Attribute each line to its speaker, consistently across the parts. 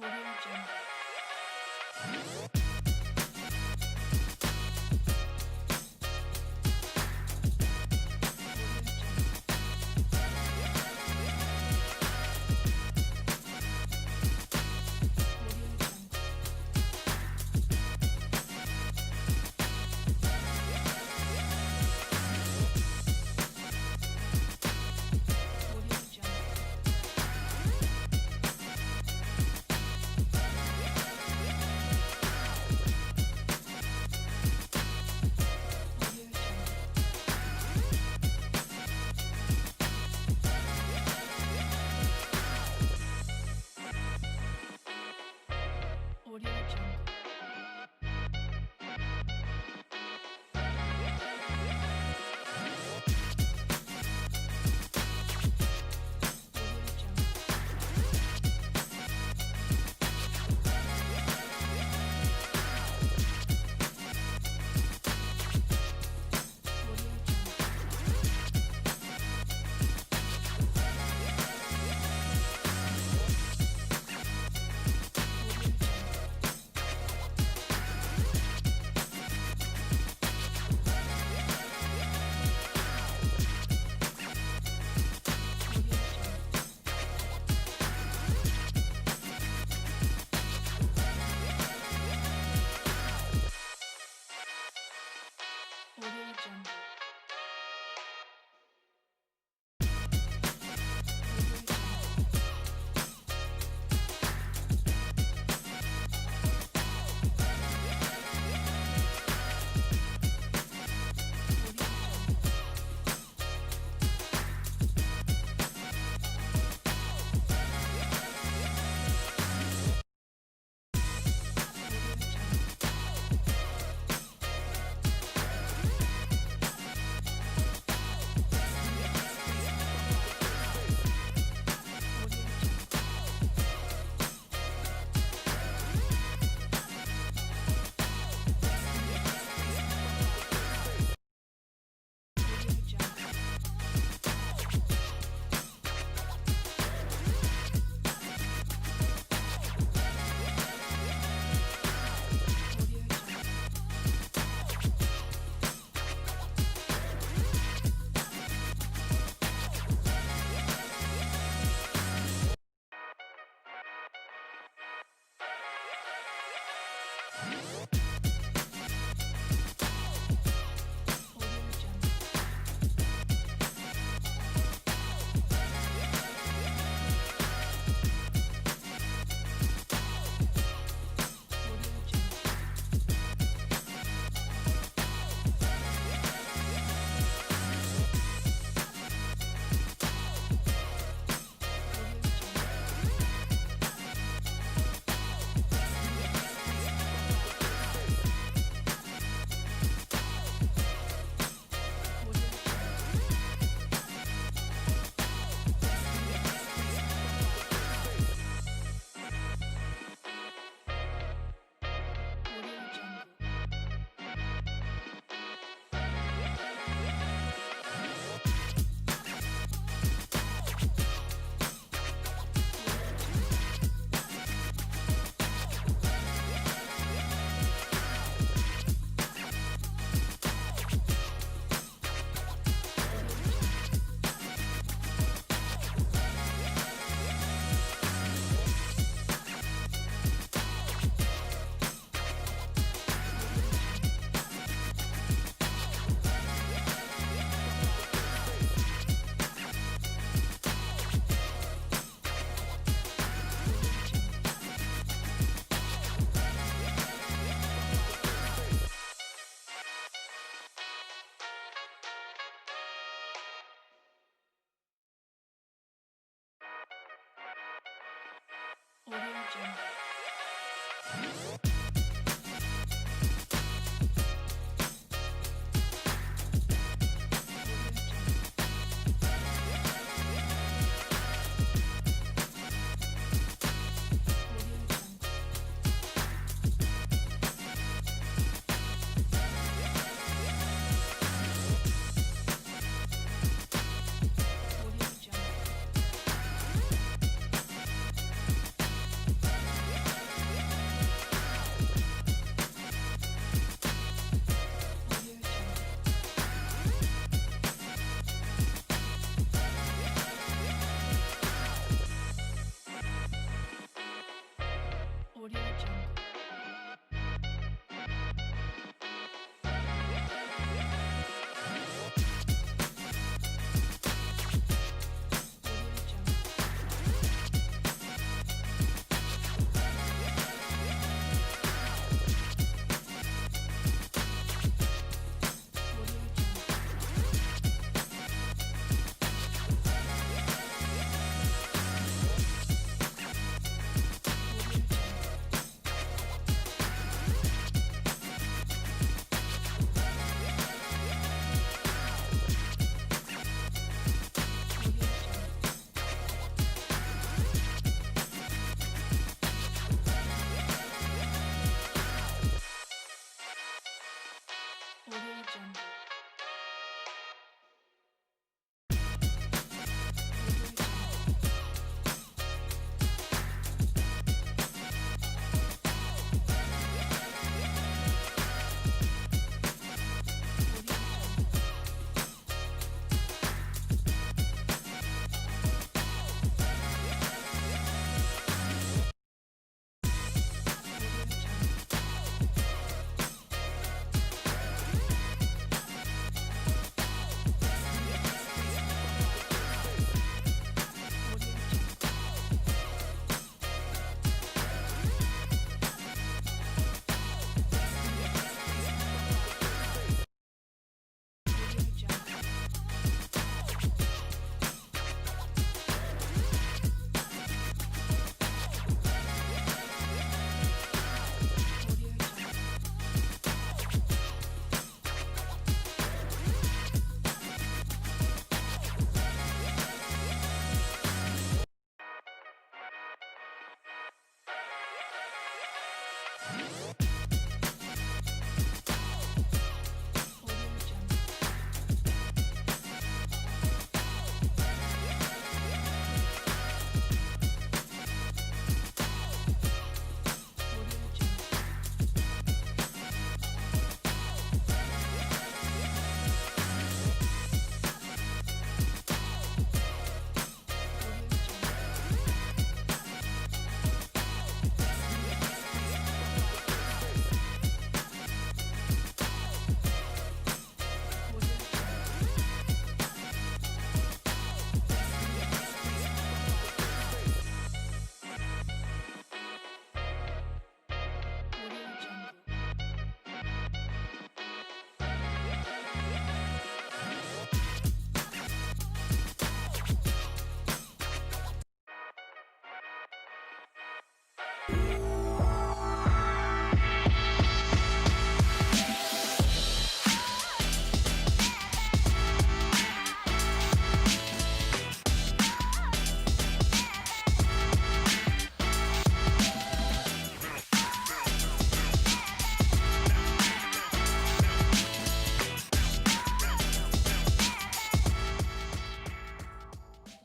Speaker 1: Audio Jungle. Audio Jungle. Audio Jungle. Audio Jungle. Audio Jungle.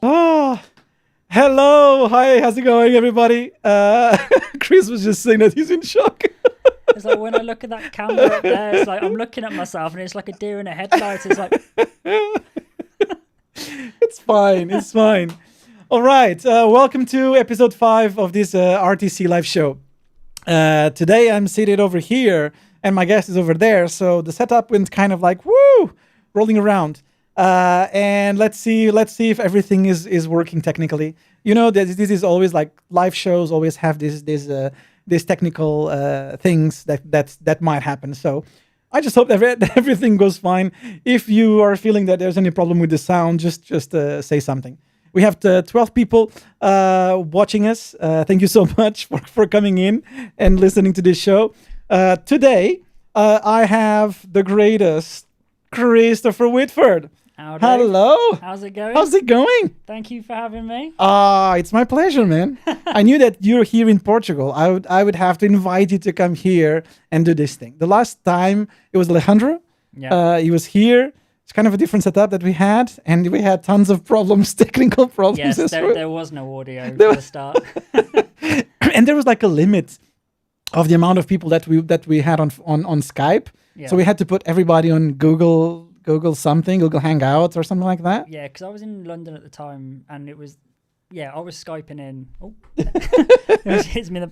Speaker 2: Oh, hello. Hi, how's it going, everybody? Chris was just saying that he's in shock.
Speaker 3: It's like when I look at that camera up there, it's like I'm looking at myself and it's like a deer in a headlight. It's like...
Speaker 2: It's fine. It's fine. All right. Welcome to episode 5 of this RTC live show. Today I'm seated over here and my guest is over there. So the setup went kind of like, woo, rolling around. And let's see if everything is working technically. You know, this is always like live shows always have these technical things that might happen. So I just hope that everything goes fine. If you are feeling that there's any problem with the sound, just say something. We have 12 people watching us. Thank you so much for coming in and listening to this show. Today, I have the greatest Kristofer Whitford.
Speaker 3: Howdy.
Speaker 2: Hello.
Speaker 3: How's it going?
Speaker 2: How's it going?
Speaker 3: Thank you for having me.
Speaker 2: It's my pleasure, man. I knew that you're here in Portugal. I would have to invite you to come here and do this thing. The last time it was Alejandro.
Speaker 3: Yeah.
Speaker 2: He was here. It's kind of a different setup that we had, and we had tons of problems, technical problems.
Speaker 3: Yes, there was no audio at the start.
Speaker 2: And there was like a limit of the amount of people that we had on Skype.
Speaker 3: Yeah.
Speaker 2: So we had to put everybody on Google Hangouts or something like that.
Speaker 3: Yeah, because I was in London at the time, and it was, I was Skyping in. Oh, it hits me. I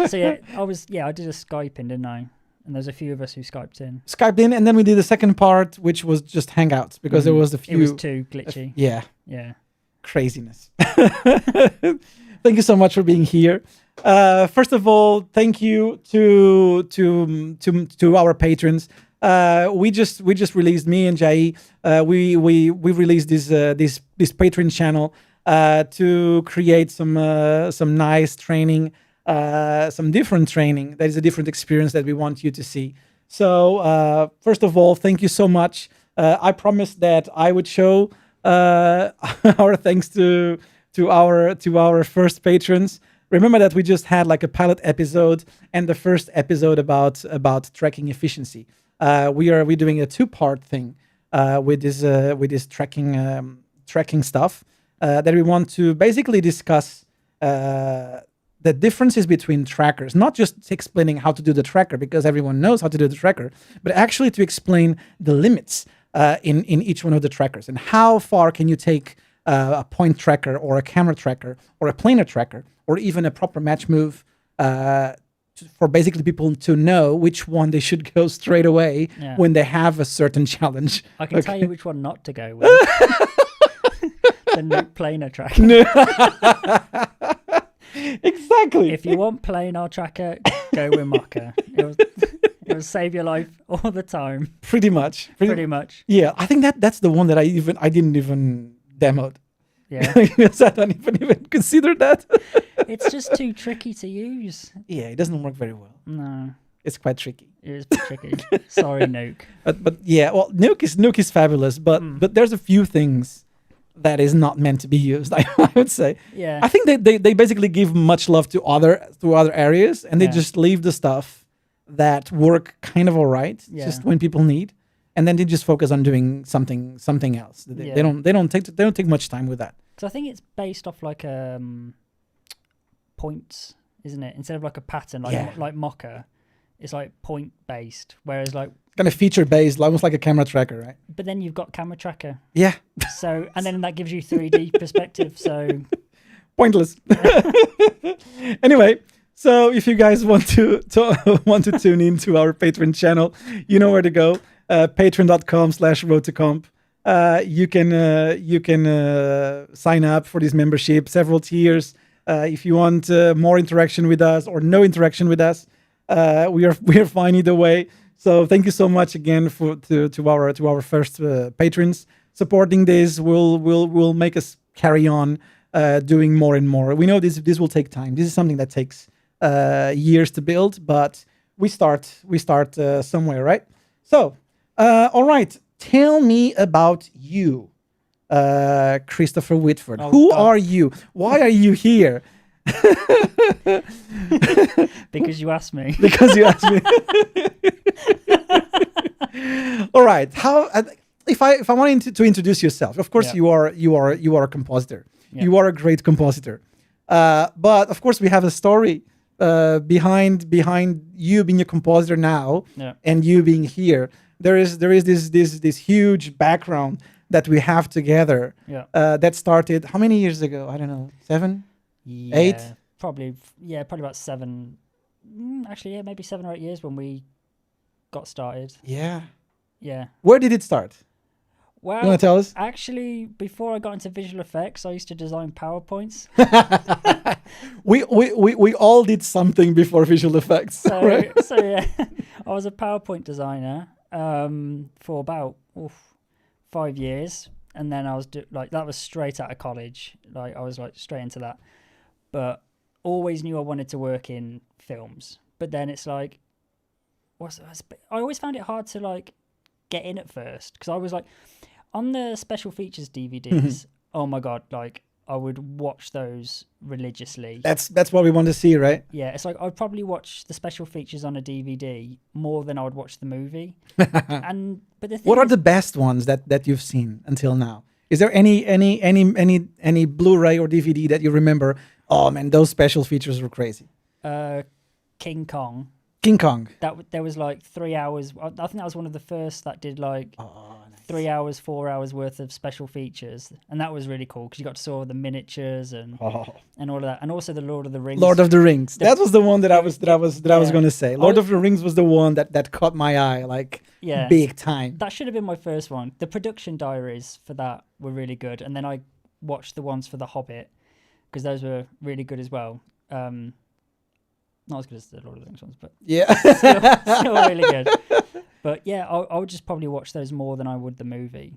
Speaker 3: did a Skype in, didn't I? And there's a few of us who Skyped in,
Speaker 2: and then we did the second part, which was just Hangouts because there was a few.
Speaker 3: It was too glitchy.
Speaker 2: Yeah. Craziness. Thank you so much for being here. First of all, thank you to our patrons. We just released, me and Jai. We released this Patreon channel to create some nice training, some different training. That is a different experience that we want you to see. So first of all, thank you so much. I promised that I would show our thanks to our first patrons. Remember that we just had like a pilot episode and the first episode about tracking efficiency. We're doing a 2-part thing with this tracking stuff that we want to basically discuss the differences between trackers, not just explaining how to do the tracker because everyone knows how to do the tracker, but actually to explain the limits in each one of the trackers and how far can you take a point tracker or a camera tracker or a planar tracker or even a proper match move for basically people to know which one they should go straight away when they have a certain challenge.
Speaker 3: I can tell you which one not to go with. The Nuke planar tracker.
Speaker 2: Exactly.
Speaker 3: If you want planar tracker, go with Mocha. It will save your life all the time.
Speaker 2: Pretty much. Yeah, I think that's the one that I didn't even demoed.
Speaker 3: Yeah.
Speaker 2: Because I don't even consider that.
Speaker 3: It's just too tricky to use.
Speaker 2: Yeah, it doesn't work very well.
Speaker 3: No.
Speaker 2: It's quite tricky.
Speaker 3: It is tricky. Sorry, Nuke.
Speaker 2: But yeah, well, Nuke is fabulous, but there's a few things that is not meant to be used. I would say.
Speaker 3: Yeah.
Speaker 2: I think they basically give much love to other areas, and they
Speaker 3: Yeah.
Speaker 2: just leave the stuff that work kind of alright,
Speaker 3: Yeah.
Speaker 2: just when people need, and then they just focus on doing something else. They
Speaker 3: Yeah.
Speaker 2: don't take much time with that.
Speaker 3: Because I think it's based off like points, isn't it? Instead of like a pattern, like
Speaker 2: Yeah.
Speaker 3: like Mocha, it's like point based. Whereas like,
Speaker 2: Kind of feature based, almost like a camera tracker, right?
Speaker 3: but then you've got camera tracker.
Speaker 2: Yeah,
Speaker 3: So and then that gives you 3D perspective. So
Speaker 2: pointless. Anyway, so if you guys want to want to tune into our Patreon channel, you know where to go. Patreon.com/roadtocomp. You can sign up for this membership, several tiers. If you want more interaction with us or no interaction with us, we are fine either way. So thank you so much again to our first patrons. Supporting this will make us carry on doing more and more. We know this will take time. This is something that takes years to build, but we start somewhere, right? So, all right. Tell me about you, Kristofer Whitford.
Speaker 3: Oh,
Speaker 2: Who
Speaker 3: God.
Speaker 2: are you? Why are you here?
Speaker 3: because you asked me.
Speaker 2: Because you asked me. All right. How? If I wanted to introduce yourself, of course
Speaker 3: Yeah.
Speaker 2: you are a compositor.
Speaker 3: Yeah.
Speaker 2: You are a great compositor. But of course we have a story behind you being a compositor now
Speaker 3: Yeah.
Speaker 2: and you being here. There is this huge background that we have together.
Speaker 3: Yeah.
Speaker 2: That started how many years ago? I don't know, 7, 8.
Speaker 3: Yeah, probably about 7. Actually, yeah, maybe 7 or 8 years when we got started.
Speaker 2: Yeah.
Speaker 3: Yeah.
Speaker 2: Where did it start?
Speaker 3: Well,
Speaker 2: You want to tell us?
Speaker 3: actually, before I got into visual effects, I used to design PowerPoints.
Speaker 2: we all did something before visual effects.
Speaker 3: So,
Speaker 2: right?
Speaker 3: so yeah, I was a PowerPoint designer for about 5 years, and then I was that was straight out of college. Like I was like straight into that, but always knew I wanted to work in films. But then it's like, I always found it hard to like get in at first because I was like on the special features DVDs. Oh my god, like I would watch those religiously.
Speaker 2: That's what we want to see, right?
Speaker 3: Yeah, it's like I'd probably watch the special features on a DVD more than I would watch the movie. But the thing
Speaker 2: What are
Speaker 3: is,
Speaker 2: the best ones that you've seen until now? Is there any Blu-ray or DVD that you remember? Oh man, those special features were crazy.
Speaker 3: King Kong.
Speaker 2: King Kong.
Speaker 3: There was like 3 hours. I think that was one of the first that did like
Speaker 2: Nice.
Speaker 3: 3 hours, 4 hours worth of special features, and that was really cool because you got to saw the miniatures and all of that, and also the Lord of the Rings.
Speaker 2: Lord of the Rings. That was the one that I was
Speaker 3: Yeah.
Speaker 2: going to say. Lord of the Rings was the one that caught my eye like
Speaker 3: Yeah.
Speaker 2: big time.
Speaker 3: That should have been my first one. The production diaries for that were really good, and then I watched the ones for The Hobbit because those were really good as well. Not as good as the Lord of the Rings ones, but
Speaker 2: Yeah.
Speaker 3: still really good. But yeah, I would just probably watch those more than I would the movie.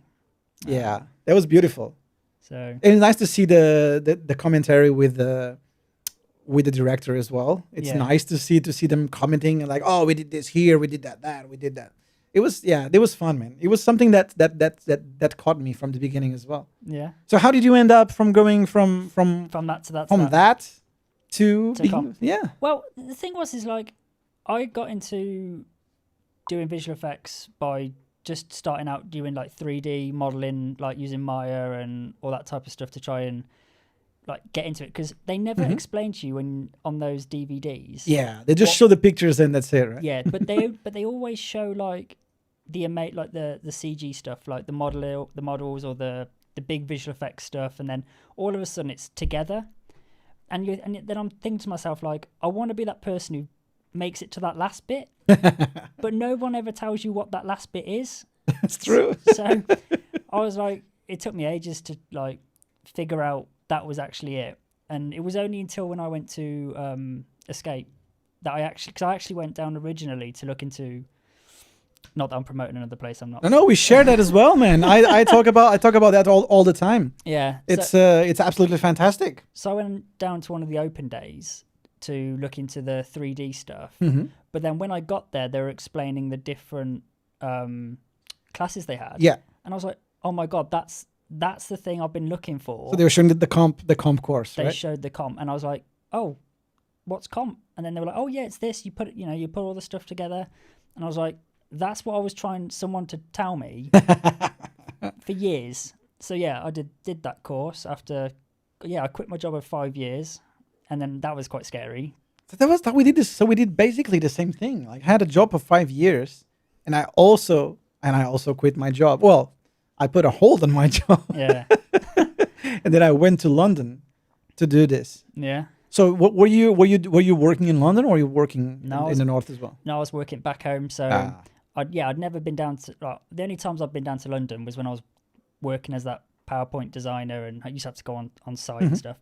Speaker 2: Yeah. That was beautiful.
Speaker 3: So
Speaker 2: It was nice to see the commentary with the director as well. It's
Speaker 3: Yeah.
Speaker 2: nice to see them commenting and like, oh, we did this here, we did that, we did that. It was fun, man. It was something that caught me from the beginning as well.
Speaker 3: yeah,
Speaker 2: So how did you end up from going from
Speaker 3: from that to that. To that.
Speaker 2: that to
Speaker 3: comp.
Speaker 2: yeah.
Speaker 3: Well, the thing is like I got into doing visual effects by just starting out doing like 3D modeling, like using Maya and all that type of stuff to try and like get into it because they never explain to you on those DVDs.
Speaker 2: Yeah, they just show the pictures and that's it, right?
Speaker 3: Yeah, but they always show like the CG stuff, like the models or the big visual effects stuff, and then all of a sudden it's together. And then I'm thinking to myself, like, I want to be that person who makes it to that last bit, but no one ever tells you what that last bit is.
Speaker 2: It's true.
Speaker 3: So I was like, it took me ages to like figure out that was actually it. And it was only until when I went to Escape that I actually went down originally to look into. Not that I'm promoting another place. I'm not.
Speaker 2: No, we share that as well, man. I talk about that all the time.
Speaker 3: Yeah,
Speaker 2: It's absolutely fantastic.
Speaker 3: so I went down to one of the open days to look into the 3D stuff. But then when I got there, they were explaining the different classes they had.
Speaker 2: Yeah.
Speaker 3: And I was like, oh my God, that's that's the thing I've been looking for.
Speaker 2: So they were showing the comp course,
Speaker 3: They
Speaker 2: right?
Speaker 3: showed the comp, and I was like, oh, what's comp? And then they were like, oh yeah, it's this. You put it, you put all the stuff together, and I was like, that's what I was trying someone to tell me for years. So yeah, I did that course after. Yeah, I quit my job of 5 years, and then that was quite scary.
Speaker 2: So that was that we did this. So we did basically the same thing. Like I had a job of 5 years, and I also quit my job. Well, I put a hold on my job.
Speaker 3: Yeah.
Speaker 2: And then I went to London to do this.
Speaker 3: Yeah.
Speaker 2: So what were you working in London, or were you working in the north as well?
Speaker 3: No, I was working back home. So I'd never been down to. The only times I've been down to London was when I was working as that PowerPoint designer, and I used to have to go on site and stuff.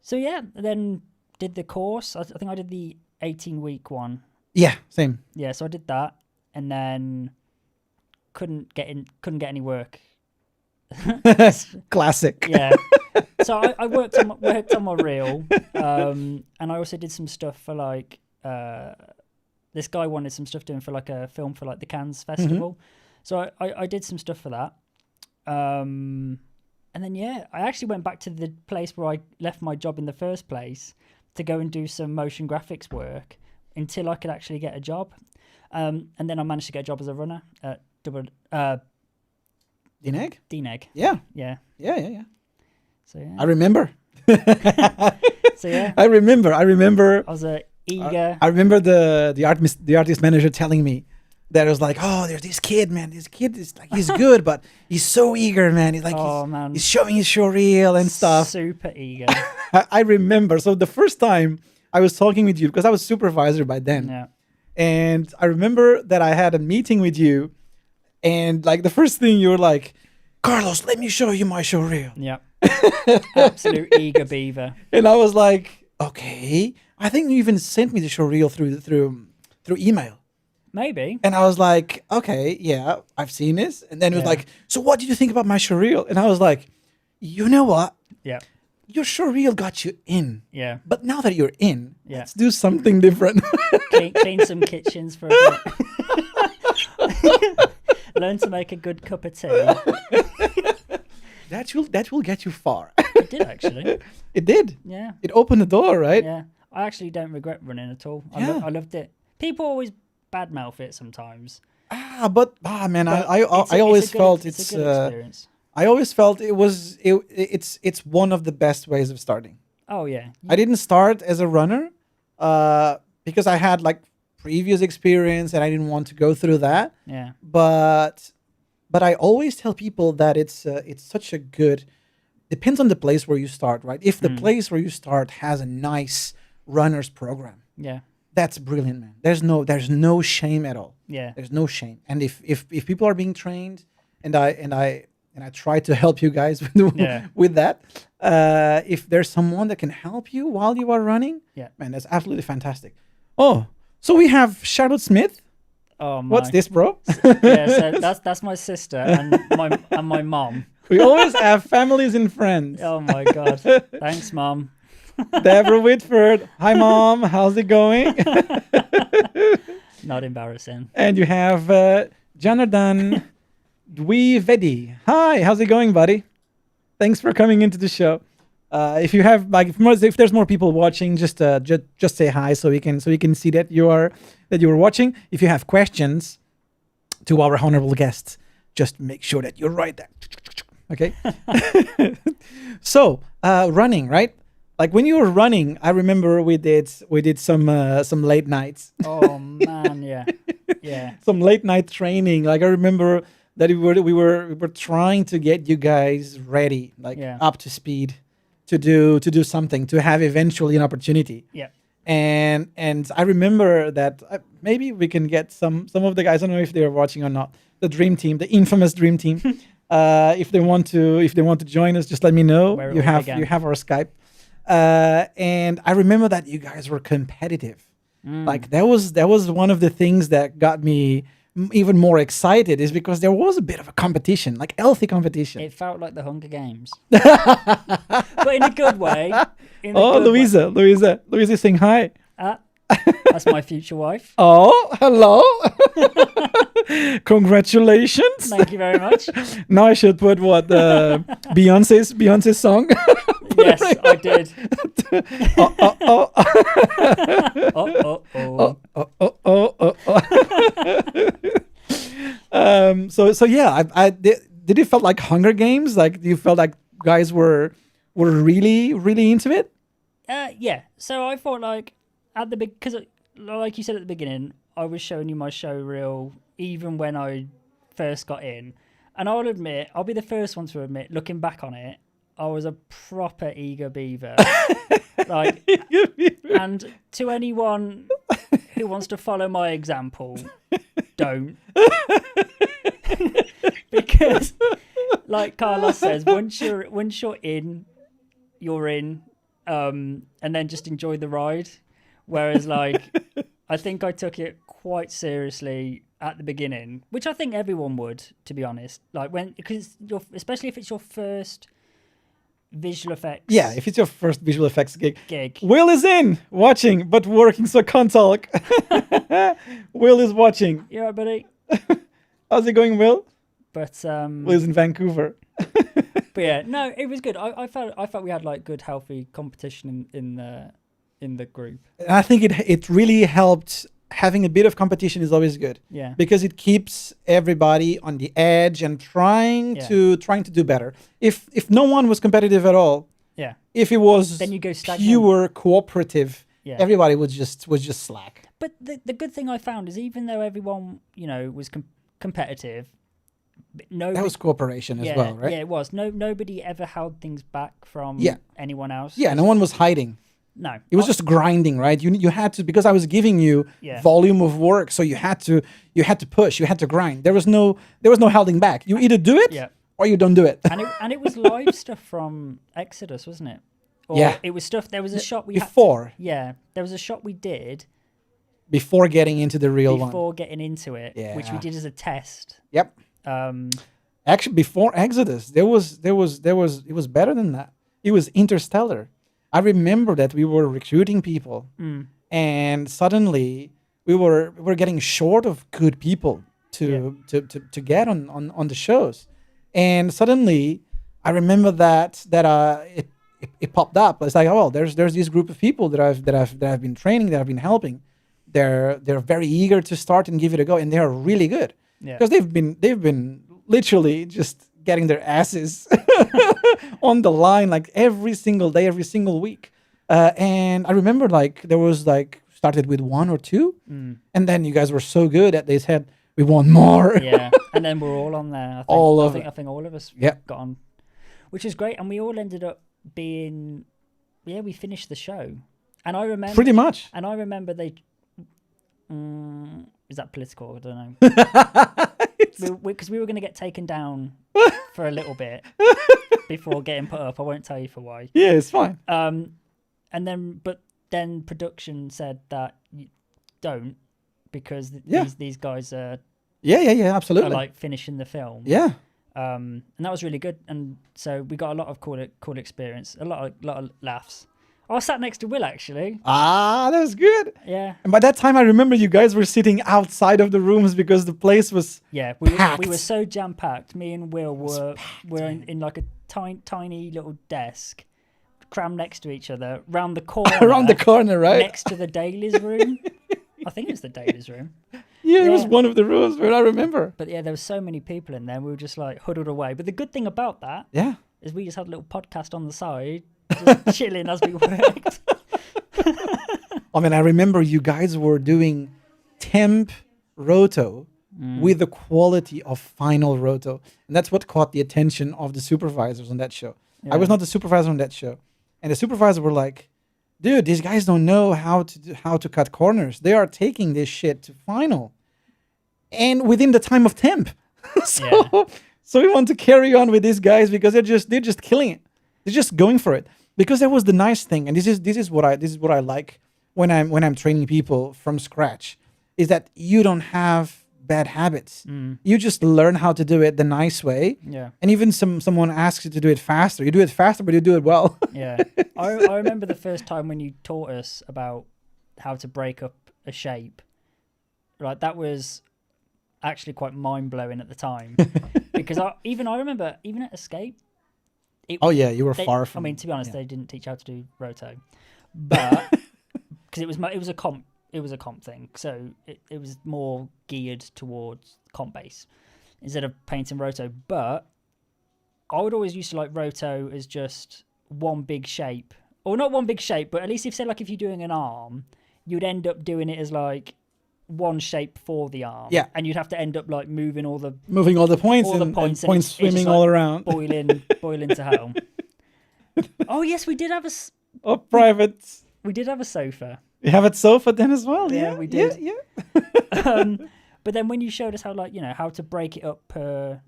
Speaker 3: So yeah, then did the course. I think I did the 18-week one.
Speaker 2: Yeah, same.
Speaker 3: Yeah, so I did that, and then couldn't get any work.
Speaker 2: Classic.
Speaker 3: Yeah. So I worked on my reel, and I also did some stuff for like this guy wanted some stuff doing for like a film for like the Cannes Festival. So I did some stuff for that. And then yeah, I actually went back to the place where I left my job in the first place to go and do some motion graphics work until I could actually get a job. And then I managed to get a job as a runner at
Speaker 2: DNEG?
Speaker 3: DNEG.
Speaker 2: Yeah.
Speaker 3: Yeah.
Speaker 2: Yeah.
Speaker 3: So yeah.
Speaker 2: I remember.
Speaker 3: So yeah.
Speaker 2: I remember.
Speaker 3: I was a eager.
Speaker 2: I remember the artist manager telling me that it was like, oh, there's this kid, man. This kid is like, he's good, but he's so eager, man. He's like,
Speaker 3: man.
Speaker 2: he's showing his show reel and stuff.
Speaker 3: Super eager.
Speaker 2: I remember. So the first time I was talking with you, because I was supervisor by then.
Speaker 3: Yeah.
Speaker 2: And I remember that I had a meeting with you, and like the first thing you were like, Carlos, let me show you my show reel.
Speaker 3: Yeah. Absolute eager beaver.
Speaker 2: And I was like, okay. I think you even sent me the show reel through email.
Speaker 3: Maybe.
Speaker 2: And I was like, okay, yeah, I've seen this. And then it was like, so what did you think about my show reel? And I was like, you know what?
Speaker 3: Yeah.
Speaker 2: Your show reel got you in.
Speaker 3: Yeah.
Speaker 2: But now that you're in,
Speaker 3: Yeah.
Speaker 2: let's do something different.
Speaker 3: Clean some kitchens for a bit. Learn to make a good cup of tea.
Speaker 2: That will get you far.
Speaker 3: It did actually.
Speaker 2: It did.
Speaker 3: Yeah.
Speaker 2: It opened the door, right?
Speaker 3: Yeah. I actually don't regret running at all.
Speaker 2: Yeah.
Speaker 3: I loved it. People always badmouth it sometimes.
Speaker 2: Man,
Speaker 3: But
Speaker 2: I always felt
Speaker 3: it's a good experience.
Speaker 2: I always felt it's one of the best ways of starting.
Speaker 3: Oh yeah.
Speaker 2: I didn't start as a runner because I had like previous experience and I didn't want to go through that.
Speaker 3: Yeah.
Speaker 2: But I always tell people that it's such a good. Depends on the place where you start, right? If the place where you start has a nice runners program,
Speaker 3: Yeah.
Speaker 2: that's brilliant, man. There's no shame at all.
Speaker 3: Yeah.
Speaker 2: There's no shame. And if people are being trained, and I try to help you guys with that. If there's someone that can help you while you are running, man, that's absolutely fantastic. Oh, so we have Charlotte Smith.
Speaker 3: Oh my.
Speaker 2: What's this, bro?
Speaker 3: Yeah, so that's my sister and my mom.
Speaker 2: We always have families and friends.
Speaker 3: Oh my god. Thanks, Mom.
Speaker 2: Deborah Whitford. Hi, Mom. How's it going?
Speaker 3: Not embarrassing.
Speaker 2: And you have Janardan Dwivedi. Hi, how's it going, buddy? Thanks for coming into the show. If you have if there's more people watching, just say hi so we can see that you are watching. If you have questions to our honorable guests, just make sure that you write that. Okay. So running, right? Like when you were running, I remember we did some late nights.
Speaker 3: Oh man, yeah.
Speaker 2: Some late night training. Like I remember that we were trying to get you guys ready, like up to speed to do something, to have eventually an opportunity.
Speaker 3: Yeah.
Speaker 2: And I remember that maybe we can get some of the guys. I don't know if they're watching or not. The dream team, the infamous dream team. If they want to join us, just let me know. You have our Skype. And I remember that you guys were competitive. Like that was one of the things that got me even more excited, is because there was a bit of a competition, like healthy competition.
Speaker 3: It felt like the Hunger Games, but in a good way.
Speaker 2: Louisa is saying hi.
Speaker 3: That's my future wife.
Speaker 2: Oh, hello. Congratulations.
Speaker 3: Thank you very much.
Speaker 2: Now I should put what Beyonce's song.
Speaker 3: Yes, I did.
Speaker 2: Oh, oh, oh.
Speaker 3: Oh, oh, oh.
Speaker 2: So yeah, I did it felt like Hunger Games? Like you felt like guys were really into it?
Speaker 3: Yeah. So I thought like at the because like you said at the beginning, I was showing you my show reel even when I first got in, and I'll admit, I'll be the first one to admit, looking back on it, I was a proper eager beaver. Like, and to anyone who wants to follow my example, don't. Because, like Carlos says, once you're in, you're in, and then just enjoy the ride. Whereas, like, I think I took it quite seriously at the beginning, which I think everyone would, to be honest. Like because especially if it's your first visual effects.
Speaker 2: Yeah, if it's your first visual effects gig.
Speaker 3: Will
Speaker 2: is in watching but working, so can't talk. Will is watching.
Speaker 3: You alright, buddy?
Speaker 2: How's it going, Will?
Speaker 3: But
Speaker 2: Will is in Vancouver.
Speaker 3: But yeah, no, it was good. I felt we had like good, healthy competition in the group.
Speaker 2: And I think it really helped. Having a bit of competition is always good.
Speaker 3: Yeah.
Speaker 2: Because it keeps everybody on the edge and trying to do better. If no one was competitive at all,
Speaker 3: yeah.
Speaker 2: If it was
Speaker 3: then you go stagnant.
Speaker 2: pure cooperative,
Speaker 3: yeah.
Speaker 2: Everybody was just slack.
Speaker 3: But the good thing I found is even though everyone, was competitive,
Speaker 2: that was cooperation as well, right?
Speaker 3: Yeah, it was. Nobody ever held things back from anyone else.
Speaker 2: Yeah, no one was hiding.
Speaker 3: No,
Speaker 2: it was just grinding, right? You had to, because I was giving you volume of work, so you had to push, you had to grind. There was no holding back. You either do it or you don't do it.
Speaker 3: And it was live stuff from Exodus, wasn't it? Or it was stuff. There was a shot we
Speaker 2: before.
Speaker 3: There was a shot we did
Speaker 2: before getting into the real one.
Speaker 3: Before getting into it, which we did as a test.
Speaker 2: Yep. Actually, before Exodus, it was better than that. It was Interstellar. I remember that we were recruiting people, and suddenly we were getting short of good people to get on the shows, and suddenly I remember that it popped up. It's like, oh, there's this group of people that I've been training, that I've been helping. They're very eager to start and give it a go, and they are really good because they've been literally just getting their asses on the line like every single day, every single week. And I remember like there was like started with 1 or 2, and then you guys were so good that they said we want more.
Speaker 3: Yeah, and then we're all on there. I think all of us got on, which is great, and we all ended up being we finished the show, and I remember
Speaker 2: pretty much.
Speaker 3: And I remember they. Is that political? I don't know. Because we were going to get taken down for a little bit before getting put up. I won't tell you for why.
Speaker 2: Yeah, it's fine.
Speaker 3: And then production said that you don't, because these guys are
Speaker 2: absolutely
Speaker 3: are like finishing the film.
Speaker 2: Yeah.
Speaker 3: And that was really good, and so we got a lot of cool experience, a lot of laughs. I was sat next to Will, actually.
Speaker 2: Ah, that was good.
Speaker 3: Yeah.
Speaker 2: And by that time, I remember you guys were sitting outside of the rooms because the place was packed.
Speaker 3: We were so jam-packed. Me and Will were in like a tiny little desk, crammed next to each other, round the corner.
Speaker 2: Around the corner, right?
Speaker 3: Next to the Dailies room. I think it was the Dailies room.
Speaker 2: Yeah, it was one of the rooms where I remember.
Speaker 3: But yeah, there were so many people in there. We were just like huddled away. But the good thing about that is we just had a little podcast on the side, just chilling as we worked.
Speaker 2: I mean, I remember you guys were doing temp roto with the quality of final roto. And that's what caught the attention of the supervisors on that show. Yeah. I was not the supervisor on that show. And the supervisors were like, dude, these guys don't know how to cut corners. They are taking this shit to final. And within the time of temp. So we want to carry on with these guys because they're just killing it. They're just going for it. Because that was the nice thing, and this is what I like when I'm training people from scratch, is that you don't have bad habits. You just learn how to do it the nice way. Yeah. And even someone asks you to do it faster, you do it faster, but you do it well.
Speaker 3: Yeah. I remember the first time when you taught us about how to break up a shape, like that was actually quite mind blowing at the time because I remember even at Escape.
Speaker 2: Oh yeah, you were far from.
Speaker 3: I mean, to be honest, they didn't teach how to do roto, but because it was a comp thing, so it was more geared towards comp base instead of painting roto. But I would always used to like roto as just one big shape, or not one big shape, but at least if you're doing an arm, you'd end up doing it as like one shape for the arm, and you'd have to end up like moving all the
Speaker 2: points and points swimming all around,
Speaker 3: boiling to hell. Oh yes, we did have
Speaker 2: private.
Speaker 3: We did have a sofa.
Speaker 2: You have a sofa then as well.
Speaker 3: Yeah, we did.
Speaker 2: Yeah.
Speaker 3: But then when you showed us how to break it up per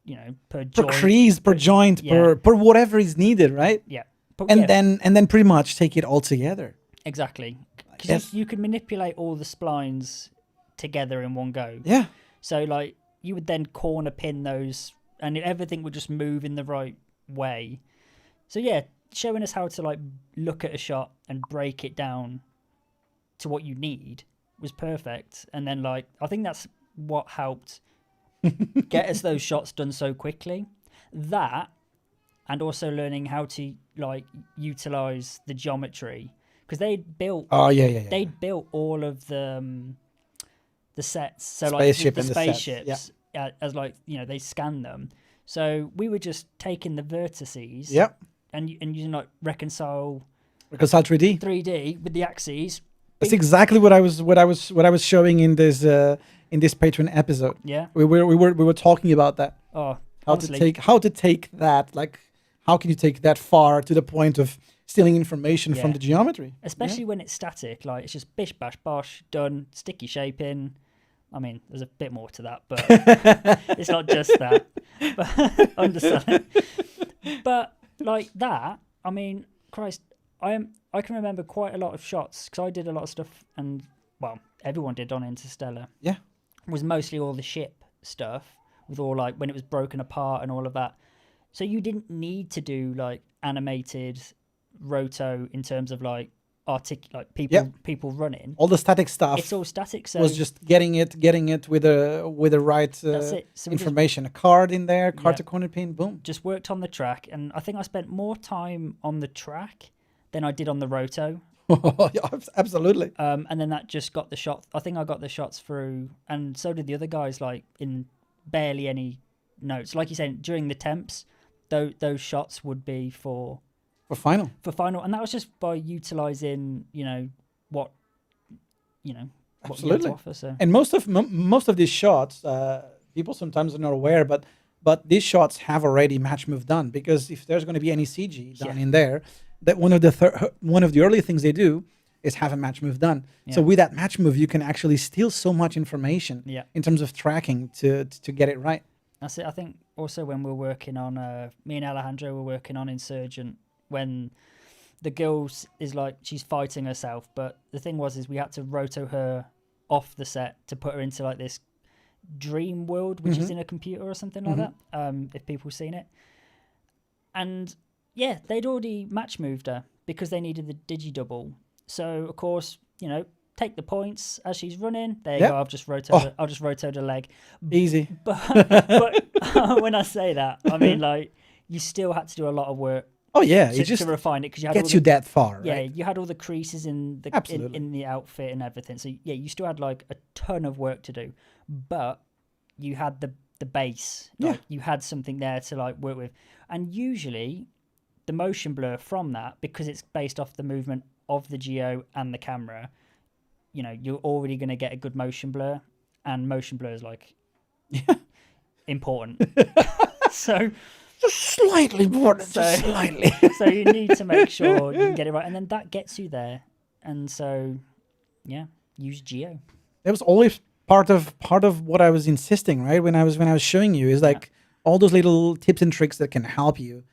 Speaker 3: joint,
Speaker 2: per crease, per joint, per whatever is needed, right?
Speaker 3: Yeah.
Speaker 2: Then pretty much take it all together.
Speaker 3: Exactly. Because you could manipulate all the splines together in one go.
Speaker 2: Yeah.
Speaker 3: So like you would then corner pin those, and everything would just move in the right way. So yeah, showing us how to like look at a shot and break it down to what you need was perfect. And then like I think that's what helped get us those shots done so quickly. That, and also learning how to like utilize the geometry. Because they'd built. They'd built all of the sets, so
Speaker 2: spaceship
Speaker 3: like the
Speaker 2: and
Speaker 3: spaceships, as like they scanned them. So we were just taking the vertices, and using like reconcile
Speaker 2: 3D,
Speaker 3: 3D with the axes.
Speaker 2: That's exactly what I was showing in this Patreon episode.
Speaker 3: Yeah,
Speaker 2: we were talking about that.
Speaker 3: Oh,
Speaker 2: how to take that, like how can you take that far to the point of stealing information from the geometry,
Speaker 3: especially when it's static. Like it's just bish bash bosh, done, sticky shaping. I mean, there's a bit more to that, but it's not just that. But understand. But like that, I mean, Christ, I can remember quite a lot of shots because I did a lot of stuff, and well, everyone did on Interstellar.
Speaker 2: Yeah,
Speaker 3: was mostly all the ship stuff with all like when it was broken apart and all of that. So you didn't need to do like animated roto in terms of like people running.
Speaker 2: All the static stuff.
Speaker 3: It's all static. So
Speaker 2: was just getting it with the right so information. A card in there, card to corner pin, boom.
Speaker 3: Just worked on the track, and I think I spent more time on the track than I did on the roto.
Speaker 2: Yeah, absolutely.
Speaker 3: And then that just got the shot. I think I got the shots through, and so did the other guys. Like in barely any notes. Like you said, during the temps, those shots would be for final, and that was just by utilizing what you had to offer. So.
Speaker 2: And most of these shots, people sometimes are not aware, but these shots have already match move done, because if there's going to be any CG done in there, that one of the early things they do is have a match move done. So with that match move, you can actually steal so much information in terms of tracking to get it right.
Speaker 3: That's it. I think also when we're working on me and Alejandro were working on Insurgent, when the girl is like she's fighting herself, but the thing is we had to roto her off the set to put her into like this dream world, which is in a computer or something like that, if people seen it. And yeah, they'd already match moved her because they needed the digi-double. So of course, take the points as she's running. There you go. I'll just rotate a leg.
Speaker 2: Easy.
Speaker 3: But when I say that, I mean like you still had to do a lot of work.
Speaker 2: Oh yeah,
Speaker 3: to refine it, because you had
Speaker 2: gets you that far.
Speaker 3: Yeah,
Speaker 2: right?
Speaker 3: You had all the creases in the in the outfit and everything. So yeah, you still had like a ton of work to do, but you had the base. Like, you had something there to like work with, and usually the motion blur from that, because it's based off the movement of the geo and the camera. You're already going to get a good motion blur, and motion blur is like important. So.
Speaker 2: Just slightly more, just slightly.
Speaker 3: So you need to make sure you can get it right, and then that gets you there. And so, use geo.
Speaker 2: That was always part of what I was insisting, right? When I was showing you, is like all those little tips and tricks that can help you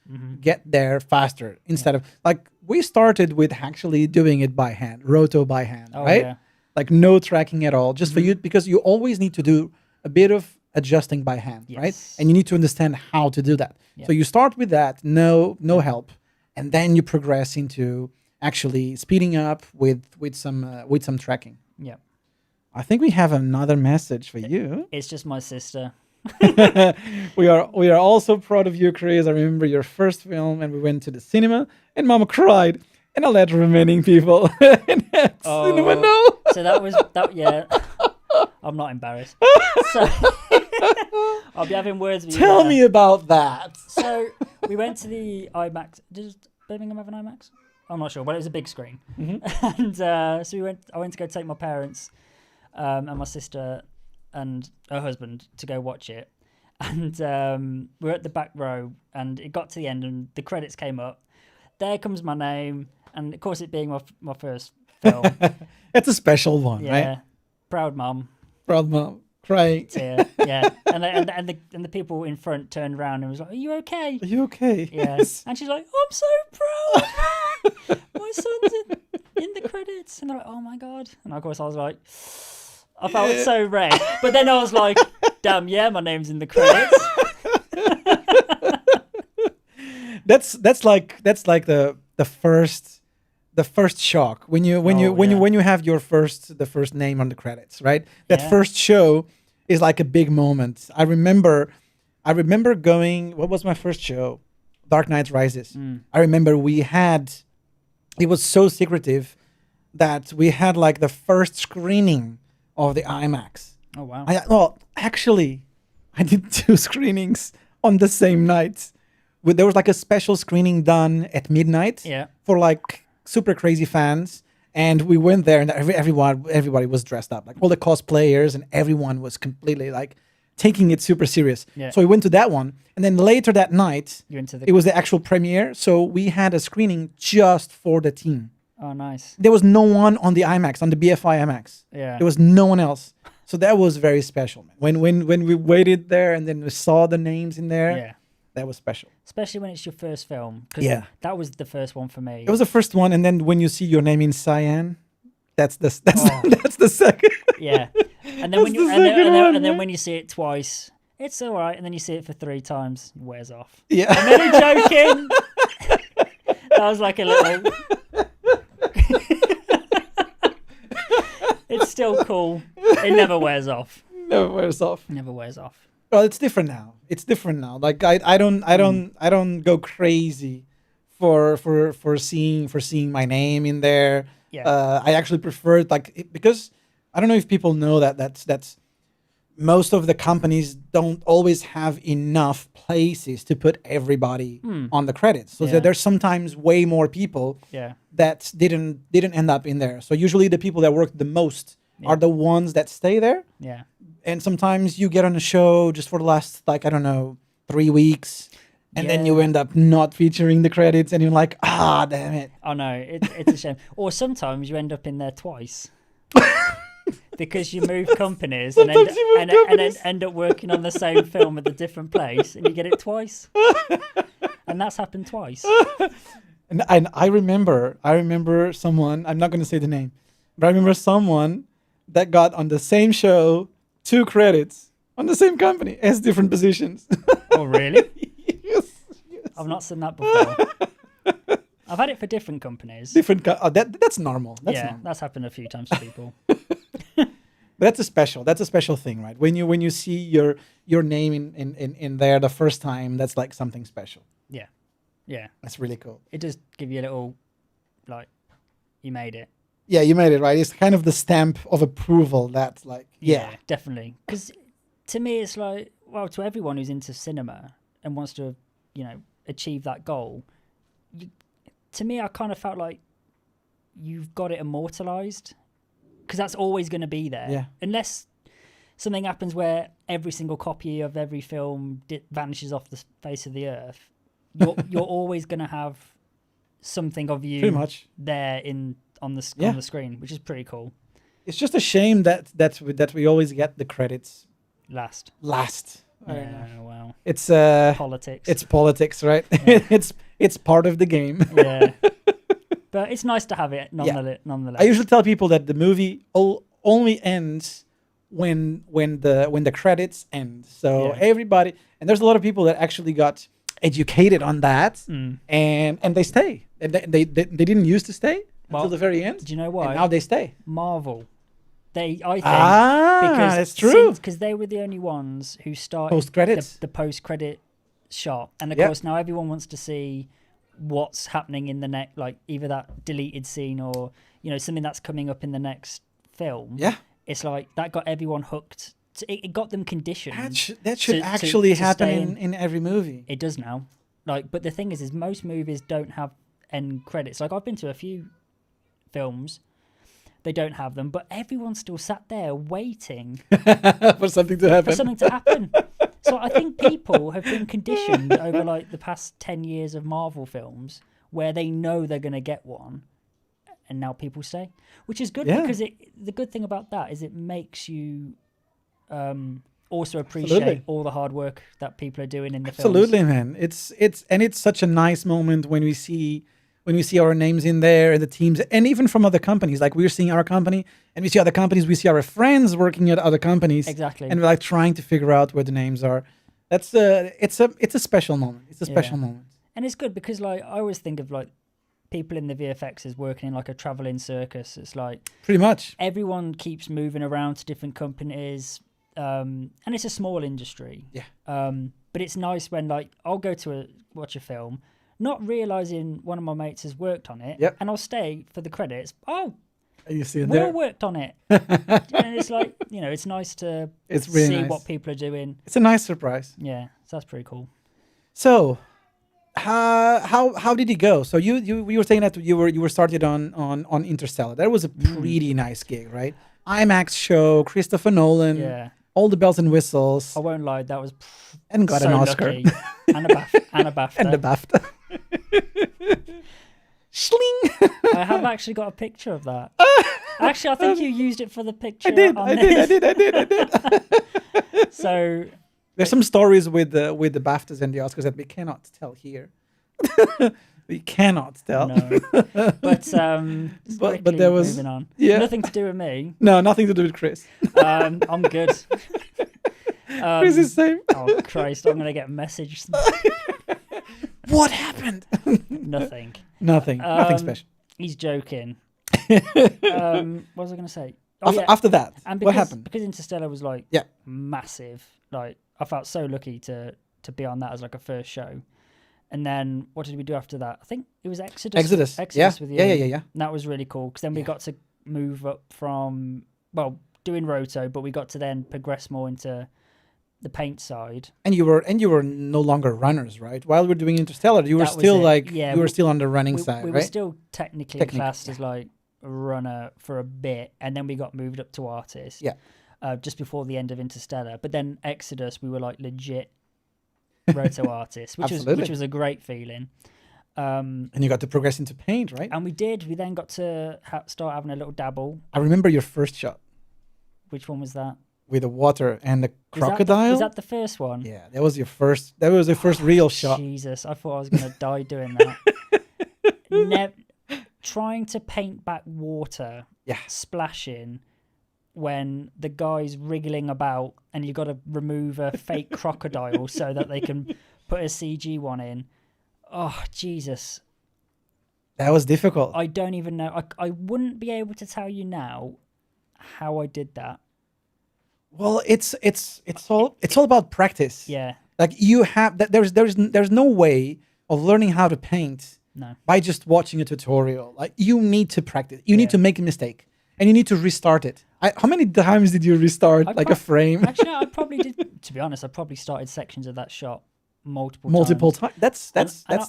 Speaker 2: get there faster, instead of like we started with actually doing it by hand, roto by hand, right? Yeah. Like no tracking at all, just for you, because you always need to do a bit of adjusting by hand, right? And you need to understand how to do that. So you start with that, no help, and then you progress into actually speeding up with some tracking.
Speaker 3: Yeah.
Speaker 2: I think we have another message for you.
Speaker 3: It's just my sister.
Speaker 2: we are also proud of you, Chris. I remember your first film, and we went to the cinema, and Mama cried, and I let the remaining people in that cinema know.
Speaker 3: So that was that. Yeah, I'm not embarrassed. So I'll be having words with you.
Speaker 2: Tell me about that.
Speaker 3: So we went to the IMAX. Does Birmingham have an IMAX? I'm not sure, but it was a big screen. And so I went to go take my parents and my sister and her husband to go watch it. And we were at the back row, and it got to the end, and the credits came up. There comes my name, and of course, it being my first film.
Speaker 2: It's a special one,
Speaker 3: Yeah,
Speaker 2: right?
Speaker 3: proud mum.
Speaker 2: Proud mom, crying.
Speaker 3: Yeah, and the people in front turned around and was like, "Are you okay?"
Speaker 2: Are you okay?
Speaker 3: Yeah,
Speaker 2: Yes.
Speaker 3: and she's like, "I'm so proud. My son's in the credits," and they're like, "Oh my god!" And of course, I was like, I felt so red, but then I was like, "Damn, yeah, my name's in the credits."
Speaker 2: That's like the first shock when you have the first name on the credits, right? That first show is like a big moment. I remember going. What was my first show? Dark Knight Rises. I remember it was so secretive that we had like the first screening of the IMAX.
Speaker 3: Oh wow!
Speaker 2: Actually, I did 2 screenings on the same night. There was like a special screening done at midnight for like super crazy fans, and we went there, and everybody was dressed up, like all the cosplayers, and everyone was completely like taking it super serious. So we went to that one, and then later that night, it was the actual premiere. So we had a screening just for the team.
Speaker 3: Oh, nice.
Speaker 2: There was no one on the IMAX, on the BFI IMAX.
Speaker 3: Yeah.
Speaker 2: There was no one else. So that was very special, man. When we waited there and then we saw the names in there.
Speaker 3: Yeah.
Speaker 2: That was special.
Speaker 3: Especially when it's your first film. Because that was the first one for me.
Speaker 2: It was the first one, and then when you see your name in cyan, that's the second.
Speaker 3: Yeah. And then when you see it twice, it's all right. And then you see it for 3 times, it wears off.
Speaker 2: Yeah.
Speaker 3: I'm only joking. That was like a little... It's still cool. It never wears off.
Speaker 2: Never wears off.
Speaker 3: Never wears off.
Speaker 2: Well, it's different now. Like I don't go crazy for seeing my name in there.
Speaker 3: Yeah.
Speaker 2: I actually prefer it because I don't know if people know that's most of the companies don't always have enough places to put everybody on the credits. So there's sometimes way more people that didn't end up in there. So usually the people that work the most are the ones that stay there.
Speaker 3: Yeah.
Speaker 2: And sometimes you get on a show just for the last, 3 weeks, and then you end up not featuring the credits, and you're like, damn it.
Speaker 3: Oh, no, it's a shame. Or sometimes you end up in there twice. Because you move companies and then end up working on the same film at a different place, and you get it twice. And that's happened twice.
Speaker 2: And I remember someone, I'm not going to say the name, but I remember someone that got on the same show 2 credits on the same company as different positions.
Speaker 3: Oh, really?
Speaker 2: Yes.
Speaker 3: I've not seen that before. I've had it for different companies.
Speaker 2: That's normal.
Speaker 3: That's happened a few times to people.
Speaker 2: But that's a special thing, right? When you see your name in there the first time, that's like something special.
Speaker 3: Yeah. Yeah.
Speaker 2: That's really cool.
Speaker 3: It does give you a little, you made it.
Speaker 2: Yeah, you made it, right? It's kind of the stamp of approval that's like, yeah.
Speaker 3: Definitely. Because to me, it's like, well, to everyone who's into cinema and wants to, achieve that goal, to me, I kind of felt like you've got it immortalized, because that's always going to be there.
Speaker 2: Yeah.
Speaker 3: Unless something happens where every single copy of every film vanishes off the face of the earth, you're always going to have something of you
Speaker 2: pretty much
Speaker 3: there on the screen, which is pretty cool.
Speaker 2: It's just a shame that we always get the credits
Speaker 3: last.
Speaker 2: Yeah,
Speaker 3: well,
Speaker 2: it's
Speaker 3: politics.
Speaker 2: It's politics, right? Yeah. it's part of the game.
Speaker 3: Yeah, but it's nice to have it nonetheless.
Speaker 2: I usually tell people that the movie only ends when the credits end. So everybody, and there's a lot of people that actually got educated on that,
Speaker 3: Mm.
Speaker 2: and they stay. They didn't used to stay
Speaker 3: Well,
Speaker 2: until the very end.
Speaker 3: Do you know why?
Speaker 2: And now they stay.
Speaker 3: Marvel. I think,
Speaker 2: Ah, that's true.
Speaker 3: Because they were the only ones who started
Speaker 2: Post credits.
Speaker 3: the post-credit shot, and of
Speaker 2: Yep.
Speaker 3: course now everyone wants to see what's happening in the next, like either that deleted scene or something that's coming up in the next film.
Speaker 2: Yeah,
Speaker 3: It's like that got everyone hooked. It got them conditioned.
Speaker 2: that should
Speaker 3: to
Speaker 2: actually happen
Speaker 3: stay
Speaker 2: in every movie.
Speaker 3: It does now. Like, but the thing is most movies don't have end credits. Like I've been to a few films. They don't have them, but everyone still sat there waiting
Speaker 2: For something to happen.
Speaker 3: for something to happen. So I think people have been conditioned over like the past 10 years of Marvel films where they know they're going to get one, and now people stay, which is good because the good thing about that is it makes you also appreciate
Speaker 2: Absolutely.
Speaker 3: all the hard work that people are doing in the
Speaker 2: Absolutely,
Speaker 3: films.
Speaker 2: man. It's such a nice moment when we see our names in there and the teams, and even from other companies. Like we're seeing our company, and we see other companies. We see our friends working at other companies,
Speaker 3: Exactly.
Speaker 2: and we're like trying to figure out where the names are. That's it's a special moment. It's a special moment.
Speaker 3: And it's good because like I always think of like people in the VFX as working in like a traveling circus. It's like
Speaker 2: Pretty much.
Speaker 3: everyone keeps moving around to different companies, and it's a small industry.
Speaker 2: Yeah.
Speaker 3: But it's nice when like I'll go to watch a film, not realizing one of my mates has worked on it,
Speaker 2: Yep.
Speaker 3: and I'll stay for the credits. Oh,
Speaker 2: And you see it
Speaker 3: we all
Speaker 2: there.
Speaker 3: worked on it, and it's like it's nice to
Speaker 2: It's really
Speaker 3: see
Speaker 2: nice.
Speaker 3: what people are doing.
Speaker 2: It's a nice surprise.
Speaker 3: Yeah, so that's pretty cool.
Speaker 2: So, how did it go? So you were saying that you were started on Interstellar. That was a pretty nice gig, right? IMAX show, Christopher Nolan,
Speaker 3: Yeah,
Speaker 2: all the bells and whistles,
Speaker 3: I won't lie, that was
Speaker 2: and got
Speaker 3: so
Speaker 2: an Oscar
Speaker 3: lucky. and a BAFTA.
Speaker 2: and a BAFTA. Schling.
Speaker 3: I have actually got a picture of that. Actually, I think you used it for the picture.
Speaker 2: I did.
Speaker 3: So
Speaker 2: There's some stories with the BAFTAs and the Oscars that we cannot tell here. We cannot tell.
Speaker 3: no, but
Speaker 2: But there was-
Speaker 3: moving on.
Speaker 2: yeah.
Speaker 3: Nothing to do with me.
Speaker 2: No, nothing to do with Chris.
Speaker 3: I'm good.
Speaker 2: Chris is same.
Speaker 3: Oh Christ! I'm gonna get messages.
Speaker 2: What happened?
Speaker 3: Nothing.
Speaker 2: Nothing
Speaker 3: Um,
Speaker 2: special.
Speaker 3: He's joking. What was I gonna say? Oh, yeah.
Speaker 2: After that,
Speaker 3: And
Speaker 2: what
Speaker 3: because,
Speaker 2: happened?
Speaker 3: because Interstellar was like
Speaker 2: Yeah.
Speaker 3: massive. Like I felt so lucky to be on that as like a first show. And then what did we do after that? I think it was Exodus.
Speaker 2: Yeah.
Speaker 3: With you.
Speaker 2: Yeah.
Speaker 3: And that was really cool because then we
Speaker 2: Yeah.
Speaker 3: got to move up from doing roto, but we got to then progress more into the paint side.
Speaker 2: And you were no longer runners, right? While we're doing Interstellar, you were
Speaker 3: That was
Speaker 2: still
Speaker 3: it.
Speaker 2: like
Speaker 3: Yeah,
Speaker 2: you were
Speaker 3: we-
Speaker 2: still on the running
Speaker 3: We
Speaker 2: side,
Speaker 3: were
Speaker 2: right?
Speaker 3: still technically
Speaker 2: Technically,
Speaker 3: classed as like a runner for a bit, and then we got moved up to artist.
Speaker 2: Yeah.
Speaker 3: Just before the end of Interstellar, but then Exodus, we were like legit roto artists, which
Speaker 2: Absolutely.
Speaker 3: was a great feeling.
Speaker 2: And you got to progress into paint, right?
Speaker 3: And we did. We then got to start having a little dabble.
Speaker 2: I remember your first shot
Speaker 3: Which one was that?
Speaker 2: with the water and the
Speaker 3: Is that the-
Speaker 2: crocodile.
Speaker 3: Was that the first one?
Speaker 2: Yeah, that was your first. That was your first real shot.
Speaker 3: Jesus, I thought I was going to die doing that. Trying to paint back water,
Speaker 2: Yeah.
Speaker 3: splashing when the guy's wriggling about and you've got to remove a fake crocodile so that they can put a CG one in. Oh, Jesus.
Speaker 2: That was difficult.
Speaker 3: I don't even know. I wouldn't be able to tell you now how I did that.
Speaker 2: Well, it's all about practice.
Speaker 3: Yeah,
Speaker 2: Like you have that. There's no way of learning how to paint
Speaker 3: no.
Speaker 2: by just watching a tutorial. Like you need to practice. You need
Speaker 3: Yeah.
Speaker 2: to make a mistake, and you need to restart it. How many times did you restart
Speaker 3: I
Speaker 2: like
Speaker 3: pro-
Speaker 2: a frame?
Speaker 3: Actually, no, I probably did. To be honest, I probably started sections of that shot multiple
Speaker 2: Times. That's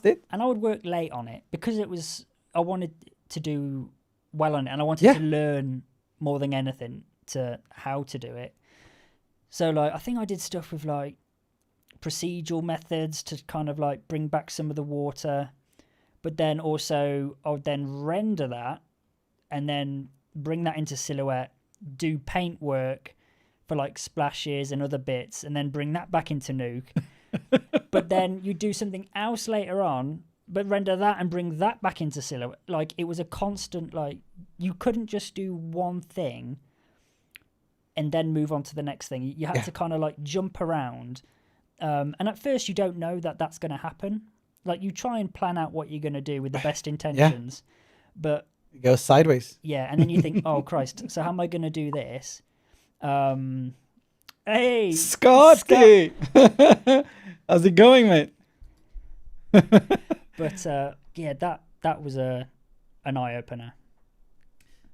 Speaker 2: it.
Speaker 3: And I would work late on it because I wanted to do well on it, and I wanted
Speaker 2: Yeah.
Speaker 3: to learn more than anything to how to do it. So like I think I did stuff with like procedural methods to kind of like bring back some of the water, but then also I would then render that and then bring that into silhouette, do paint work for like splashes and other bits, and then bring that back into Nuke. But then you do something else later on, but render that and bring that back into silhouette. Like it was a constant, like you couldn't just do one thing and then move on to the next thing. You had
Speaker 2: Yeah.
Speaker 3: to kind of like jump around And at first you don't know that that's going to happen. Like, you try and plan out what you're going to do with the best intentions, but
Speaker 2: It goes sideways.
Speaker 3: yeah, and then you think, oh Christ, so how am I going to do this? Hey,
Speaker 2: Scotty! How's it going, mate?
Speaker 3: But yeah, that was an eye opener.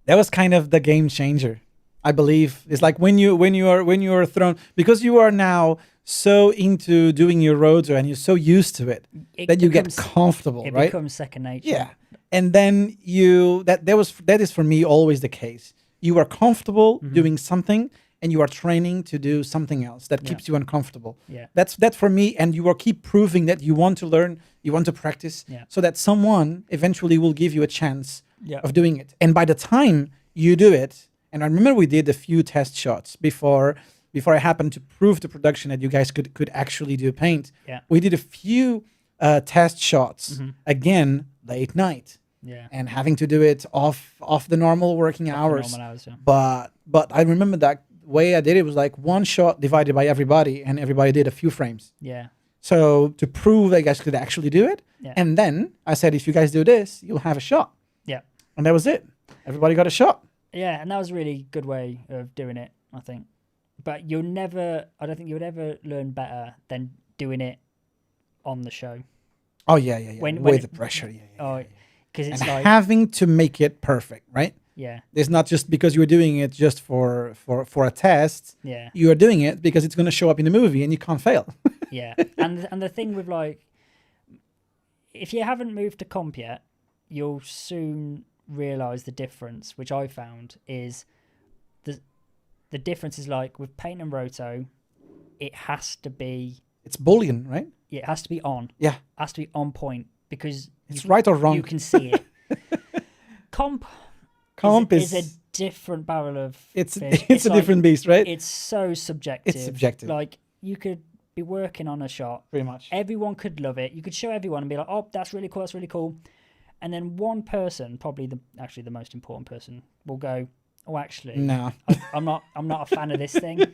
Speaker 2: That was kind of the game changer, I believe. It's like when you are thrown, because you are now so into doing your rotor and you're so used to it, that you get comfortable,
Speaker 3: It
Speaker 2: right?
Speaker 3: becomes second nature.
Speaker 2: Yeah. And then that is for me always the case. You are comfortable doing something, and you are training to do something else that keeps you uncomfortable.
Speaker 3: Yeah.
Speaker 2: That's for me, and you are keep proving that you want to learn, you want to practice, so that someone eventually will give you a chance of doing it. And by the time you do it, and I remember we did a few test shots before I happened to prove to production that you guys could actually do paint.
Speaker 3: Yeah.
Speaker 2: We did a few test shots again late night.
Speaker 3: Yeah.
Speaker 2: And having to do it off the normal working hours.
Speaker 3: Normal hours, yeah.
Speaker 2: But I remember that way I did it was like one shot divided by everybody, and everybody did a few frames.
Speaker 3: Yeah.
Speaker 2: So to prove that you guys could actually do it, and then I said, if you guys do this, you'll have a shot.
Speaker 3: Yeah.
Speaker 2: And that was it. Everybody got a shot.
Speaker 3: Yeah, and that was a really good way of doing it, I think. But I don't think you'll ever learn better than doing it on the show.
Speaker 2: Oh yeah.
Speaker 3: When
Speaker 2: with the pressure,
Speaker 3: because it's
Speaker 2: and
Speaker 3: like
Speaker 2: having to make it perfect, right?
Speaker 3: yeah,
Speaker 2: It's not just because you're doing it just for a test.
Speaker 3: yeah,
Speaker 2: You are doing it because it's going to show up in the movie, and you can't fail.
Speaker 3: yeah. And the thing with, like, if you haven't moved to comp yet, you'll soon realize the difference, which I found is the difference is, like, with paint and roto, it has to be.
Speaker 2: It's Boolean, right?
Speaker 3: Yeah, it has to be on.
Speaker 2: Yeah.
Speaker 3: It has to be on point, because
Speaker 2: It's right or wrong.
Speaker 3: you can see it. Comp is a different barrel of
Speaker 2: it's
Speaker 3: fish.
Speaker 2: it's a
Speaker 3: like,
Speaker 2: different beast, right?
Speaker 3: It's so subjective.
Speaker 2: It's subjective.
Speaker 3: Like, you could be working on a shot.
Speaker 2: Pretty much.
Speaker 3: Everyone could love it. You could show everyone and be like, oh, that's really cool, that's really cool. And then one person, probably the most important person, will go, oh, actually,
Speaker 2: No.
Speaker 3: I'm not a fan of this thing.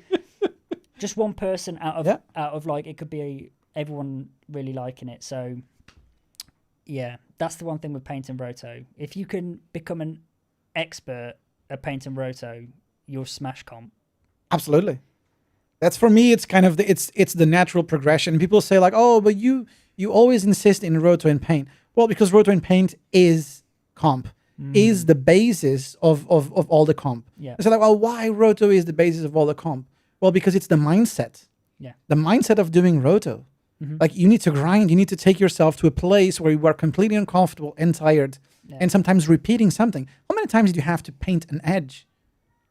Speaker 3: Just one person out of like, it could be everyone really liking it. So yeah, that's the one thing with paint and roto. If you can become an expert at paint and roto, you'll smash comp.
Speaker 2: Absolutely. That's, for me, it's kind of it's the natural progression. People say like, oh, but you always insist in roto and paint. Well, because roto and paint is comp, is the basis of all the comp.
Speaker 3: Yeah.
Speaker 2: It's like, well, why roto is the basis of all the comp? Well, because it's the mindset.
Speaker 3: Yeah.
Speaker 2: The mindset of doing roto. Like, you need to grind. You need to take yourself to a place where you are completely uncomfortable and tired, and sometimes repeating something. How many times do you have to paint an edge?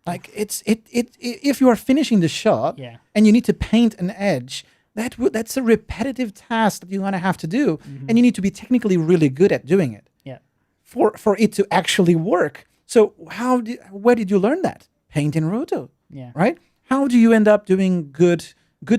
Speaker 2: Like, if you are finishing the shot and you need to paint an edge, that's a repetitive task that you're gonna have to do, and you need to be technically really good at doing it.
Speaker 3: Yeah.
Speaker 2: For it to actually work. So where did you learn that? Paint in roto.
Speaker 3: Yeah.
Speaker 2: Right? How do you end up doing good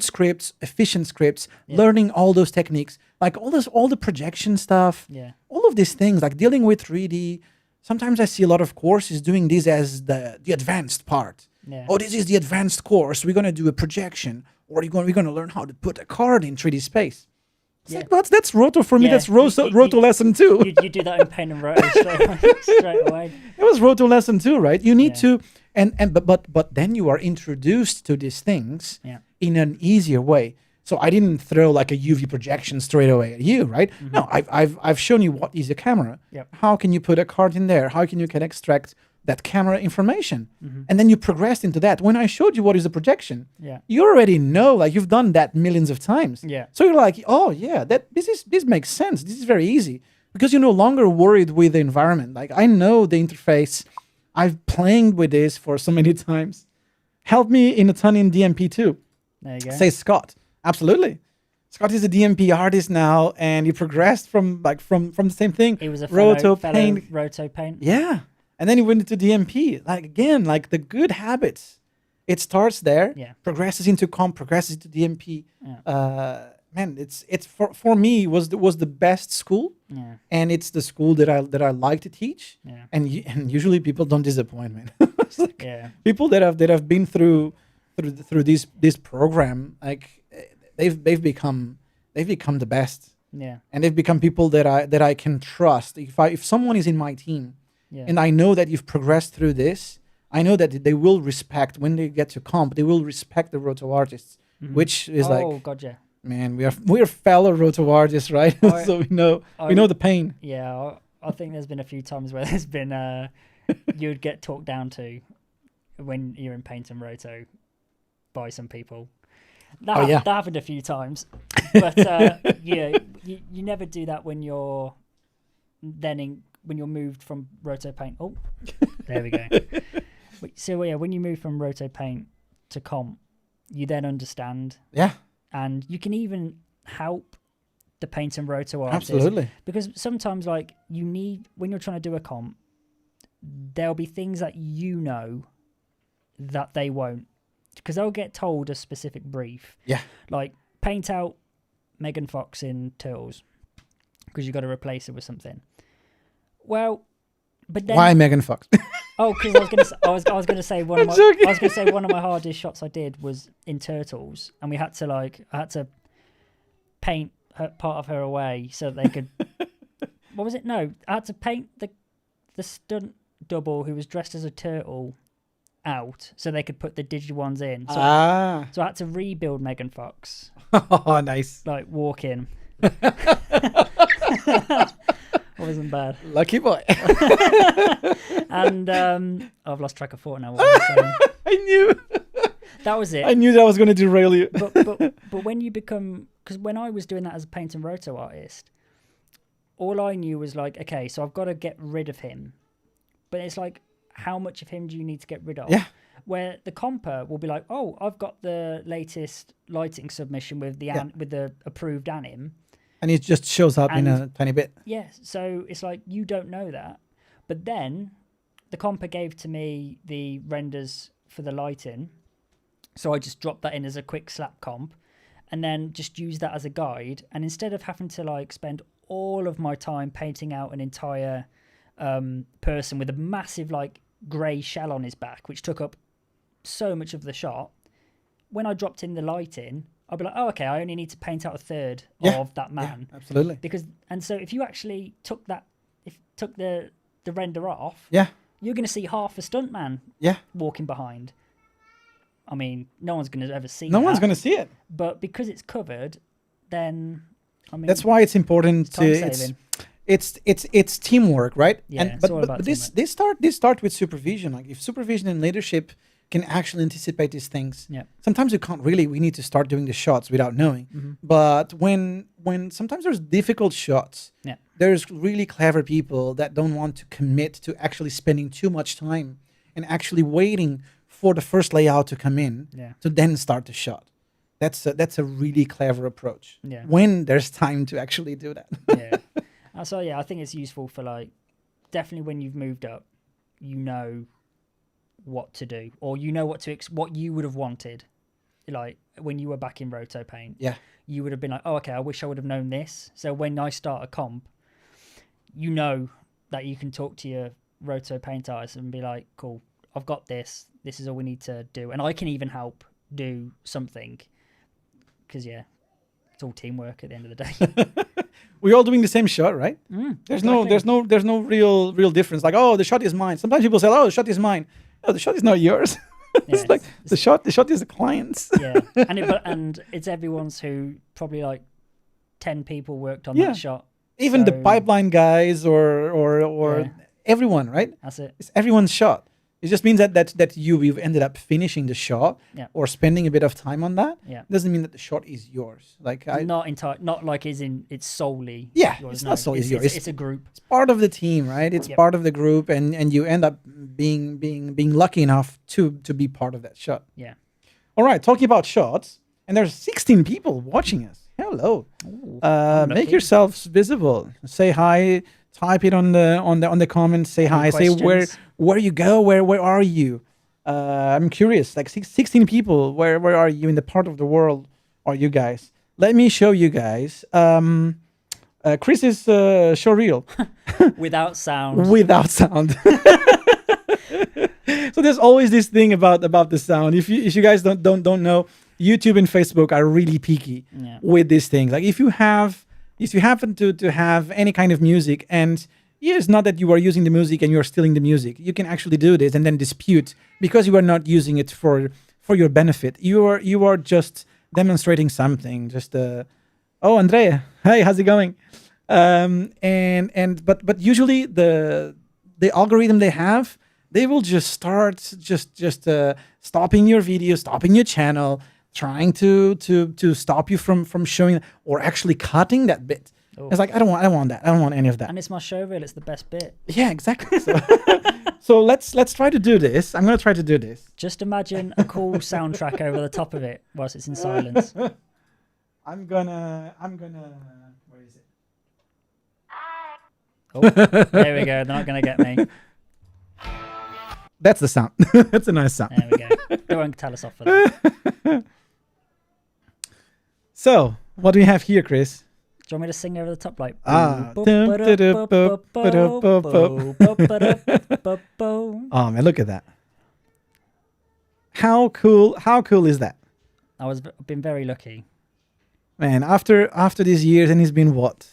Speaker 2: scripts, efficient scripts, learning all those techniques, like all the projection stuff, all of these things, like dealing with 3D. Sometimes I see a lot of courses doing this as the advanced part.
Speaker 3: Yeah.
Speaker 2: Oh, this is the advanced course. We're going to do a projection, or we're going to learn how to put a card in 3D space. It's like, that's roto for me. That's roto lesson 2.
Speaker 3: You do that in paint and roto straight away.
Speaker 2: It was roto lesson 2, right? You need to, but then you are introduced to these things in an easier way. So I didn't throw like a UV projection straight away at you, right? No, I've shown you what is a camera.
Speaker 3: Yep.
Speaker 2: How can you put a card in there? How can you extract that camera information? And then you progressed into that. When I showed you what is a projection, you already know, like, you've done that millions of times.
Speaker 3: Yeah.
Speaker 2: So you're like, oh yeah, this makes sense. This is very easy, because you're no longer worried with the environment. Like, I know the interface. I've played with this for so many times. Help me in a ton in DMP too.
Speaker 3: There you go.
Speaker 2: Say Scott. Absolutely. Scott is a DMP artist now, and he progressed from the same thing.
Speaker 3: He was a
Speaker 2: roto
Speaker 3: fellow
Speaker 2: paint.
Speaker 3: roto paint.
Speaker 2: Yeah. And then he went into DMP. Like, again, like the good habits. It starts there, progresses into comp, progresses to DMP.
Speaker 3: Yeah.
Speaker 2: Man, it's for me was the best school, and it's the school that I like to teach.
Speaker 3: Yeah.
Speaker 2: And usually people don't disappoint, man. It's like,
Speaker 3: Yeah.
Speaker 2: people that have been through this program, like, they've become the best,
Speaker 3: Yeah.
Speaker 2: and they've become people that I can trust. If someone is in my team,
Speaker 3: Yeah.
Speaker 2: and I know that you've progressed through this, I know that they will respect when they get to comp. They will respect the roto artists,
Speaker 3: Mhm.
Speaker 2: which is
Speaker 3: Oh,
Speaker 2: like,
Speaker 3: God, yeah.
Speaker 2: man, we're fellow roto artists, right?
Speaker 3: I-
Speaker 2: So we know the pain.
Speaker 3: Yeah, I think there's been a few times where there's been you'd get talked down to when you're in paint and roto by some people.
Speaker 2: Oh, yeah.
Speaker 3: That happened a few times, but yeah, you never do that when you're when you're moved from roto paint. Oh, there we go. So yeah, when you move from roto paint to comp, you then understand,
Speaker 2: Yeah,
Speaker 3: and you can even help the paint and roto artist.
Speaker 2: absolutely.
Speaker 3: Because sometimes, like, you need, when you're trying to do a comp, there'll be things that you know that they won't. Because they'll get told a specific brief.
Speaker 2: Yeah.
Speaker 3: Like, paint out Megan Fox in Turtles. Because you've got to replace it with something. Well, but then...
Speaker 2: Why Megan Fox?
Speaker 3: Oh, because I was gonna say one of
Speaker 2: I'm
Speaker 3: my
Speaker 2: joking.
Speaker 3: I was gonna say one of my hardest shots I did was in Turtles, and I had to paint part of her away so that they could. What was it? No, I had to paint the stunt double who was dressed as a turtle out so they could put the digital ones in. So, so I had to rebuild Megan Fox,
Speaker 2: Oh, nice.
Speaker 3: like walk in. Wasn't bad.
Speaker 2: Lucky boy.
Speaker 3: And I've lost track of thought now. What was I saying?
Speaker 2: I knew.
Speaker 3: That was it.
Speaker 2: I knew that was going to derail you.
Speaker 3: But when you become, because when I was doing that as a paint and roto artist, all I knew was like, okay, so I've got to get rid of him. But it's like, how much of him do you need to get rid of?
Speaker 2: Yeah.
Speaker 3: Where the comper will be like, oh, I've got the latest lighting submission with the with the approved anim.
Speaker 2: And it just shows up in
Speaker 3: And-
Speaker 2: a tiny bit.
Speaker 3: Yeah, so it's like, you don't know that. But then the comper gave to me the renders for the lighting. So I just dropped that in as a quick slap comp and then just use that as a guide. And instead of having to like spend all of my time painting out an entire person with a massive like grey shell on his back, which took up so much of the shot, when I dropped in the lighting, I'd be like, oh, okay, I only need to paint out a third of that man.
Speaker 2: Yeah, absolutely.
Speaker 3: And so if you actually took the render off,
Speaker 2: Yeah.
Speaker 3: you're going to see half a stuntman
Speaker 2: Yeah.
Speaker 3: walking behind. I mean, no one's going to ever see
Speaker 2: No
Speaker 3: that.
Speaker 2: one's going to see it.
Speaker 3: But because it's covered, then, I mean...
Speaker 2: That's why it's important
Speaker 3: time
Speaker 2: to...
Speaker 3: saving.
Speaker 2: It's teamwork, right?
Speaker 3: Yeah, it's all about
Speaker 2: this start with supervision. Like if supervision and leadership can actually anticipate these things.
Speaker 3: Yeah.
Speaker 2: Sometimes we need to start doing the shots without knowing.
Speaker 3: Mm-hmm.
Speaker 2: But when sometimes there's difficult shots,
Speaker 3: Yeah.
Speaker 2: there's really clever people that don't want to commit to actually spending too much time and actually waiting for the first layout to come in to then start the shot. That's a really clever approach.
Speaker 3: Yeah.
Speaker 2: When there's time to actually do that.
Speaker 3: Yeah. So, yeah, I think it's useful for, like, definitely when you've moved up, you know what to do, or you know what you would have wanted. Like, when you were back in Roto Paint, you would have been like, oh, okay, I wish I would have known this. So when I start a comp, you know that you can talk to your Roto Paint artist and be like, cool, I've got this. This is all we need to do. And I can even help do something. Because, yeah, it's all teamwork at the end of the day.
Speaker 2: We're all doing the same shot, right? There's no real difference. Like, oh, the shot is mine. Sometimes people say, oh, the shot is mine. No, the shot is not yours. It's like the shot is the client's.
Speaker 3: Yeah, and it's everyone's who probably like 10 people worked on that shot.
Speaker 2: Even the pipeline guys or everyone, right?
Speaker 3: That's it.
Speaker 2: It's everyone's shot. It just means that you've ended up finishing the shot or spending a bit of time on that.
Speaker 3: Yeah.
Speaker 2: Doesn't mean that the shot is yours. Like
Speaker 3: not like it's solely
Speaker 2: yours.
Speaker 3: It's
Speaker 2: not solely yours.
Speaker 3: It's a group.
Speaker 2: It's part of the team, right? It's part of the group, and you end up being lucky enough to be part of that shot.
Speaker 3: Yeah.
Speaker 2: All right, talking about shots, and there's 16 people watching us. Hello.
Speaker 3: Ooh,
Speaker 2: Make yourselves visible. Say hi. Type it on the comments. Say hi. Say where you go. Where are you? I'm curious. Like 16 people. Where are you in the part of the world? Are you guys? Let me show you guys. Chris is showreel.
Speaker 3: Without sound.
Speaker 2: Without sound. So there's always this thing about the sound. If you guys don't know, YouTube and Facebook are really picky
Speaker 3: Yeah.
Speaker 2: with these things. Like if you happen to have any kind of music, and it's not that you are using the music and you're stealing the music. You can actually do this and then dispute because you are not using it for your benefit. You are just demonstrating something. Just oh, Andrea, hey, how's it going? But usually the algorithm they have, they will just start just stopping your video, stopping your channel, trying to stop you from showing or actually cutting that bit.
Speaker 3: Oh.
Speaker 2: It's like I don't want that. I don't want any of that.
Speaker 3: And it's my show reel. It's the best bit.
Speaker 2: Yeah, exactly. So, so let's try to do this. I'm gonna try to do this.
Speaker 3: Just imagine a cool soundtrack over the top of it whilst it's in silence.
Speaker 2: I'm gonna. Where is it?
Speaker 3: Oh, there we go. They're not gonna get me.
Speaker 2: That's the sound. That's a nice sound.
Speaker 3: There we go. They won't tell us off for that.
Speaker 2: So, what do we have here, Chris?
Speaker 3: Do you want me to sing over the top like?
Speaker 2: Oh man, look at that. How cool is that?
Speaker 3: I've been very lucky.
Speaker 2: Man, after these years, and it's been what?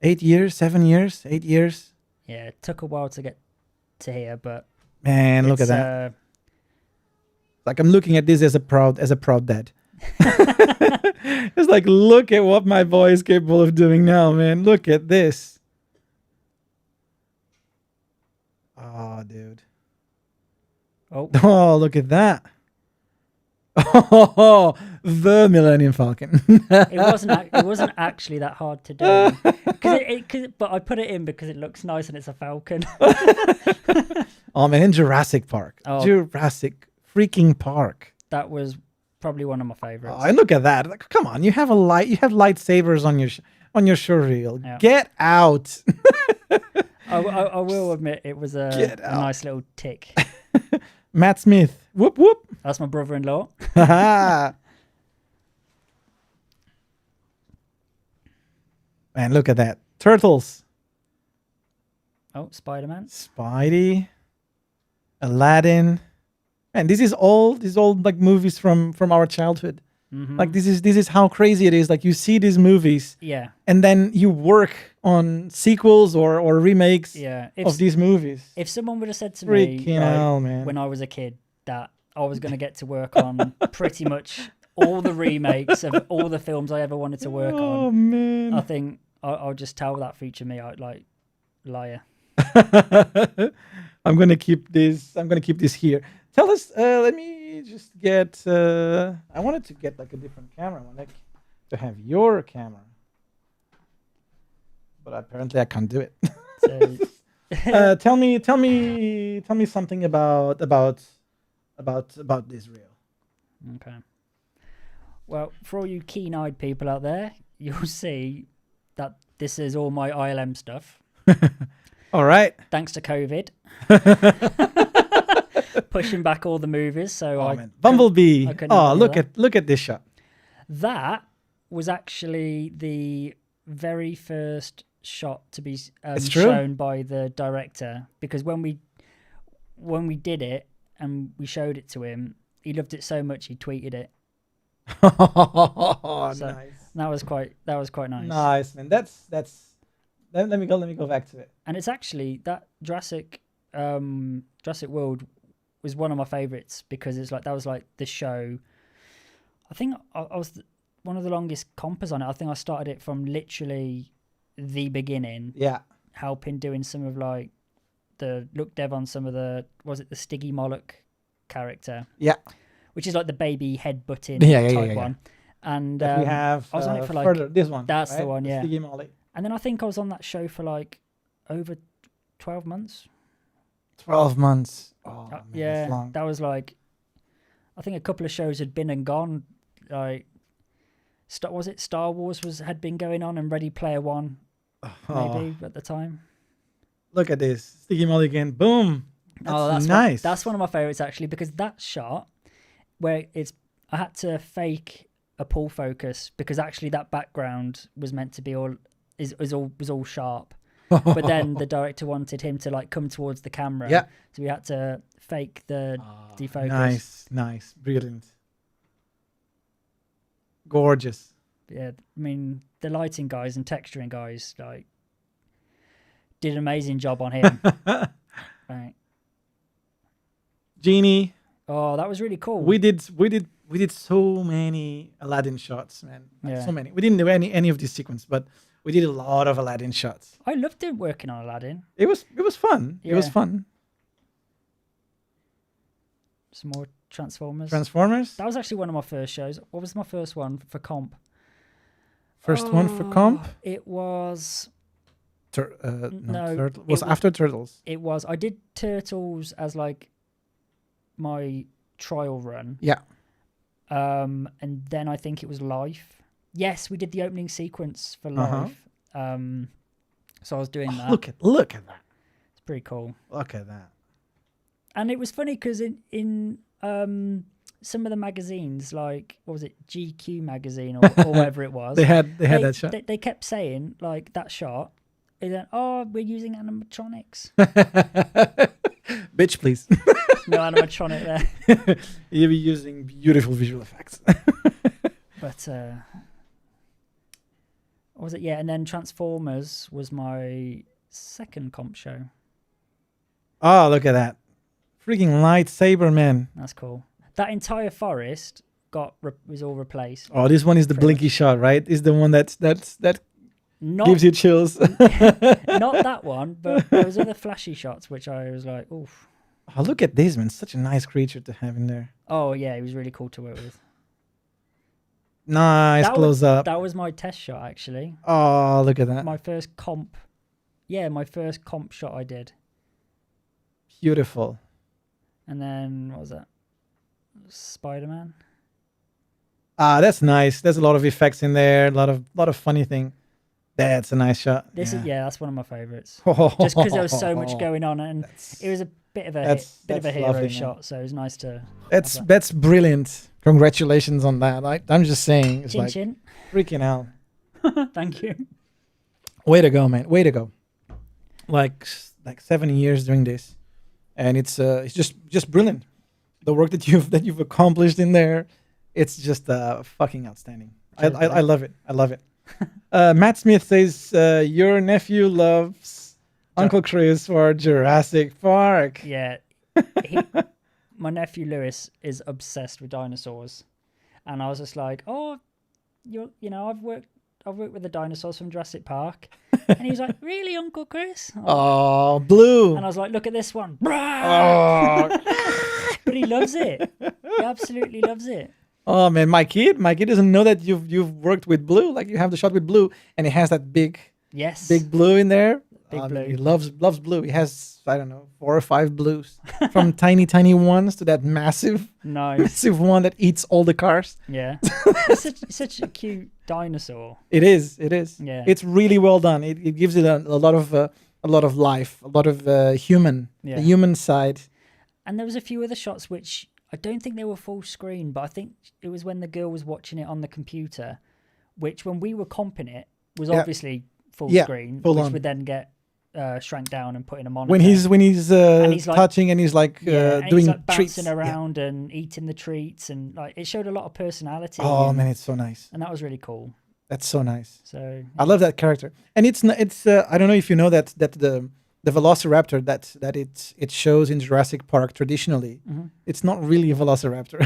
Speaker 2: 8 years, 7 years, 8 years?
Speaker 3: Yeah, it took a while to get to here, but
Speaker 2: Man, look at that. Like I'm looking at this as a proud dad. It's like, look at what my boy is capable of doing now, man. Look at this. Oh, dude. Oh, look at that. Oh, the Millennium Falcon.
Speaker 3: It wasn't actually that hard to do. But I put it in because it looks nice and it's a falcon.
Speaker 2: Oh man, in Jurassic Park.
Speaker 3: Oh.
Speaker 2: Jurassic freaking Park.
Speaker 3: That was probably one of my favorites.
Speaker 2: Oh, and look at that. Like, come on, you have lightsabers on your show reel.
Speaker 3: Yeah.
Speaker 2: Get out.
Speaker 3: I will admit it was a nice little tick.
Speaker 2: Matt Smith. Whoop whoop.
Speaker 3: That's my brother-in-law.
Speaker 2: Man, look at that. Turtles.
Speaker 3: Oh, Spider-Man.
Speaker 2: Spidey. Aladdin. Man, this is all like movies from our childhood.
Speaker 3: Mm-hmm.
Speaker 2: Like this is how crazy it is. Like you see these movies,
Speaker 3: Yeah.
Speaker 2: and then you work on sequels or remakes
Speaker 3: Yeah.
Speaker 2: of these movies.
Speaker 3: If someone would have said to
Speaker 2: Freaking
Speaker 3: me
Speaker 2: hell, man.
Speaker 3: when I was a kid that I was going to get to work on pretty much all the remakes of all the films I ever wanted to work
Speaker 2: Oh
Speaker 3: on,
Speaker 2: man.
Speaker 3: I think I'll just tell that future me out like liar.
Speaker 2: I'm gonna keep this here. Tell us. Let me just get. I wanted to get like a different camera. I wanted to have your camera, but apparently I can't do it.
Speaker 3: So,
Speaker 2: Tell me something about this reel.
Speaker 3: okay. Well, for all you keen-eyed people out there, you'll see that this is all my ILM stuff.
Speaker 2: All right.
Speaker 3: Thanks to COVID. Pushing back all the movies, so
Speaker 2: Man. Bumblebee.
Speaker 3: I couldn't
Speaker 2: Oh,
Speaker 3: do
Speaker 2: look at this shot.
Speaker 3: that was actually the very first shot to be
Speaker 2: true.
Speaker 3: shown by the director, because when we did it and we showed it to him, he loved it so much he tweeted it.
Speaker 2: Oh,
Speaker 3: So
Speaker 2: nice.
Speaker 3: that was quite nice.
Speaker 2: Nice, man. That's. Let me go back to it.
Speaker 3: And it's actually that Jurassic World was one of my favorites because it's like that was like the show. I think I was one of the longest compers on it. I think I started it from literally the beginning.
Speaker 2: Yeah.
Speaker 3: Helping doing some of like the look dev on some of the the Stiggy Moloch character.
Speaker 2: Yeah.
Speaker 3: Which is like the baby headbutting type one. And
Speaker 2: we have.
Speaker 3: I was on it for like
Speaker 2: further, this one.
Speaker 3: that's
Speaker 2: right?
Speaker 3: the one, yeah.
Speaker 2: Stiggy Molly.
Speaker 3: And then I think I was on that show for like over 12 months.
Speaker 2: 12 months. Oh, man,
Speaker 3: Yeah,
Speaker 2: that's long.
Speaker 3: that was like, I think a couple of shows had been and gone. Like, Star Wars had been going on, and Ready Player One, maybe at the time.
Speaker 2: Look at this, Sticky Molly again. Boom. That's nice.
Speaker 3: That's one of my favorites actually, because that shot where I had to fake a pull focus because actually that background was meant to be was all sharp. But then the director wanted him to like come towards the camera.
Speaker 2: Yeah.
Speaker 3: So we had to fake the defocus.
Speaker 2: Nice, brilliant. Gorgeous.
Speaker 3: Yeah, I mean the lighting guys and texturing guys like did an amazing job on him. Right.
Speaker 2: Genie.
Speaker 3: Oh, that was really cool.
Speaker 2: We did so many Aladdin shots, man. Like,
Speaker 3: Yeah.
Speaker 2: so many. We didn't do any of this sequence, but we did a lot of Aladdin shots.
Speaker 3: I loved it working on Aladdin.
Speaker 2: It was fun. It was
Speaker 3: Yeah.
Speaker 2: fun.
Speaker 3: Some more Transformers.
Speaker 2: Transformers.
Speaker 3: That was actually one of my first shows. What was my first one for comp?
Speaker 2: First one for comp.
Speaker 3: It was.
Speaker 2: No,
Speaker 3: no,
Speaker 2: Turtle. Was
Speaker 3: it
Speaker 2: after Turtles.
Speaker 3: It was. I did Turtles as like my trial run.
Speaker 2: Yeah.
Speaker 3: And then I think it was Life. Yes, we did the opening sequence for Life. So I was doing that.
Speaker 2: Look at that.
Speaker 3: It's pretty cool.
Speaker 2: Look at that.
Speaker 3: And it was funny because in some of the magazines, like what was it, GQ magazine or whatever it was,
Speaker 2: They had that shot.
Speaker 3: They kept saying like that shot. They went, "Oh, we're using animatronics."
Speaker 2: Bitch, please.
Speaker 3: No animatronic there.
Speaker 2: You'll be using beautiful visual effects.
Speaker 3: But what was it? Yeah, and then Transformers was my second comp show.
Speaker 2: Oh, look at that. Freaking lightsaber, man.
Speaker 3: That's cool. That entire forest was all replaced.
Speaker 2: Oh, this one is the
Speaker 3: Pretty
Speaker 2: blinky shot, right? Is the one that
Speaker 3: Not
Speaker 2: gives you chills.
Speaker 3: not that one, but there was other flashy shots which I was like, oof.
Speaker 2: Oh, look at this, man. Such a nice creature to have in there.
Speaker 3: Oh yeah, he was really cool to work with.
Speaker 2: Nice close up.
Speaker 3: That was my test shot actually.
Speaker 2: Oh, look at that.
Speaker 3: My first comp. Yeah, my first comp shot I did.
Speaker 2: Beautiful.
Speaker 3: And then what was that? Spider-Man.
Speaker 2: Ah, that's nice. There's a lot of effects in there. A lot of funny thing. That's a nice shot.
Speaker 3: That's one of my favorites. Just because there was so much going on, and it was a bit of a hero
Speaker 2: lovely,
Speaker 3: shot,
Speaker 2: man.
Speaker 3: so it was nice to.
Speaker 2: That's brilliant. Congratulations on that. I'm just saying, it's
Speaker 3: Chin
Speaker 2: like
Speaker 3: chin.
Speaker 2: freaking hell.
Speaker 3: Thank you.
Speaker 2: Way to go, man. Way to go. Like 7 years doing this, and it's just brilliant. The work that you've accomplished in there, it's just fucking outstanding.
Speaker 3: Cheers,
Speaker 2: I love it. I love it. Matt Smith says your nephew loves Uncle Chris for Jurassic Park.
Speaker 3: Yeah, my nephew Lewis is obsessed with dinosaurs, and I was just like, "Oh, I've worked with the dinosaurs from Jurassic Park," and he was like, "Really, Uncle Chris?"
Speaker 2: Oh, Blue.
Speaker 3: And I was like, "Look at this one."
Speaker 2: Oh.
Speaker 3: But he loves it. He absolutely loves it.
Speaker 2: Oh man, my kid doesn't know that you've worked with Blue. Like you have the shot with Blue, and it has that big Blue in there.
Speaker 3: Big Blue.
Speaker 2: He loves Blue. He has, I don't know, 4 or 5 Blues, from tiny ones to that massive one that eats all the cars.
Speaker 3: Yeah, it's such a cute dinosaur.
Speaker 2: It is.
Speaker 3: Yeah,
Speaker 2: it's really well done. It gives it a lot of life, a lot of human, the human side.
Speaker 3: And there was a few other shots which I don't think they were full screen, but I think it was when the girl was watching it on the computer, which when we were comping it was obviously full screen,
Speaker 2: full
Speaker 3: which
Speaker 2: on.
Speaker 3: would then get shrank down and put in a monitor.
Speaker 2: When he's
Speaker 3: he's like,
Speaker 2: touching and he's like
Speaker 3: and
Speaker 2: doing
Speaker 3: he's like
Speaker 2: treats
Speaker 3: bouncing around and eating the treats, and like it showed a lot of personality.
Speaker 2: Oh man, it's so nice.
Speaker 3: And that was really cool.
Speaker 2: That's so nice.
Speaker 3: So
Speaker 2: I love that character, and it's I don't know if you know that the Velociraptor that it shows in Jurassic Park traditionally, it's not really a Velociraptor.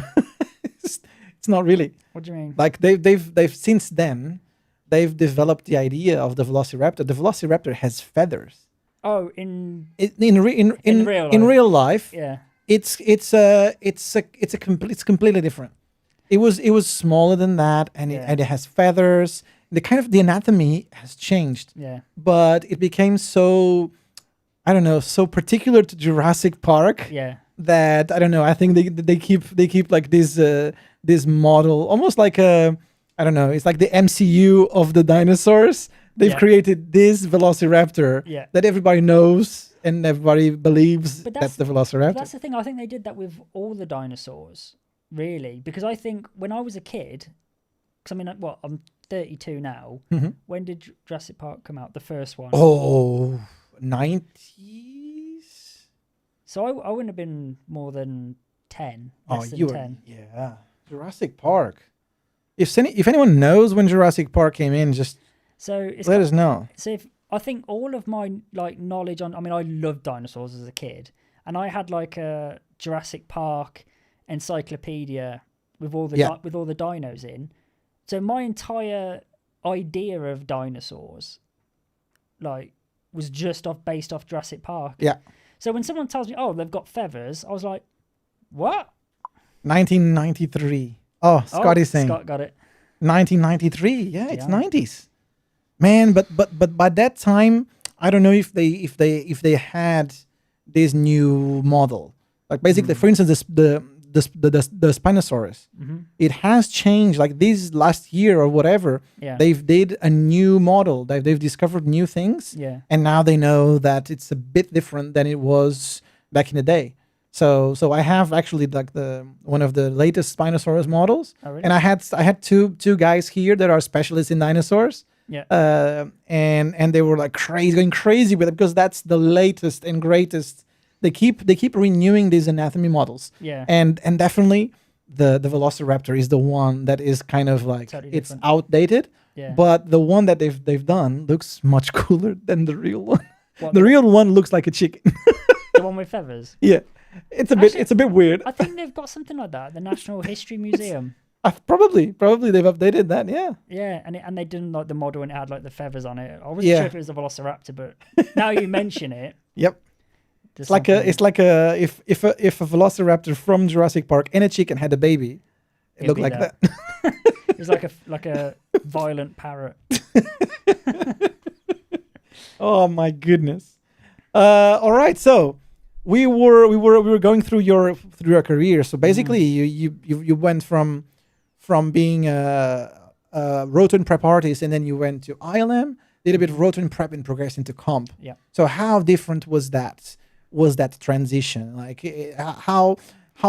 Speaker 2: it's not really.
Speaker 3: What do you mean?
Speaker 2: Like they've since then they've developed the idea of the Velociraptor. The Velociraptor has feathers.
Speaker 3: Oh,
Speaker 2: in real life,
Speaker 3: yeah.
Speaker 2: It's completely different. It was smaller than that, and it has feathers. The anatomy has changed.
Speaker 3: Yeah.
Speaker 2: But it became so, I don't know, so particular to Jurassic Park.
Speaker 3: Yeah.
Speaker 2: That I don't know. I think they keep like this model, almost like I don't know. It's like the MCU of the dinosaurs. They've created this Velociraptor that everybody knows and everybody believes that's the Velociraptor.
Speaker 3: That's the thing. I think they did that with all the dinosaurs, really, because I think when I was a kid, because I mean, I'm 32 now.
Speaker 2: Mm-hmm.
Speaker 3: When did Jurassic Park come out? The first one.
Speaker 2: Oh, 90s.
Speaker 3: So I wouldn't have been more than 10.
Speaker 2: Oh,
Speaker 3: Less than
Speaker 2: you
Speaker 3: 10.
Speaker 2: were, yeah. Jurassic Park. if anyone knows when Jurassic Park came in, just
Speaker 3: So it's
Speaker 2: let us know.
Speaker 3: So if I think all of my like knowledge on, I mean, I loved dinosaurs as a kid, and I had like a Jurassic Park encyclopedia with all the with all the dinos in. So my entire idea of dinosaurs, like, was just based off Jurassic Park.
Speaker 2: Yeah.
Speaker 3: So when someone tells me, "Oh, they've got feathers," I was like, "What?"
Speaker 2: 1993. Oh, Scott is saying
Speaker 3: Scott got it.
Speaker 2: 1993. Yeah, it's 90s. Man, but by that time, I don't know if they had this new model. Like basically, for instance, the Spinosaurus, it has changed. Like this last year or whatever, they've did a new model. They've discovered new things, and now they know that it's a bit different than it was back in the day. So I have actually like one of the latest Spinosaurus models, and I had two guys here that are specialists in dinosaurs. Yeah. And they were like going crazy with it because that's the latest and greatest. They keep renewing these anatomy models. Yeah. And definitely the Velociraptor is the one that is kind of like totally it's different. Outdated. Yeah. But the one that they've done looks much cooler than the real one. The real one looks like a chicken.
Speaker 3: The one with feathers.
Speaker 2: Yeah. It's a bit weird.
Speaker 3: I think they've got something like that at the Natural History Museum.
Speaker 2: Probably they've updated that. Yeah.
Speaker 3: Yeah, and they didn't like the model and it had like the feathers on it. I wasn't sure if it was a Velociraptor, but now you mention it.
Speaker 2: Yep. It's like if a Velociraptor from Jurassic Park and a chicken had a baby, it looked like that.
Speaker 3: It's like a violent parrot.
Speaker 2: Oh my goodness. All right, so we were going through your career. So basically, you went from being a rotor and prep artist, and then you went to ILM, did a bit of rotor and prep, and progressed into comp.
Speaker 3: Yeah.
Speaker 2: So how different was that? Was that transition? Like how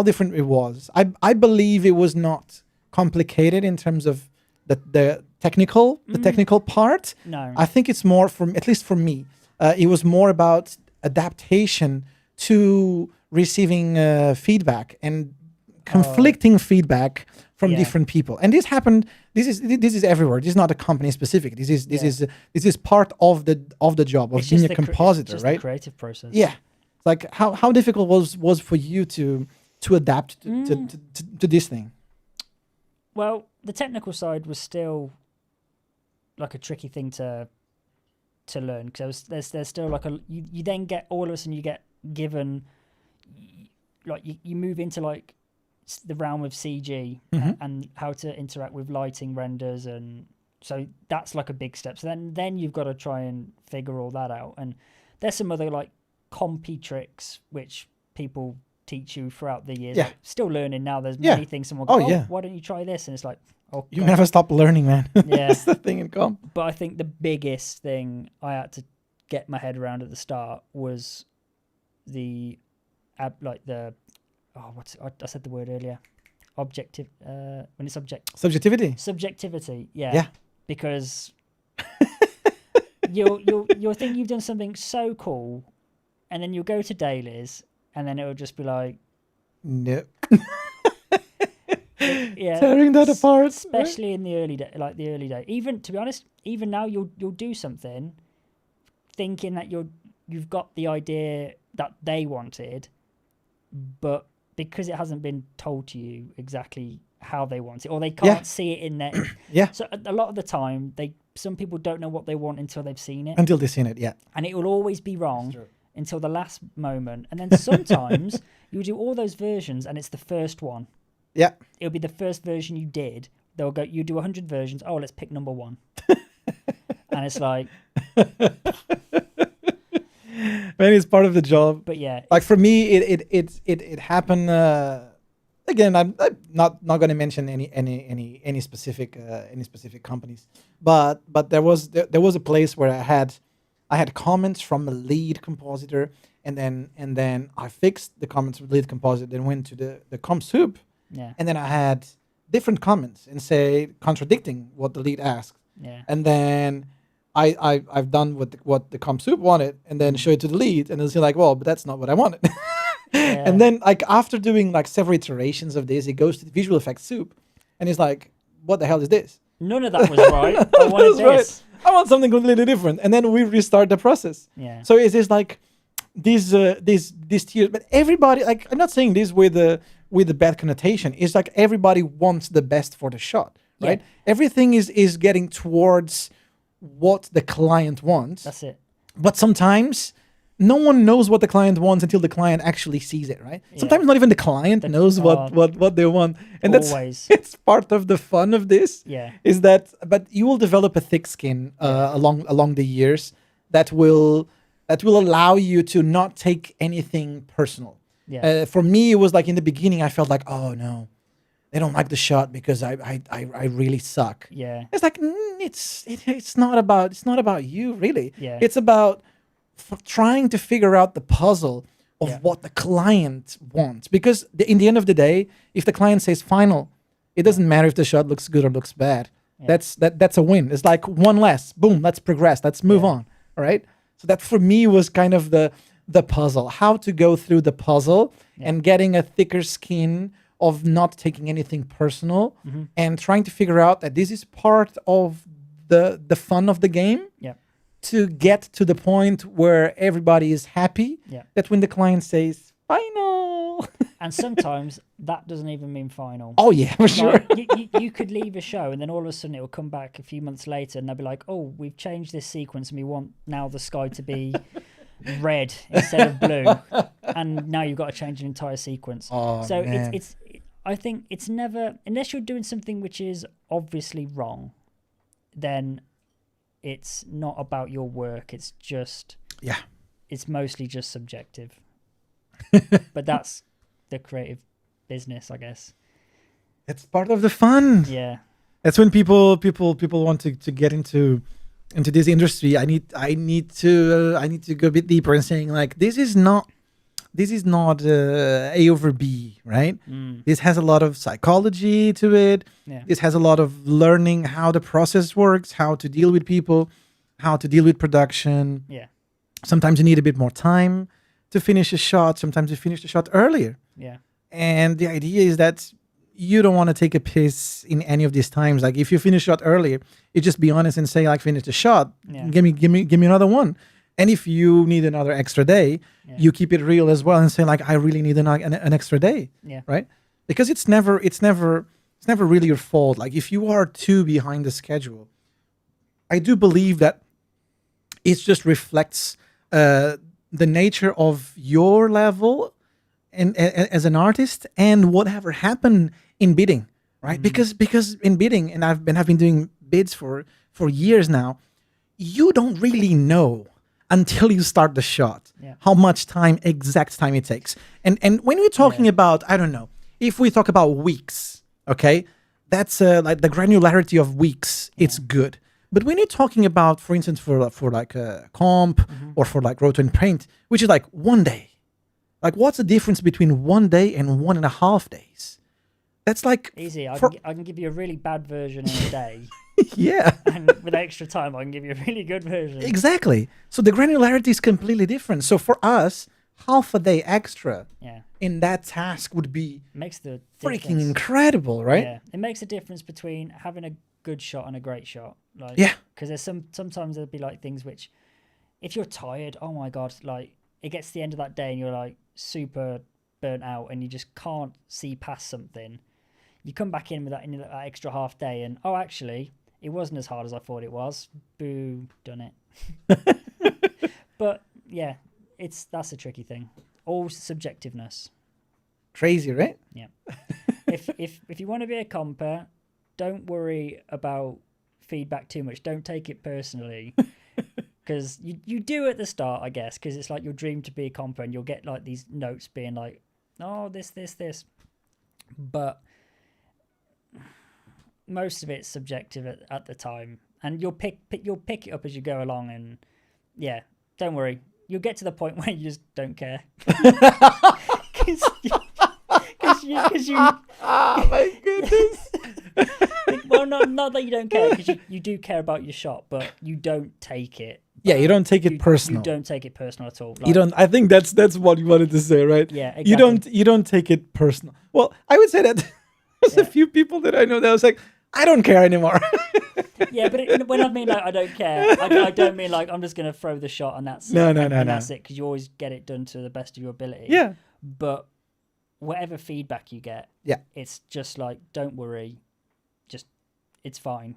Speaker 2: different it was? I believe it was not complicated in terms of the technical part.
Speaker 3: No.
Speaker 2: I think it's more at least for me, it was more about adaptation to receiving feedback and conflicting feedback from different people. And this happened. This is everywhere. This is not a company specific. This is part of the job of being a compositor,
Speaker 3: just
Speaker 2: right?
Speaker 3: The creative process.
Speaker 2: Yeah. Like how difficult was for you to adapt to this thing?
Speaker 3: Well, the technical side was still like a tricky thing to learn because there's still like you then get all of a sudden you get given like you move into like the realm of CG and how to interact with lighting renders, and so that's like a big step. So then you've got to try and figure all that out, and there's some other like compy tricks which people teach you throughout the years. Like, still learning now. There's many things someone goes, why don't you try this? And it's like,
Speaker 2: you never stop learning, man.
Speaker 3: Yeah.
Speaker 2: That's the thing in comp.
Speaker 3: But I think the biggest thing I had to get my head around at the start was I said the word earlier. When it's subjectivity. Yeah. Because you'll think you've done something so cool, and then you'll go to dailies, and then it'll just be like,
Speaker 2: no.
Speaker 3: Tearing
Speaker 2: that apart,
Speaker 3: especially in the early day. Even to be honest, even now you'll do something, thinking that you've got the idea that they wanted, but because it hasn't been told to you exactly how they want it, or they can't see it in there. So a lot of the time, some people don't know what they want until they've seen it.
Speaker 2: Until they've seen it,
Speaker 3: and it will always be wrong until the last moment. And then sometimes you'll do all those versions, and it's the first one.
Speaker 2: Yeah.
Speaker 3: It'll be the first version you did. They'll go, you do 100 versions. Oh, let's pick number 1. And it's like...
Speaker 2: Man, it's part of the job.
Speaker 3: But yeah.
Speaker 2: Like for me, it happened... again, I'm not going to mention any specific companies. But there was a place where I had comments from the lead compositor, and then I fixed the comments of the lead compositor, then went to the comp soup.
Speaker 3: Yeah.
Speaker 2: And then I had different comments and say contradicting what the lead asked.
Speaker 3: Yeah.
Speaker 2: And then I've done what the comp soup wanted, and then show it to the lead, and he'll like, well, but that's not what I wanted. Yeah. And then like after doing like several iterations of this, it goes to the visual effects soup, and he's like, what the hell is this?
Speaker 3: None of that was right. I wanted
Speaker 2: That's right.
Speaker 3: this.
Speaker 2: I want something completely different. And then we restart the process.
Speaker 3: Yeah.
Speaker 2: So it is like these tiers, but everybody, like, I'm not saying this with a bad connotation. It's like everybody wants the best for the shot, right?
Speaker 3: Yeah.
Speaker 2: Everything is getting towards what the client wants.
Speaker 3: That's it.
Speaker 2: But sometimes no one knows what the client wants until the client actually sees it, right?
Speaker 3: Yeah.
Speaker 2: Sometimes not even the client knows what they want. And
Speaker 3: Always.
Speaker 2: it's part of the fun of this.
Speaker 3: Yeah.
Speaker 2: Is that, but you will develop a thick skin along the years that will allow you to not take anything personal.
Speaker 3: Yeah.
Speaker 2: For me, it was like in the beginning, I felt like, oh no, they don't like the shot because I really suck.
Speaker 3: Yeah.
Speaker 2: It's like it's not about you really.
Speaker 3: Yeah.
Speaker 2: It's about trying to figure out the puzzle of
Speaker 3: Yeah.
Speaker 2: what the client wants. Because in the end of the day, if the client says final, it doesn't matter if the shot looks good or looks bad.
Speaker 3: Yeah.
Speaker 2: That's a win. It's like one less. Boom. Let's progress. Let's move
Speaker 3: Yeah.
Speaker 2: on. All right. So that for me was kind of the puzzle. How to go through the puzzle and getting a thicker skin of not taking anything personal and trying to figure out that this is part of the fun of the game.
Speaker 3: Yeah.
Speaker 2: To get to the point where everybody is happy,
Speaker 3: Yeah.
Speaker 2: that when the client says final.
Speaker 3: And sometimes that doesn't even mean final.
Speaker 2: Oh yeah, for sure.
Speaker 3: Like, you could leave a show and then all of a sudden it will come back a few months later and they'll be like, oh, we've changed this sequence and we want now the sky to be red instead of blue. And now you've got to change an entire sequence.
Speaker 2: Oh,
Speaker 3: so
Speaker 2: man.
Speaker 3: I think it's never, unless you're doing something which is obviously wrong, then it's not about your work. It's just, it's mostly just subjective. But that's the creative business, I guess.
Speaker 2: It's part of the fun.
Speaker 3: Yeah.
Speaker 2: That's when people want to get into this industry. I need to go a bit deeper and saying like this is not A over B, right? This has a lot of psychology to it.
Speaker 3: Yeah.
Speaker 2: This has a lot of learning how the process works, how to deal with people, how to deal with production.
Speaker 3: Yeah.
Speaker 2: Sometimes you need a bit more time to finish a shot. Sometimes you finish the shot earlier.
Speaker 3: Yeah.
Speaker 2: And the idea is that you don't want to take a piss in any of these times. Like if you finish a shot earlier, you just be honest and say like, finish the shot.
Speaker 3: Yeah.
Speaker 2: Give me another one. And if you need another extra day, you keep it real as well and say like, I really need an extra day.
Speaker 3: Yeah.
Speaker 2: Right? Because it's never really your fault. Like if you are too behind the schedule, I do believe that it just reflects the nature of your level and as an artist and whatever happened in bidding, right? Because in bidding, and I've been doing bids for years now, you don't really know until you start the shot how much exact time it takes. And when we're talking about, I don't know, if we talk about weeks, okay, that's like the granularity of weeks, it's good. But when you're talking about, for instance, for like a comp or for like roto and paint, which is like 1 day, like what's the difference between 1 day and 1.5 days? That's like
Speaker 3: easy. I can give you a really bad version in a day.
Speaker 2: Yeah.
Speaker 3: And with extra time, I can give you a really good version.
Speaker 2: Exactly. So the granularity is completely different. So for us, half a day extra in that task would be
Speaker 3: makes the
Speaker 2: freaking
Speaker 3: difference.
Speaker 2: incredible, right?
Speaker 3: Yeah, it makes a difference between having a good shot and a great shot. Like, because there's sometimes there'll be like things which, if you're tired, oh my god, like it gets to the end of that day and you're like super burnt out and you just can't see past something. You come back in with that extra half day and actually it wasn't as hard as I thought it was. Boo, done it. But yeah, that's a tricky thing. All subjectiveness.
Speaker 2: Crazy, right?
Speaker 3: Yeah. if you want to be a comper, don't worry about feedback too much. Don't take it personally. Because you do at the start, I guess, because it's like your dream to be a comper and you'll get like these notes being like, oh, this. But most of it's subjective at the time. And you'll pick it up as you go along and yeah, don't worry. You'll get to the point where you just don't care. Because you
Speaker 2: oh my goodness.
Speaker 3: well, not that you don't care, because you do care about your shot, but you don't take it.
Speaker 2: Yeah, you don't take it personal.
Speaker 3: You don't take it personal at all. Like,
Speaker 2: you don't. I think that's what you wanted to say, right?
Speaker 3: Yeah, exactly.
Speaker 2: You don't take it personal. Well, I would say that there's a few people that I know that was like, I don't care anymore.
Speaker 3: Yeah, but when I mean like I don't care, I don't mean like I'm just gonna throw the shot and that's
Speaker 2: No,
Speaker 3: it,
Speaker 2: no,
Speaker 3: and,
Speaker 2: no,
Speaker 3: and
Speaker 2: no.
Speaker 3: that's it, because you always get it done to the best of your ability.
Speaker 2: Yeah.
Speaker 3: But whatever feedback you get,
Speaker 2: Yeah.
Speaker 3: it's just like, don't worry, just it's fine.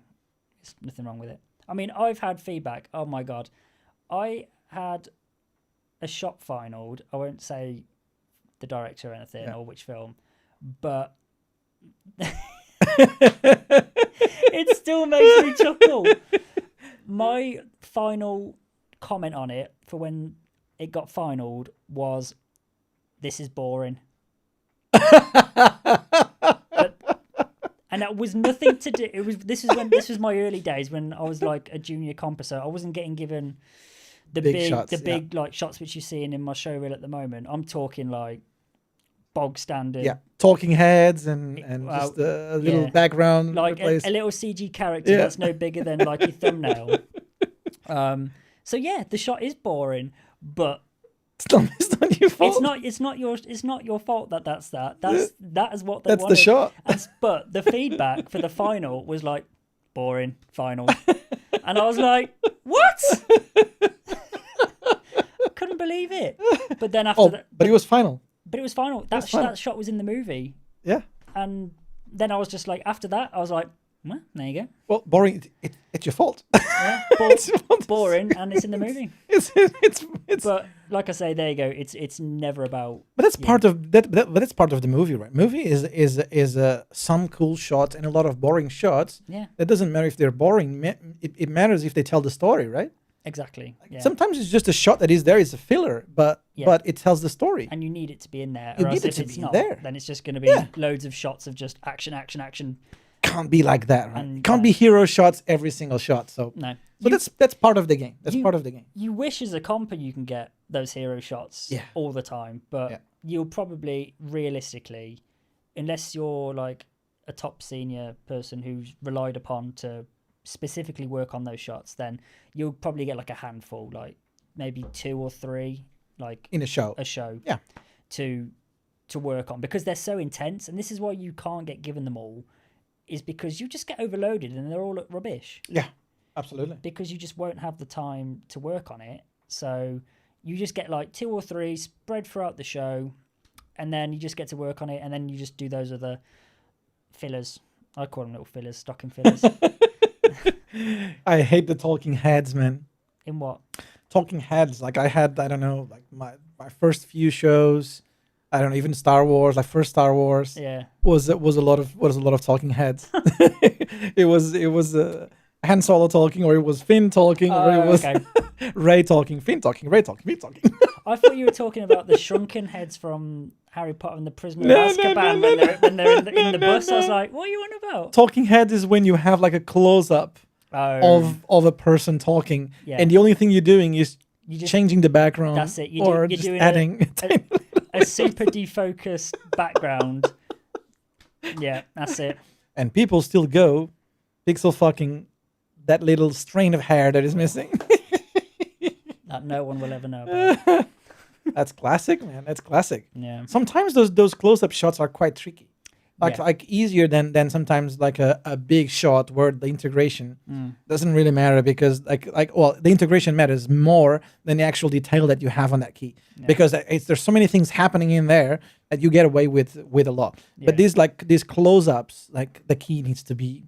Speaker 3: There's nothing wrong with it. I mean, I've had feedback. Oh my god, I had a shot finaled. I won't say the director or anything or which film, but it still makes me chuckle. My final comment on it for when it got finaled was, "This is boring." And that was nothing to do. This was my early days when I was like a junior comper, so I wasn't getting given the big
Speaker 2: shots,
Speaker 3: like shots which you're seeing in my show reel at the moment. I'm talking like bog standard.
Speaker 2: Yeah, talking heads and
Speaker 3: Well,
Speaker 2: just a little background,
Speaker 3: like a little CG character that's no bigger than like your thumbnail. So yeah, the shot is boring, but
Speaker 2: it's not your fault.
Speaker 3: It's not your fault that is what they
Speaker 2: That's
Speaker 3: wanted.
Speaker 2: the shot.
Speaker 3: But the feedback for the final was like, boring final, and I was like, what? Couldn't believe it. But then after that,
Speaker 2: but it was final.
Speaker 3: But it was final. That shot was in the movie.
Speaker 2: Yeah.
Speaker 3: And then I was just like, after that, I was like, well, there you go.
Speaker 2: Well, boring. It's your fault.
Speaker 3: Yeah, boring, and it's in the movie.
Speaker 2: It's.
Speaker 3: But like I say, there you go. It's never about.
Speaker 2: But that's part of that. But that's part of the movie, right? Movie is some cool shots and a lot of boring shots.
Speaker 3: Yeah.
Speaker 2: It doesn't matter if they're boring. It matters if they tell the story, right?
Speaker 3: Exactly. Yeah.
Speaker 2: Sometimes it's just a shot that is there. It's a filler, but it tells the story.
Speaker 3: And you need it to be in there.
Speaker 2: You
Speaker 3: Or else
Speaker 2: need it
Speaker 3: if
Speaker 2: to
Speaker 3: it's
Speaker 2: be
Speaker 3: not,
Speaker 2: there.
Speaker 3: then it's just going to be loads of shots of just action.
Speaker 2: Can't be like that, right?
Speaker 3: And,
Speaker 2: It can't be hero shots every single shot. So
Speaker 3: No.
Speaker 2: But that's part of the game. That's part of the game.
Speaker 3: You wish as a comper you can get those hero shots all the time, but you'll probably realistically, unless you're like a top senior person who's relied upon to specifically work on those shots, then you'll probably get like a handful, like maybe 2 or 3, like
Speaker 2: in a show.
Speaker 3: Yeah. To work on, because they're so intense, and this is why you can't get given them all, is because you just get overloaded and they're all rubbish.
Speaker 2: Yeah. Absolutely.
Speaker 3: Because you just won't have the time to work on it. So you just get like 2 or 3 spread throughout the show, and then you just get to work on it, and then you just do those other fillers. I call them little fillers, stocking fillers.
Speaker 2: I hate the talking heads, man.
Speaker 3: In what?
Speaker 2: Talking heads. Like I don't know, like my first few shows, I don't know, even Star Wars, like first Star Wars.
Speaker 3: Yeah.
Speaker 2: Was a lot of talking heads. it was Han Solo talking, or it was Finn talking, or it was Ray talking, Finn talking, Ray talking, Finn talking.
Speaker 3: I thought you were talking about the shrunken heads from Harry Potter and the Prisoner of Azkaban when they're in the bus. I was like, what are you on about?
Speaker 2: Talking head is when you have like a close-up of a person talking, and the only thing you're doing is changing the background.
Speaker 3: That's it.
Speaker 2: You're
Speaker 3: just doing
Speaker 2: adding
Speaker 3: a super defocused background. Yeah, that's it.
Speaker 2: And people still go pixel fucking that little strain of hair that is missing.
Speaker 3: That no one will ever know about.
Speaker 2: That's classic, man. That's classic.
Speaker 3: Yeah.
Speaker 2: Sometimes those close-up shots are quite tricky. Like easier than sometimes like a big shot where the integration doesn't really matter, because the integration matters more than the actual detail that you have on that key, because there's so many things happening in there that you get away with a lot. But these close-ups, like the key needs to be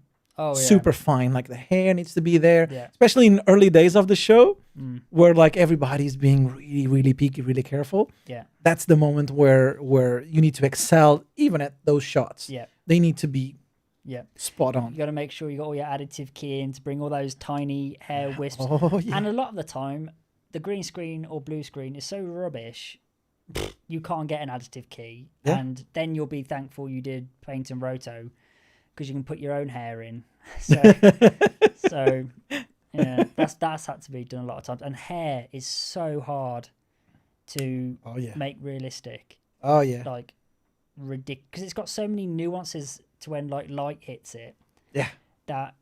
Speaker 2: super fine, like the hair needs to be there, especially in early days of the show where like everybody's being really, really picky, really careful. That's the moment where you need to excel even at those shots. They need to be spot on.
Speaker 3: You got to make sure you got all your additive key in to bring all those tiny hair wisps. And a lot of the time the green screen or blue screen is so rubbish you can't get an additive key, and then you'll be thankful you did paint and roto, because you can put your own hair in. So yeah, that's had to be done a lot of times. And hair is so hard to make realistic.
Speaker 2: Oh yeah.
Speaker 3: Like ridiculous, because it's got so many nuances to when like light hits it.
Speaker 2: Yeah.
Speaker 3: That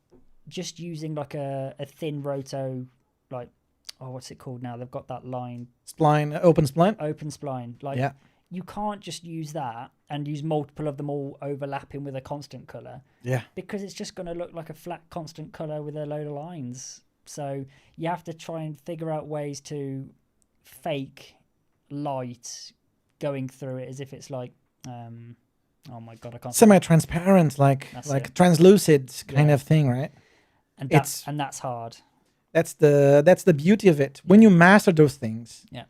Speaker 3: just using like a thin roto, like what's it called now? They've got that line.
Speaker 2: Spline, open spline.
Speaker 3: Open spline. Like you can't just use that and use multiple of them all overlapping with a constant color,
Speaker 2: Yeah.
Speaker 3: because it's just going to look like a flat constant color with a load of lines. So you have to try and figure out ways to fake light going through it as if it's like, oh my god, I can't.
Speaker 2: Semi-transparent, like translucid kind
Speaker 3: Yeah.
Speaker 2: of thing, right?
Speaker 3: And
Speaker 2: it's-
Speaker 3: that's hard.
Speaker 2: That's the beauty of it. When you master those things,
Speaker 3: Yeah.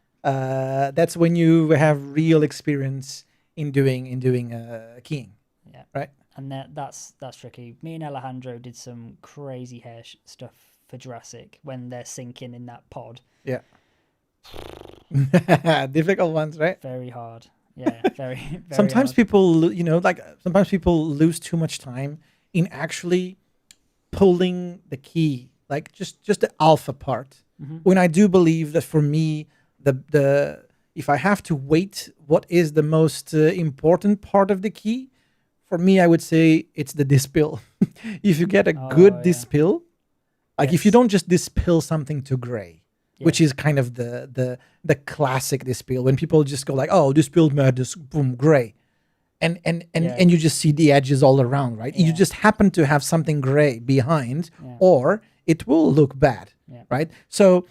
Speaker 2: that's when you have real experience in doing keying.
Speaker 3: Yeah.
Speaker 2: Right.
Speaker 3: And that's tricky. Me and Alejandro did some crazy hair stuff for Jurassic when they're sinking in that pod.
Speaker 2: Yeah. Difficult ones, right?
Speaker 3: Very hard. Yeah, very, very
Speaker 2: Sometimes
Speaker 3: hard.
Speaker 2: people, sometimes people lose too much time in actually pulling the key, like just the alpha part.
Speaker 3: Mm-hmm.
Speaker 2: When I do believe that for me, the if I have to weight what is the most important part of the key, for me, I would say it's the dispill. If you get a good
Speaker 3: yeah.
Speaker 2: dispill, like if you
Speaker 3: Yes.
Speaker 2: don't just dispill something to gray, which
Speaker 3: Yeah.
Speaker 2: is kind of the classic dispill, when people just go like, oh, dispilled madness, boom, gray. And
Speaker 3: Yeah.
Speaker 2: and you just see the edges all around, right? You
Speaker 3: Yeah.
Speaker 2: just happen to have something gray behind,
Speaker 3: Yeah.
Speaker 2: or it will look bad,
Speaker 3: Yeah.
Speaker 2: right? So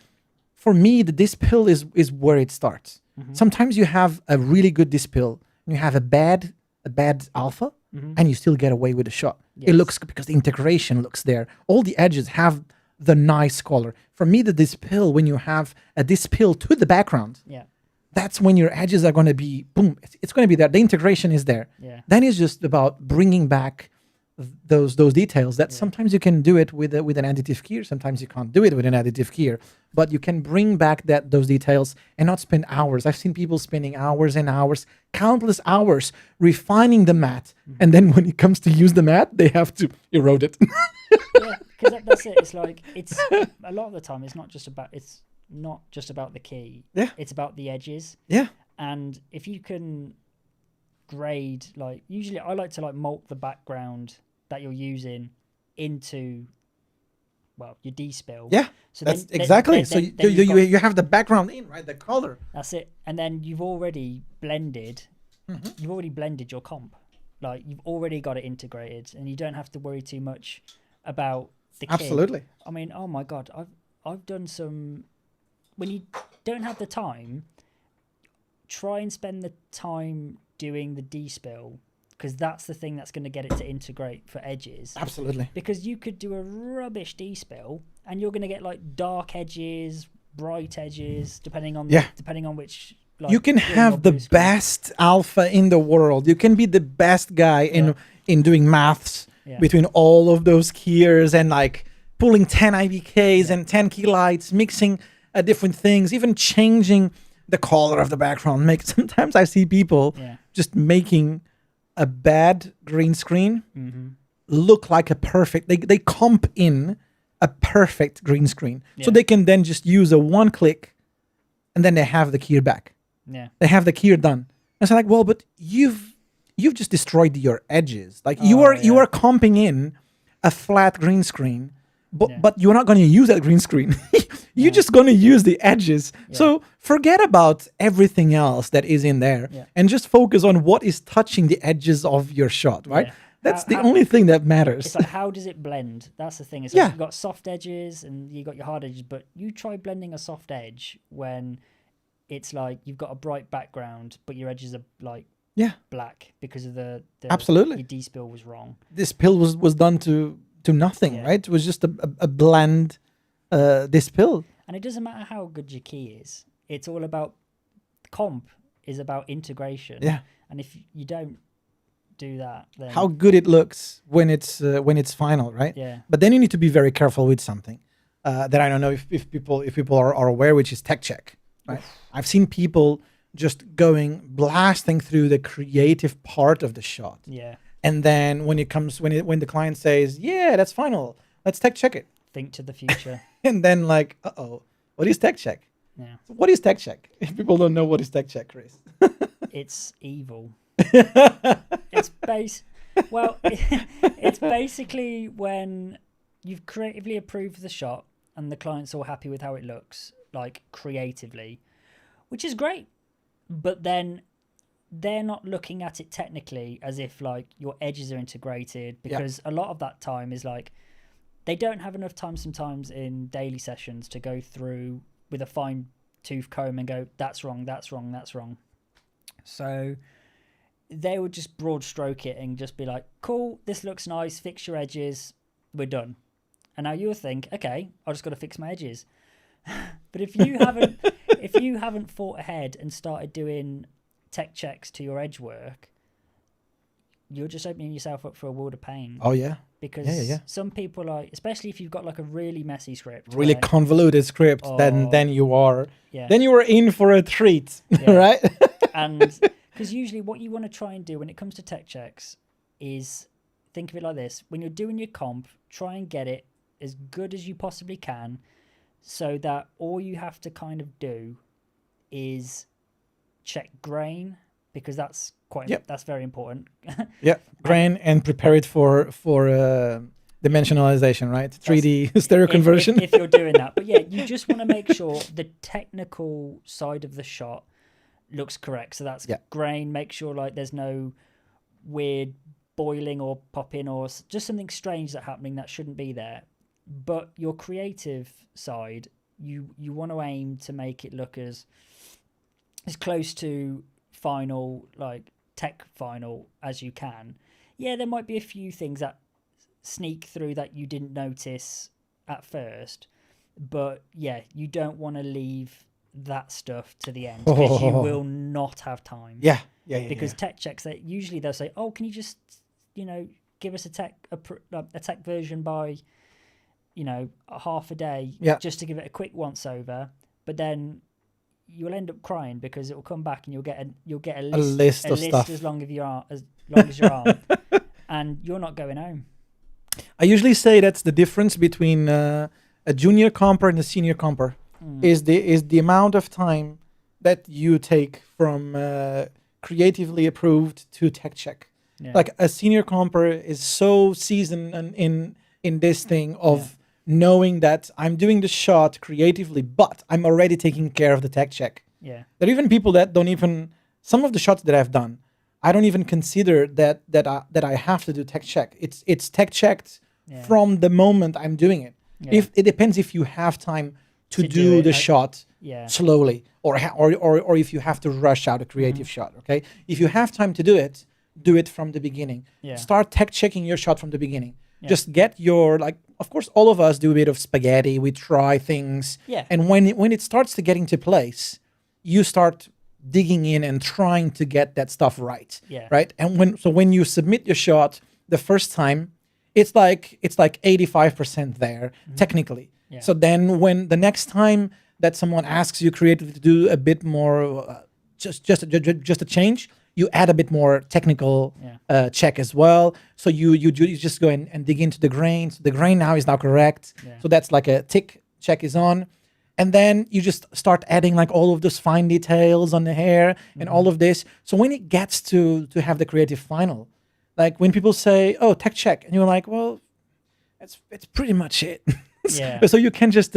Speaker 2: for me, the dispill is where it starts.
Speaker 3: Mm-hmm.
Speaker 2: Sometimes you have a really good dispill, and you have a bad alpha,
Speaker 3: Mm-hmm.
Speaker 2: and you still get away with the shot. It
Speaker 3: Yes.
Speaker 2: looks good because the integration looks there. All the edges have the nice color. For me, the dispill, when you have a dispill to the background,
Speaker 3: Yeah.
Speaker 2: that's when your edges are going to be boom. It's going to be there. The integration is there.
Speaker 3: Yeah.
Speaker 2: Then it's just about bringing back those details. That sometimes you can do it with an additive keyer. Sometimes you can't do it with an additive keyer. But you can bring back those details and not spend hours. I've seen people spending hours and hours, countless hours, refining the matte, and then when it comes to use the matte, they have to erode it.
Speaker 3: Yeah, because that's it. It's like it's a lot of the time. It's not just about the key.
Speaker 2: Yeah.
Speaker 3: It's about the edges.
Speaker 2: Yeah.
Speaker 3: And if you can grade, like usually I like to like mult the background that you're using into, well, your D-spill.
Speaker 2: Yeah.
Speaker 3: So
Speaker 2: That's
Speaker 3: then-
Speaker 2: exactly.
Speaker 3: then-
Speaker 2: So
Speaker 3: then- then
Speaker 2: you
Speaker 3: you've got-
Speaker 2: you have the background in, right? The color.
Speaker 3: That's it. And then you've already blended.
Speaker 2: Mm-hmm.
Speaker 3: You've already blended your comp. Like you've already got it integrated, and you don't have to worry too much about the key.
Speaker 2: Absolutely.
Speaker 3: I mean, oh my god, I've done some. When you don't have the time, try and spend the time doing the D-spill, because that's the thing that's going to get it to integrate for edges.
Speaker 2: Absolutely.
Speaker 3: Because you could do a rubbish D-spill, and you're going to get like dark edges, bright edges, depending on which. Like,
Speaker 2: You can
Speaker 3: green or
Speaker 2: have the
Speaker 3: blue screen.
Speaker 2: best alpha in the world. You can be the best guy in doing maths
Speaker 3: Yeah.
Speaker 2: between all of those keyers and like pulling 10 IBKs and 10 key lights, mixing different things, even changing the color of the background. Sometimes I see people
Speaker 3: Yeah.
Speaker 2: just making a bad green screen
Speaker 3: Mm-hmm.
Speaker 2: look like a perfect. They comp in a perfect green screen, so
Speaker 3: Yeah.
Speaker 2: they can then just use a one click, and then they have the keyer back.
Speaker 3: Yeah.
Speaker 2: They have the keyer done. And it's like, well, but you've just destroyed your edges. Like you
Speaker 3: Oh,
Speaker 2: are comping in a flat green screen, but
Speaker 3: Yeah.
Speaker 2: but you're not going to use that green screen. You're just going to use the edges.
Speaker 3: Yeah.
Speaker 2: So forget about everything else that is in there,
Speaker 3: Yeah.
Speaker 2: and just focus on what is touching the edges of your shot. Right?
Speaker 3: Yeah.
Speaker 2: That's the
Speaker 3: How-
Speaker 2: only thing that matters.
Speaker 3: It's like, how does it blend? That's the thing. It's
Speaker 2: Yeah.
Speaker 3: like you've got soft edges and you got your hard edges, but you try blending a soft edge when it's like you've got a bright background, but your edges are like
Speaker 2: Yeah,
Speaker 3: black because of the
Speaker 2: Absolutely.
Speaker 3: your D-spill was wrong.
Speaker 2: this pill was done to nothing.
Speaker 3: Yeah.
Speaker 2: Right? It was just a bland this pill.
Speaker 3: And it doesn't matter how good your key is. It's all about comp is about integration.
Speaker 2: Yeah.
Speaker 3: And if you don't do that, then
Speaker 2: How good it looks when it's final, right?
Speaker 3: yeah,
Speaker 2: But then you need to be very careful with something that I don't know if people are aware, which is tech check. Right? I've seen people just blasting through the creative part of the shot,
Speaker 3: yeah.
Speaker 2: and then when when the client says, "Yeah, that's final, let's tech check it,"
Speaker 3: Think to the future.
Speaker 2: and then like, what is tech check?
Speaker 3: Yeah,
Speaker 2: What is tech check? If people don't know what is tech check, Chris.
Speaker 3: it's evil. It's basically when you've creatively approved the shot and the client's all happy with how it looks, like creatively, which is great. But then they're not looking at it technically as if like your edges are integrated, because a lot of that time is like they don't have enough time sometimes in daily sessions to go through with a fine tooth comb and go, that's wrong, that's wrong, that's wrong. So they would just broad stroke it and just be like, cool, this looks nice, fix your edges, we're done. And now you'll think, okay, I just got to fix my edges. But if you haven't thought ahead and started doing tech checks to your edge work, you're just opening yourself up for a world of pain.
Speaker 2: Oh yeah.
Speaker 3: Because some people, like, especially if you've got like a really messy script,
Speaker 2: really convoluted script, then you are in for a treat, right?
Speaker 3: And because usually what you want to try and do when it comes to tech checks is think of it like this: when you're doing your comp, try and get it as good as you possibly can, so that all you have to kind of do is check grain, because that's that's very important.
Speaker 2: Grain, and prepare it for dimensionalization, right? 3D stereo conversion.
Speaker 3: If you're doing that. But yeah, you just want to make sure the technical side of the shot looks correct. So that's grain. Make sure like there's no weird boiling or popping or just something strange that's happening that shouldn't be there. But your creative side, you want to aim to make it look as close to final, like tech final, as you can. Yeah, there might be a few things that sneak through that you didn't notice at first, but yeah, you don't want to leave that stuff to the end, because you will not have time. Because tech checks, that usually they'll say, oh, can you just give us a tech version by a half a day, just to give it a quick once over. But then you'll end up crying, because it will come back and you'll get a list of stuff as long as your arm, and you're not going home.
Speaker 2: I usually say that's the difference between a junior comper and a senior comper, is the amount of time that you take from creatively approved to tech check. Like a senior comper is so seasoned in this thing of knowing that I'm doing the shot creatively, but I'm already taking care of the tech check. There are even people that don't even, some of the shots that I've done, I don't even consider that I have to do tech check. It's tech checked from the moment I'm doing it. If it depends if you have time to do the shot slowly, or if you have to rush out a creative shot. Okay, if you have time to do it from the beginning. Start tech checking your shot from the beginning. Just get your, like, of course, all of us do a bit of spaghetti. We try things. And when it starts to get into place, you start digging in and trying to get that stuff right. Right. And when you submit your shot the first time, it's like 85% there technically. So then when the next time that someone asks you creatively to do a bit more, just a change, you add a bit more technical check as well. So you just go and dig into the grain. So the grain now is now correct. So that's like a tick check is on. And then you just start adding like all of those fine details on the hair and all of this. So when it gets to have the creative final, like when people say, oh, tech check, and you're like, well, it's pretty much it. So you can just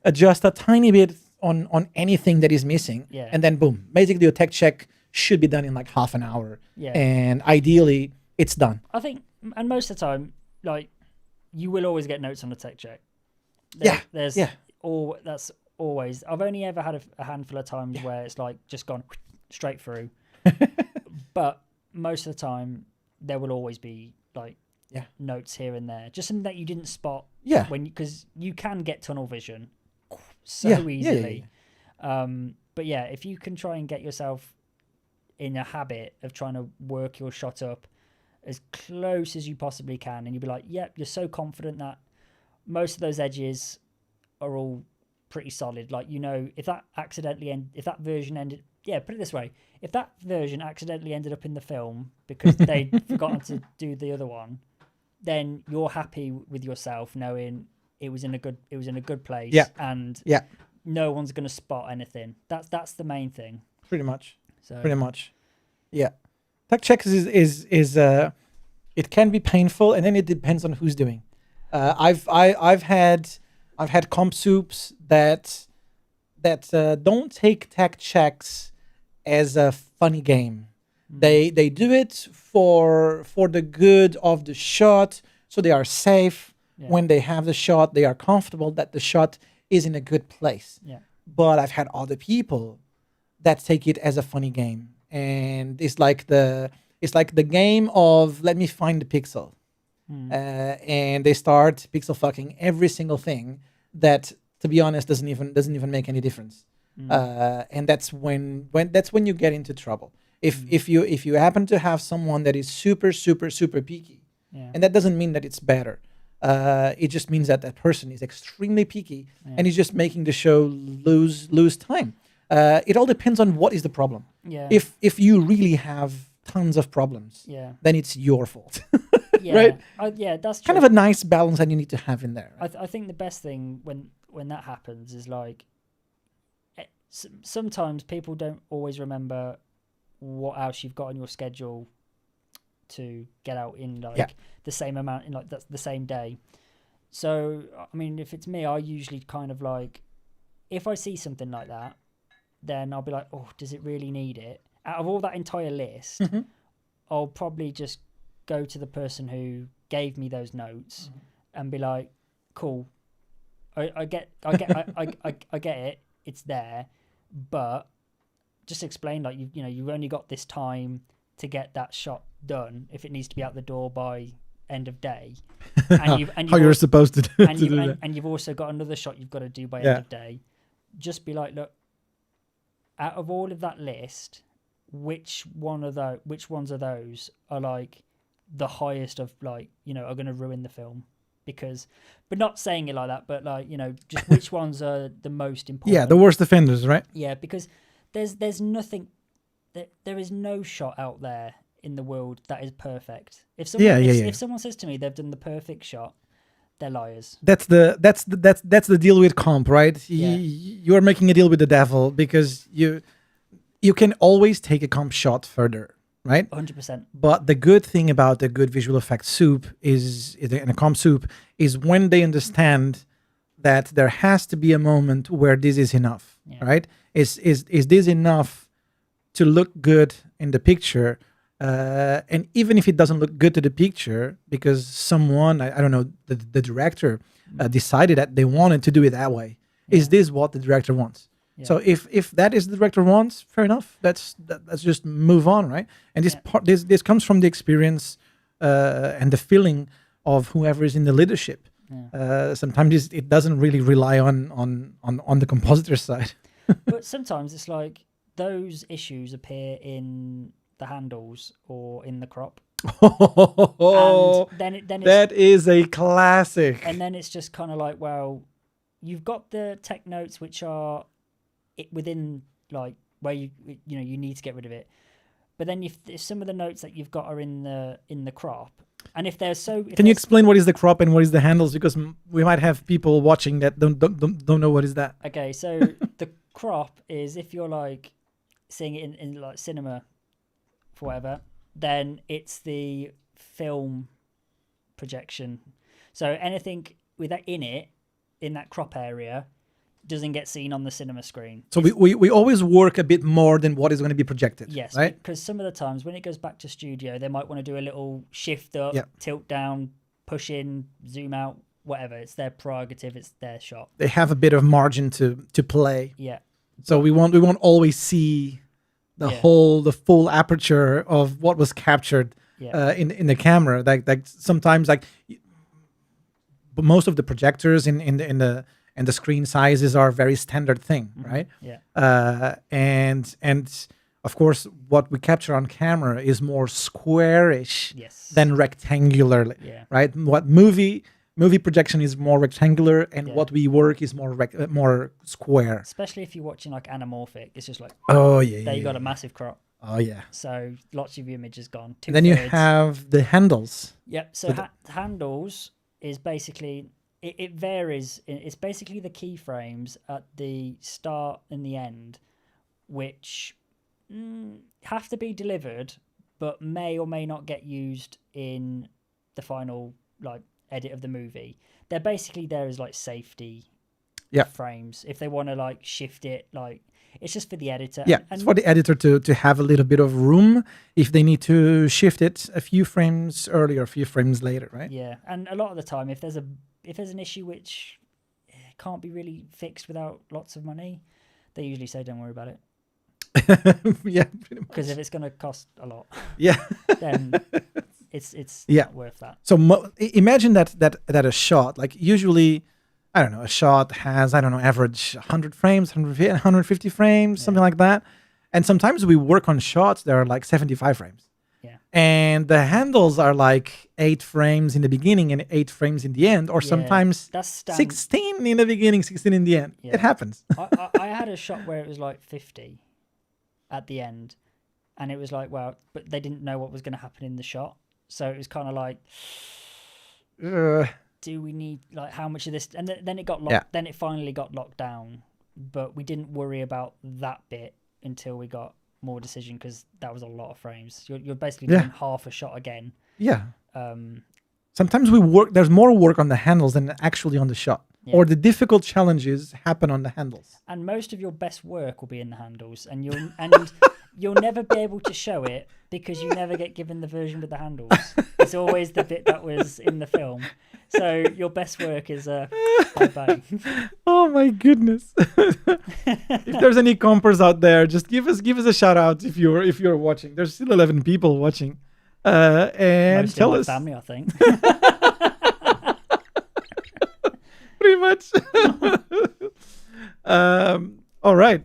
Speaker 2: adjust a tiny bit on anything that is missing. And then boom, basically your tech check should be done in like half an hour. And ideally it's done.
Speaker 3: I think, and most of the time, like, you will always get notes on the tech check. That's always, I've only ever had a handful of times where it's like just gone straight through. But most of the time there will always be like notes here and there, just something that you didn't spot because you can get tunnel vision so easily. But yeah, if you can try and get yourself in a habit of trying to work your shot up as close as you possibly can, and you'll be like, yep, you're so confident that most of those edges are all pretty solid. Like, if that version ended, put it this way, if that version accidentally ended up in the film because they'd forgotten to do the other one, then you're happy with yourself knowing it was in a good place, and no one's going to spot anything. That's the main thing.
Speaker 2: Pretty much. Yeah. Tech checks is it can be painful, and then it depends on who's doing. I've had comp soups that don't take tech checks as a funny game. They do it for the good of the shot, so they are safe.
Speaker 3: Yeah.
Speaker 2: When they have the shot, they are comfortable that the shot is in a good place.
Speaker 3: Yeah.
Speaker 2: But I've had other people that take it as a funny game, and it's like the game of let me find the pixel, and they start pixel fucking every single thing that, to be honest, doesn't even make any difference. And that's when you get into trouble. If you happen to have someone that is super super super picky,
Speaker 3: Yeah.
Speaker 2: and that doesn't mean that it's better. It just means that that person is extremely picky and is just making the show lose time. It all depends on what is the problem.
Speaker 3: Yeah.
Speaker 2: If you really have tons of problems,
Speaker 3: Yeah.
Speaker 2: then it's your fault.
Speaker 3: Yeah.
Speaker 2: Right?
Speaker 3: Yeah, that's true.
Speaker 2: Kind of a nice balance that you need to have in there.
Speaker 3: I think the best thing when that happens is like sometimes people don't always remember what else you've got on your schedule to get out in like the same amount in like that's the same day. So I mean, if it's me, I usually kind of like if I see something like that, then I'll be like, oh, does it really need it? Out of all that entire list, I'll probably just go to the person who gave me those notes and be like, cool, I get it, it's there, but just explain like you've only got this time to get that shot done if it needs to be out the door by end of day, and
Speaker 2: How you're supposed to do, that.
Speaker 3: And you've also got another shot you've got to do by
Speaker 2: Yeah.
Speaker 3: end of day. Just be like, look, out of all of that list, which ones are those are like the highest of like are going to ruin the film? Because, but not saying it like that, but like just which ones are the most important.
Speaker 2: Yeah, the worst offenders, right?
Speaker 3: Yeah, because there's nothing, there is no shot out there in the world that is perfect. If someone if someone says to me they've done the perfect shot, they're liars.
Speaker 2: That's the deal with comp, right?
Speaker 3: Yeah.
Speaker 2: You're making a deal with the devil because you can always take a comp shot further, right?
Speaker 3: 100%.
Speaker 2: But the good thing about the good visual effects soup and a comp soup is when they understand that there has to be a moment where this is enough, right? Is this enough to look good in the picture? And even if it doesn't look good to the picture, because someone, I don't know, the director decided that they wanted to do it that way. Is this what the director wants? Yeah. So if that is the director wants, fair enough. Let's just move on, right? And this comes from the experience and the feeling of whoever is in the leadership. Yeah. Sometimes it doesn't really rely on the compositor side.
Speaker 3: But sometimes it's like those issues appear in the handles or in the crop. And then
Speaker 2: that is a classic.
Speaker 3: And then it's just kind of like, well, you've got the tech notes which are within like where you need to get rid of it, but then if some of the notes that you've got are in the crop, and if they're so,
Speaker 2: can you explain what is the crop and what is the handles, because we might have people watching that don't know what is that.
Speaker 3: Okay, so the crop is if you're like seeing it in like cinema for whatever, then it's the film projection. So anything with that in that crop area doesn't get seen on the cinema screen.
Speaker 2: So we always work a bit more than what is going to be projected.
Speaker 3: Yes,
Speaker 2: right?
Speaker 3: Because some of the times when it goes back to studio, they might want to do a little shift up, tilt down, push in, zoom out, whatever. It's their prerogative. It's their shot.
Speaker 2: They have a bit of margin to play.
Speaker 3: Yeah.
Speaker 2: So we won't always see the full aperture of what was captured in the camera. Like sometimes but most of the projectors in the screen sizes are very standard thing, right?
Speaker 3: Yeah.
Speaker 2: And of course, what we capture on camera is more squarish than rectangular, right? What movie projection is more rectangular, and what we work is more square.
Speaker 3: Especially if you're watching like anamorphic, it's just like you got a massive crop.
Speaker 2: Oh yeah.
Speaker 3: So lots of your images gone.
Speaker 2: And then you have the handles.
Speaker 3: Yep. So handles is basically it varies. It's basically the keyframes at the start and the end, which have to be delivered, but may or may not get used in the final like edit of the movie. They're basically there as like safety frames. If they want to like shift it, like It's just for the editor.
Speaker 2: Yeah, it's for the editor to have a little bit of room if they need to shift it a few frames earlier, a few frames later, right?
Speaker 3: Yeah, and a lot of the time, if there's an issue which can't be really fixed without lots of money, they usually say, "Don't worry about it,"
Speaker 2: Yeah, pretty much.
Speaker 3: because if it's going to cost a lot,
Speaker 2: Yeah.
Speaker 3: then it's
Speaker 2: Yeah.
Speaker 3: not worth that.
Speaker 2: So imagine that a shot, like usually, I don't know, a shot has, I don't know, average 100 frames, 150 frames, something like that. And sometimes we work on shots that are like 75 frames.
Speaker 3: Yeah.
Speaker 2: And the handles are like 8 frames in the beginning and 8 frames in the end, or
Speaker 3: Yeah,
Speaker 2: sometimes
Speaker 3: that's
Speaker 2: 16 in the beginning, 16 in the end.
Speaker 3: Yeah.
Speaker 2: It happens.
Speaker 3: I had a shot where it was like 50 at the end, and it was like, well, but they didn't know what was going to happen in the shot, so it was kind of like, do we need, like, how much of this? And then it got locked.
Speaker 2: Yeah.
Speaker 3: Then it finally got locked down, but we didn't worry about that bit until we got more decision, because that was a lot of frames. You're basically doing half a shot again.
Speaker 2: Yeah.
Speaker 3: Um,
Speaker 2: Sometimes there's more work on the handles than actually on the shot.
Speaker 3: Yeah.
Speaker 2: Or the difficult challenges happen on the handles.
Speaker 3: and most of your best work will be in the handles, and you'll never be able to show it because you never get given the version with the handles. It's always the bit that was in the film. So your best work is bye-bye.
Speaker 2: Oh my goodness! If there's any compers out there, just give us a shout out if you're watching. There's still 11 people watching, and
Speaker 3: Most
Speaker 2: tell
Speaker 3: of my
Speaker 2: us.
Speaker 3: family, I think.
Speaker 2: Pretty much. All right,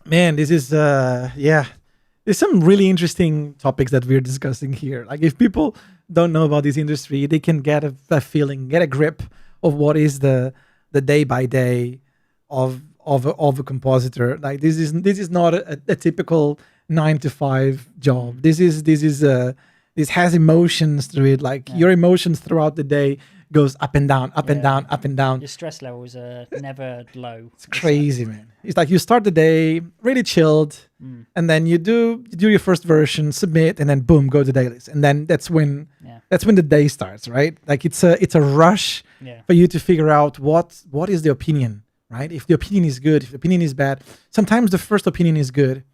Speaker 2: man. This is There's some really interesting topics that we're discussing here. Like, if people don't know about this industry, they can get a feeling, get a grip of what is the day by day of a compositor. Like, this is not a typical 9 to 5 job. This has emotions through it. Like, your emotions throughout the day goes up and down, up and down, up and down.
Speaker 3: Your stress levels are never low.
Speaker 2: It's crazy, man. It's like you start the day really chilled, and then you do your first version, submit, and then boom, go to dailies, and then that's when the day starts, right? Like, it's a rush for you to figure out what is the opinion, right? If the opinion is good, if the opinion is bad. Sometimes the first opinion is good,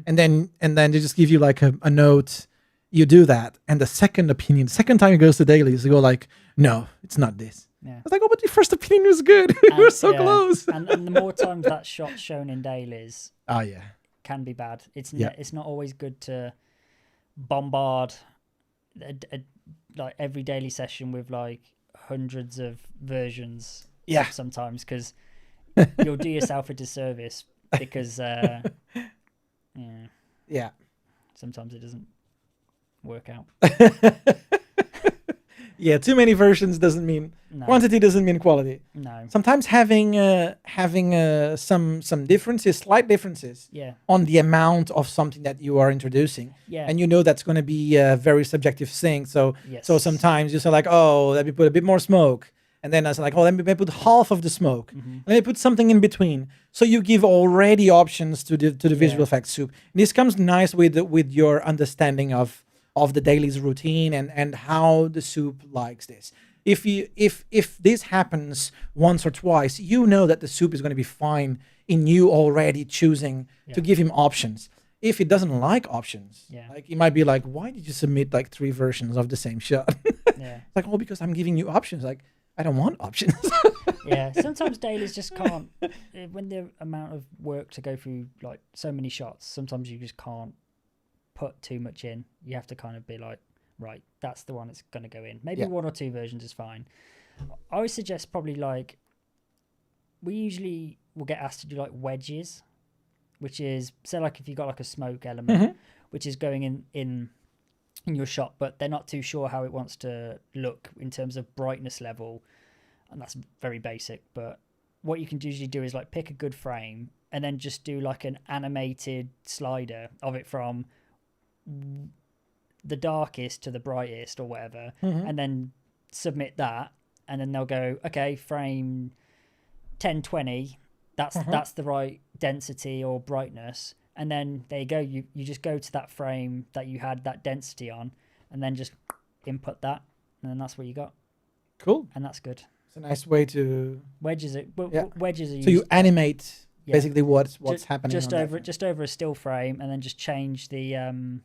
Speaker 2: and then they just give you like a note. You do that, and the second time it goes to dailies, you go like, no, it's not this.
Speaker 3: Yeah.
Speaker 2: It's like, oh, but your first opinion was good. We're so close.
Speaker 3: and the more times that shot's shown in dailies,
Speaker 2: Oh yeah,
Speaker 3: can be bad. It's not always good to bombard like every daily session with like hundreds of versions.
Speaker 2: Yeah.
Speaker 3: Sometimes, because you'll do yourself a disservice, because sometimes it doesn't work out.
Speaker 2: Yeah, too many versions doesn't mean quantity, doesn't mean quality.
Speaker 3: No.
Speaker 2: Sometimes having some differences, slight differences, on the amount of something that you are introducing, and that's going to be a very subjective thing. So sometimes you say like, oh, let me put a bit more smoke, and then I say like, oh, let me put half of the smoke, let me put something in between. So you give already options to the visual effects soup. And this comes nice with your understanding of the dailies routine and how the soup likes this. If this happens once or twice, you know that the soup is going to be fine in you already choosing to give him options. If it doesn't like options, like, it might be like, why did you submit like 3 versions of the same shot? It's like, oh, because I'm giving you options. Like, I don't want options.
Speaker 3: Sometimes dailies just can't, when the amount of work to go through like so many shots, sometimes you just can't put too much in. You have to kind of be like, right, that's the one that's going to go in. Maybe 1 or 2 versions is fine. I would suggest probably like, we usually will get asked to do like wedges, which is, say like if you got like a smoke element, which is going in your shot, but they're not too sure how it wants to look in terms of brightness level, and that's very basic. But what you can usually do is like pick a good frame and then just do like an animated slider of it from the darkest to the brightest or whatever, and then submit that, and then they'll go, okay, frame 1020, that's the right density or brightness, and then there you go, you just go to that frame that you had that density on, and then just input that, and then that's what you got.
Speaker 2: Cool.
Speaker 3: And that's good.
Speaker 2: It's a nice way to
Speaker 3: wedges are
Speaker 2: so you animate
Speaker 3: Yeah.
Speaker 2: basically what's happening
Speaker 3: just
Speaker 2: on that
Speaker 3: over
Speaker 2: frame.
Speaker 3: just over a still frame, and then just change the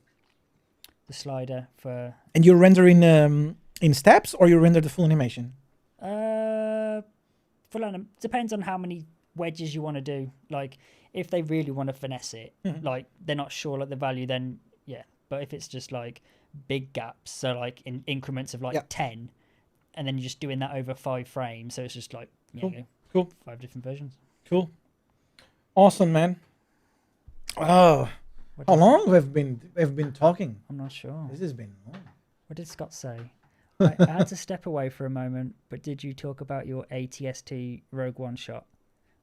Speaker 3: slider for
Speaker 2: And you render in steps, or you render the full animation?
Speaker 3: full depends on how many wedges you want to do. Like if they really want to finesse it, like they're not sure like the value, then yeah. But if it's just like big gaps, so like in increments of like 10, and then you're just doing that over 5 frames, so it's just like
Speaker 2: Cool.
Speaker 3: 5 different versions.
Speaker 2: Cool. Awesome, man. Oh, how long have been talking?
Speaker 3: I'm not sure.
Speaker 2: This has been long.
Speaker 3: What did Scott say? I had to step away for a moment, but did you talk about your ATST Rogue One shot?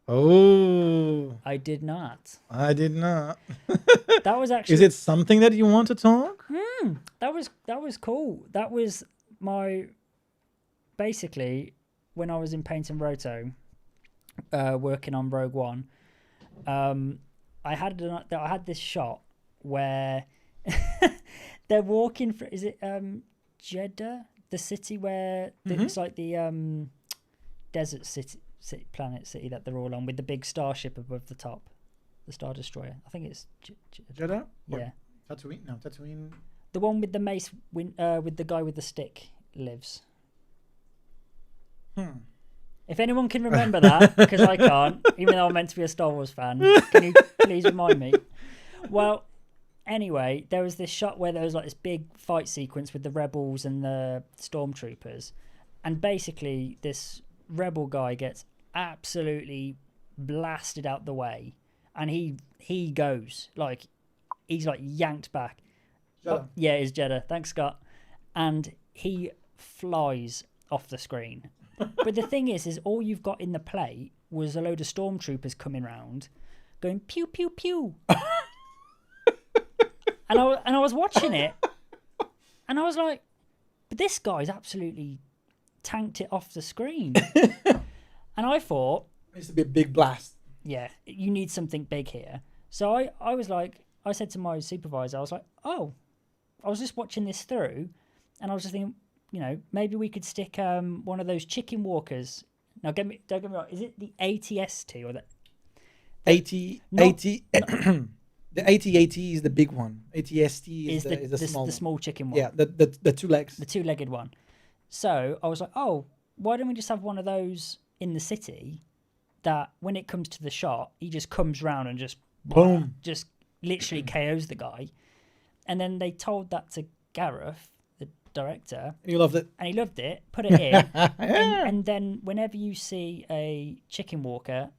Speaker 2: Oh,
Speaker 3: I did not.
Speaker 2: I did not.
Speaker 3: That was actually.
Speaker 2: Is it something that you want to talk?
Speaker 3: That was cool. That was my basically when I was in Paint and Roto, working on Rogue One. I had this shot where they're walking for. Is it Jeddah, the city where it's like the desert city, planet city that they're all on, with the big starship above the top, the Star Destroyer. I think it's
Speaker 2: Jeddah.
Speaker 3: Yeah.
Speaker 2: Tatooine. No, Tatooine.
Speaker 3: The one with the mace, with the guy with the stick lives. If anyone can remember that, because I can't, even though I'm meant to be a Star Wars fan, can you please remind me? Well, anyway, there was this shot where there was like this big fight sequence with the rebels and the stormtroopers, and basically this rebel guy gets absolutely blasted out the way, and he goes like he's like yanked back. Oh, yeah, it's Jeddah. Thanks, Scott. And he flies off the screen. But the thing is all you've got in the plate was a load of stormtroopers coming round, going pew pew pew. and I was watching it, and I was like, but this guy's absolutely tanked it off the screen. And I thought,
Speaker 2: it needs to be a big blast.
Speaker 3: Yeah, you need something big here. So I was like, I said to my supervisor, I was like, oh, I was just watching this through, and I was just thinking, maybe we could stick one of those chicken walkers. Now, don't get me wrong. Is it the ATST or the
Speaker 2: 80? The AT-AT is the big one. ATST is the small
Speaker 3: the small chicken one.
Speaker 2: Yeah, the 2 legs.
Speaker 3: The 2-legged one. So I was like, oh, why don't we just have one of those in the city that when it comes to the shot, he just comes round and just
Speaker 2: boom,
Speaker 3: just literally KOs the guy. And then they told that to Gareth, the director.
Speaker 2: And he loved it.
Speaker 3: And he loved it, put it in. and then whenever you see a chicken walker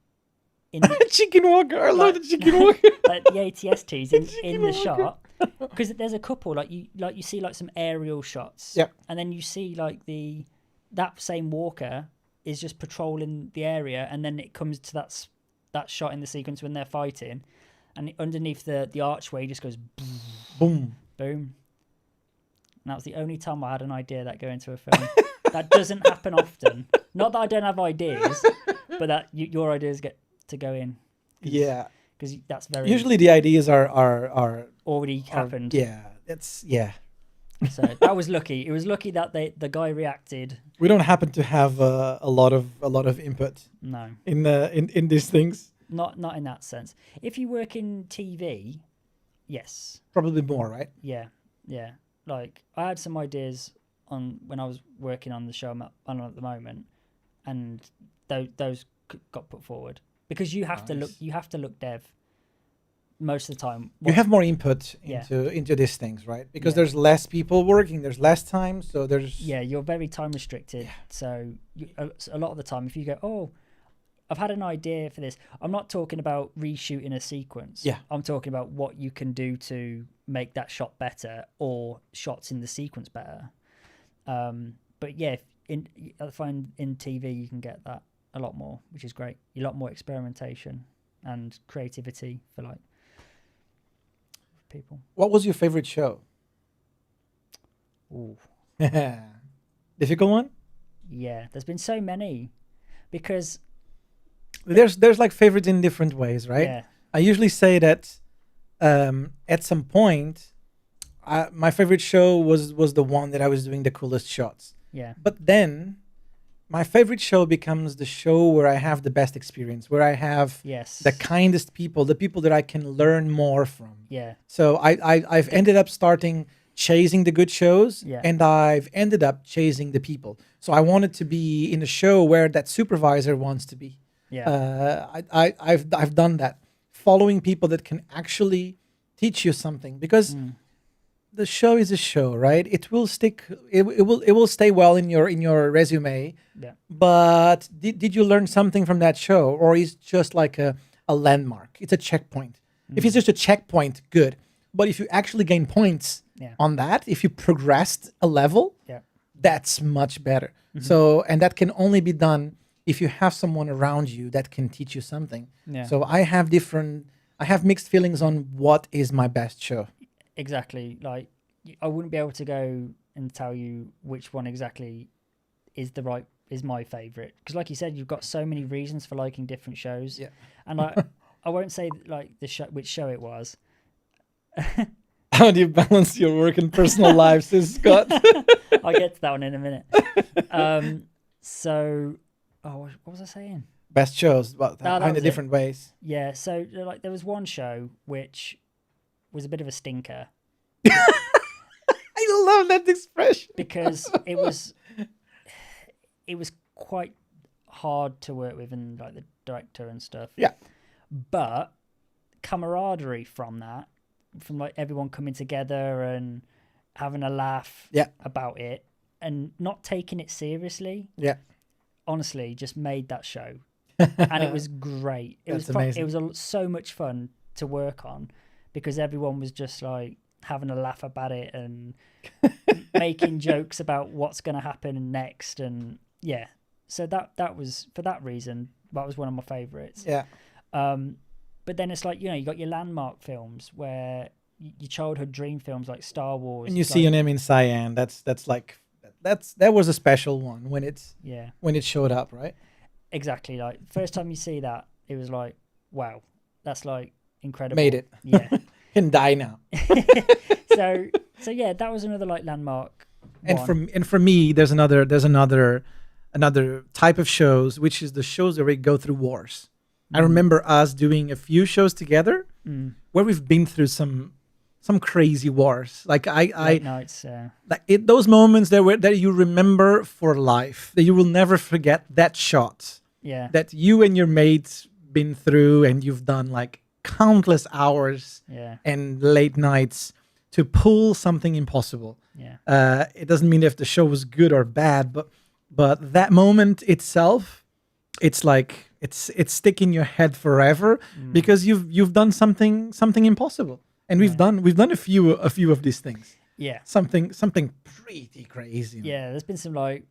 Speaker 3: in the,
Speaker 2: chicken walker, I love the chicken walker.
Speaker 3: like the ATSTs in the shot, because there's a couple like you see like some aerial shots, and then you see like that same walker is just patrolling the area, and then it comes to that shot in the sequence when they're fighting, and underneath the archway just goes
Speaker 2: boom,
Speaker 3: boom. And that was the only time I had an idea that go into a film. That doesn't happen often. Not that I don't have ideas, but that your ideas get to go in.
Speaker 2: Yeah,
Speaker 3: because that's very
Speaker 2: usually the ideas are
Speaker 3: already happened.
Speaker 2: Yeah.
Speaker 3: So that was lucky. It was lucky that the guy reacted.
Speaker 2: We don't happen to have a lot of input.
Speaker 3: No.
Speaker 2: In these things.
Speaker 3: Not in that sense. If you work in TV, yes.
Speaker 2: Probably more, right?
Speaker 3: Yeah. Like I had some ideas on when I was working on the show I'm on at the moment, and those got put forward because you have to look dev most of the time.
Speaker 2: You have more input into these things, right? Because there's less people working, there's less time, so there's
Speaker 3: you're very time restricted. So a lot of the time, if you go, oh, I've had an idea for this, I'm not talking about reshooting a sequence. I'm talking about what you can do to make that shot better or shots in the sequence better. But yeah, I find in TV you can get that a lot more, which is great. A lot more experimentation and creativity for like people.
Speaker 2: What was your favorite show?
Speaker 3: Ooh.
Speaker 2: Difficult one?
Speaker 3: Yeah, there's been so many because
Speaker 2: there's like favorites in different ways, right?
Speaker 3: Yeah.
Speaker 2: I usually say that at some point my favorite show was the one that I was doing the coolest shots.
Speaker 3: Yeah.
Speaker 2: But then my favorite show becomes the show where I have the best experience, where I have
Speaker 3: Yes.
Speaker 2: the kindest people, the people that I can learn more from.
Speaker 3: Yeah.
Speaker 2: So I've ended up starting chasing the good shows,
Speaker 3: Yeah.
Speaker 2: and I've ended up chasing the people. So I wanted to be in a show where that supervisor wants to be.
Speaker 3: Yeah.
Speaker 2: I've done that, following people that can actually teach you something, because the show is a show, right? It will stick. It will stay well in your resume.
Speaker 3: Yeah.
Speaker 2: But did you learn something from that show, or is it just like a landmark? It's a checkpoint. If it's just a checkpoint, good. But if you actually gain points
Speaker 3: Yeah.
Speaker 2: on that, if you progressed a level,
Speaker 3: Yeah.
Speaker 2: that's much better. So, and that can only be done if you have someone around you that can teach you something.
Speaker 3: Yeah.
Speaker 2: So I have mixed feelings on what is my best show.
Speaker 3: Exactly. Like, I wouldn't be able to go and tell you which one exactly is my favorite, because like you said, you've got so many reasons for liking different shows.
Speaker 2: Yeah.
Speaker 3: And I won't say like which show it was.
Speaker 2: How do you balance your work and personal lives, Scott?
Speaker 3: I'll get to that one in a minute. So, what was I saying?
Speaker 2: Best shows, but
Speaker 3: that
Speaker 2: in the
Speaker 3: was
Speaker 2: different ways.
Speaker 3: Yeah. So like there was one show which was a bit of a stinker
Speaker 2: I love that expression.
Speaker 3: because it was quite hard to work with, and like the director and stuff.
Speaker 2: Yeah.
Speaker 3: But camaraderie from like everyone coming together and having a laugh
Speaker 2: Yeah.
Speaker 3: about it and not taking it seriously,
Speaker 2: Yeah.
Speaker 3: honestly just made that show. And it was great.
Speaker 2: That's amazing.
Speaker 3: It was so much fun to work on, because everyone was just like having a laugh about it and making jokes about what's going to happen next. And yeah, so that was, for that reason, that was one of my favorites.
Speaker 2: Yeah.
Speaker 3: But then it's like, you got your landmark films where your childhood dream films like Star Wars.
Speaker 2: And you see your name in cyan. That was a special one when it showed up, right?
Speaker 3: Exactly. Like first time you see that, it was like, wow, that's like incredible.
Speaker 2: Made it.
Speaker 3: Yeah.
Speaker 2: Can die now.
Speaker 3: So yeah, that was another like landmark.
Speaker 2: And for me, there's another type of shows, which is the shows where we go through wars. I remember us doing a few shows together where we've been through some crazy wars. Like
Speaker 3: Late nights.
Speaker 2: like those moments that you remember for life, that you will never forget. That shot
Speaker 3: Yeah.
Speaker 2: that you and your mates been through, and you've done like countless hours
Speaker 3: Yeah.
Speaker 2: and late nights to pull something impossible.
Speaker 3: Yeah.
Speaker 2: It doesn't mean if the show was good or bad, but that moment itself, it's like it's stick in your head forever, because you've done something impossible, and we've done a few of these things.
Speaker 3: Yeah.
Speaker 2: Something pretty crazy.
Speaker 3: Yeah. There's been some like